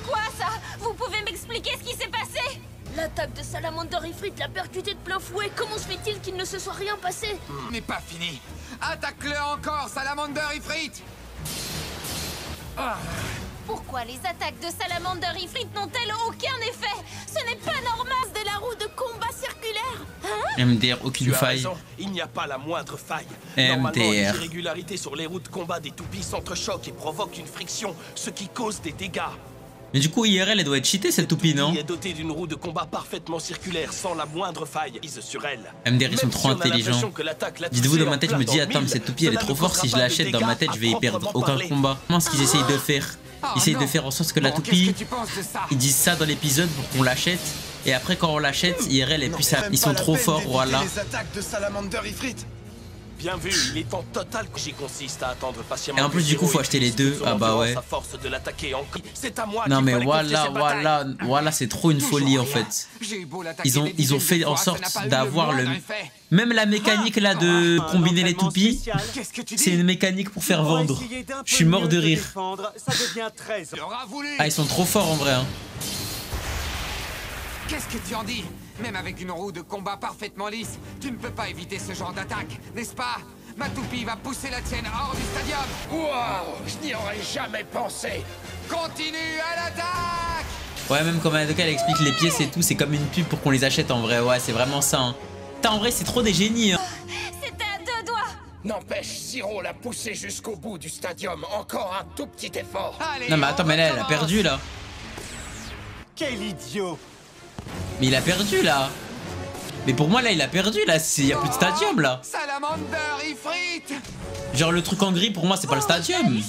Speaker 8: Quoi, ça? Vous pouvez m'expliquer ce qui s'est passé? L'attaque de Salamander Ifrit l'a percuté de plein fouet. Comment se fait-il qu'il ne se soit rien passé?
Speaker 4: Mais pas fini. Attaque-le encore, Salamander Ifrit!
Speaker 8: Pourquoi les attaques de Salamander Ifrit n'ont-elles aucun effet? Ce n'est pas normal!
Speaker 3: De la roue de combat circulaire.
Speaker 1: MDR, aucune
Speaker 11: Tu as
Speaker 1: faille.
Speaker 11: raison, il n'y a pas la moindre faille.
Speaker 1: MDR.
Speaker 11: Normalement, les irrégularités sur les routes de combat des toupies s'entrechoquent et provoquent une friction, ce qui cause des dégâts.
Speaker 1: Mais du coup, IRL, elle doit être cheatée, cette toupie, non?
Speaker 11: Elle est dotée d'une roue de combat parfaitement circulaire, sans la moindre faille sur elle.
Speaker 1: MDR, ils sont trop intelligents. Dites-vous, dans ma tête, je me dis, attends, mais cette toupie, elle est trop forte. Si je l'achète dans ma tête, je vais y perdre aucun combat. Comment est-ce qu'ils essayent de faire? Ils essayent de faire en sorte que la toupie, ils disent ça dans l'épisode pour qu'on l'achète. Et après, quand on l'achète, IRL est plus... Ils sont trop forts, voilà.
Speaker 10: Les attaques de Salamander Ifrit.
Speaker 11: Bien vu, il est en total que j'y consiste à attendre patiemment.
Speaker 1: Et en plus, du coup, faut acheter les deux. Ah bah ouais.
Speaker 11: C'est à moi.
Speaker 1: Non mais voilà, c'est trop une folie en fait. Ils ont fait en sorte d'avoir le... Même la mécanique là de combiner les toupies, c'est une mécanique pour faire vendre. Je suis mort de rire. Ah, ils sont trop forts en vrai. Hein.
Speaker 4: Qu'est-ce que tu en dis? Même avec une roue de combat parfaitement lisse, tu ne peux pas éviter ce genre d'attaque, n'est-ce pas? Ma toupie va pousser la tienne hors du stadium.
Speaker 2: Waouh, je n'y aurais jamais pensé.
Speaker 4: Continue à l'attaque!
Speaker 1: Ouais, même comme Madoka elle explique les pièces et tout, c'est comme une pub pour qu'on les achète en vrai. Ouais, c'est vraiment ça. Hein. En vrai, c'est trop des génies. Hein.
Speaker 8: C'était à 2 doigts.
Speaker 2: N'empêche, Zero l'a poussé jusqu'au bout du stadium. Encore un tout petit effort.
Speaker 4: Allez,
Speaker 1: non mais attends, mais là, elle a perdu là.
Speaker 12: Quel idiot!
Speaker 1: Mais il a perdu là. Mais pour moi là il a perdu là, il y a plus de stadium là.
Speaker 4: Salamander Ifrit.
Speaker 1: Genre le truc en gris pour moi c'est pas le stadium.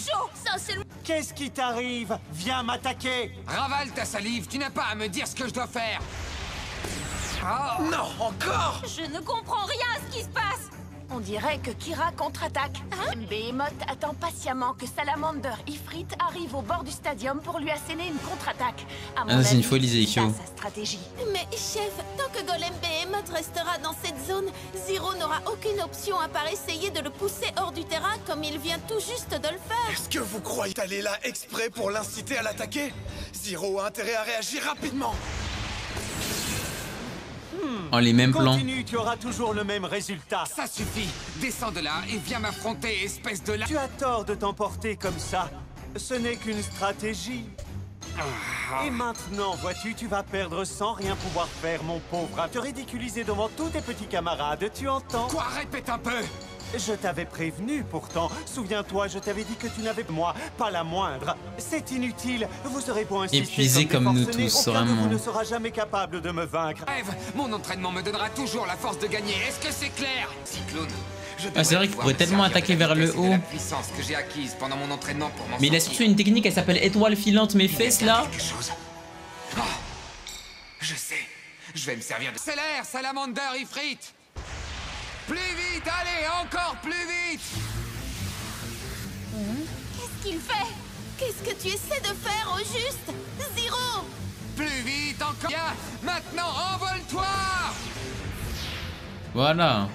Speaker 12: Qu'est-ce qui t'arrive? Viens m'attaquer.
Speaker 4: Ravale ta salive, tu n'as pas à me dire ce que je dois faire.
Speaker 11: Oh. Non, encore.
Speaker 8: Je ne comprends rien à ce qui se passe.
Speaker 3: On dirait que Kira contre-attaque. Behemoth attend patiemment que Salamander Ifrit arrive au bord du stadium pour lui asséner une contre-attaque.
Speaker 1: Ah, c'est une folie, Zeikyo.
Speaker 3: Sa stratégie.
Speaker 14: Mais chef, tant que Golem Behemoth restera dans cette zone, Zero n'aura aucune option à part essayer de le pousser hors du terrain comme il vient tout juste de le faire.
Speaker 10: Est-ce que vous croyez aller là exprès pour l'inciter à l'attaquer? Zero a intérêt à réagir rapidement.
Speaker 1: En les mêmes plans.
Speaker 12: Continue, tu auras toujours le même résultat.
Speaker 4: Ça suffit. Descends de là et viens m'affronter, espèce de la...
Speaker 12: Tu as tort de t'emporter comme ça. Ce n'est qu'une stratégie. Et maintenant, vois-tu, tu vas perdre sans rien pouvoir faire, mon pauvre. À te ridiculiser devant tous tes petits camarades, tu entends?
Speaker 4: Quoi? Répète un peu.
Speaker 12: Je t'avais prévenu pourtant. Souviens-toi, je t'avais dit que tu n'avais moi pas la moindre. C'est inutile. Vous serez beau insister.
Speaker 1: Épuisé comme nous tous, vraiment.
Speaker 12: Vous ne sera jamais capable de me vaincre.
Speaker 4: Rêve, mon entraînement me donnera toujours la force de gagner. Est-ce que c'est clair? Cyclone.
Speaker 1: Ah, c'est vrai qu'il pourrait tellement attaquer vers le haut.
Speaker 4: La puissance que j'ai acquise pendant mon entraînement pour m'en
Speaker 1: mais il a surtout une technique, elle s'appelle étoile filante mes fesses là.
Speaker 4: Oh, je sais. Je vais me servir de... Célère, Salamander Ifrit. Plus vite, allez, encore plus vite.
Speaker 14: Qu'est-ce qu'il fait? Qu'est-ce que tu essaies de faire au juste? Zero!
Speaker 4: Plus vite, encore. Bien, maintenant, envole-toi.
Speaker 1: Voilà.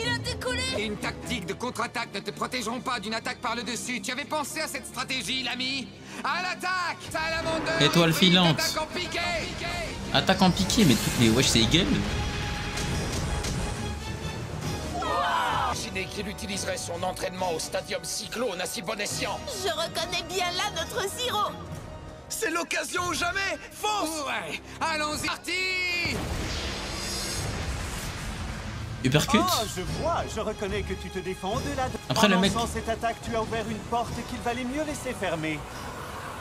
Speaker 8: Il a décollé.
Speaker 4: Une tactique de contre-attaque ne te protégeront pas d'une attaque par le dessus. Tu avais pensé à cette stratégie, l'ami? À l'attaque! Salamander!
Speaker 1: Étoile filante.
Speaker 4: Attaque en piqué!
Speaker 1: Attaque en piqué, mais wesh, c'est Eagle.
Speaker 2: Imaginez qu'il utiliserait son entraînement au Stadium Cyclone à si bon escient.
Speaker 14: Je reconnais bien là notre Zero.
Speaker 11: C'est l'occasion ou jamais. Fonce!
Speaker 4: Ouais, allons-y, parti!
Speaker 1: Uppercut.
Speaker 12: Oh, je vois, je reconnais que tu te défends de la...
Speaker 1: Après, le mec...
Speaker 12: En lançant cette attaque, tu as ouvert une porte qu'il valait mieux laisser fermer.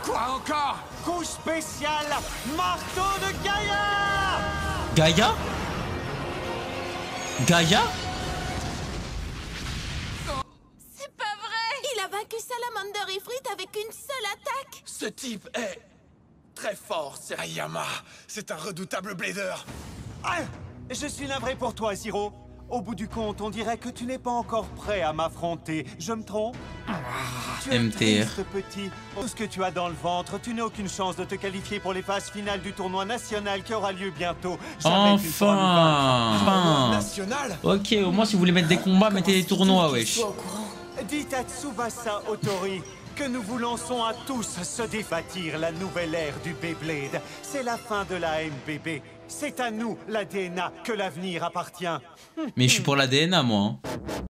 Speaker 4: Quoi encore?
Speaker 12: Couche spéciale, marteau de Gaïa!
Speaker 1: Gaïa? Gaïa?
Speaker 14: C'est pas vrai! Il a vaincu Salamander Ifrit avec une seule attaque.
Speaker 11: Ce type est très fort, Serayama. C'est un redoutable blader.
Speaker 12: Ah, je suis navré pour toi, Zero. Au bout du compte, on dirait que tu n'es pas encore prêt à m'affronter. Je me trompe? Tu es
Speaker 1: MTR.
Speaker 12: triste, petit. Tout ce que tu as dans le ventre, tu n'as aucune chance de te qualifier pour les phases finales du tournoi national qui aura lieu bientôt. Jamais tu ne pourras nous vaincre.
Speaker 1: Enfin.
Speaker 11: National?
Speaker 1: Ok, au moins si vous voulez mettre des combats, mettez des tournois, wesh.
Speaker 12: Dites à Tsubasa Otori que nous vous lançons à tous se débâtir la nouvelle ère du Beyblade. C'est la fin de la MBB. C'est à nous, la DNA, que l'avenir appartient.
Speaker 1: Mais je suis pour la DNA, moi. Hein.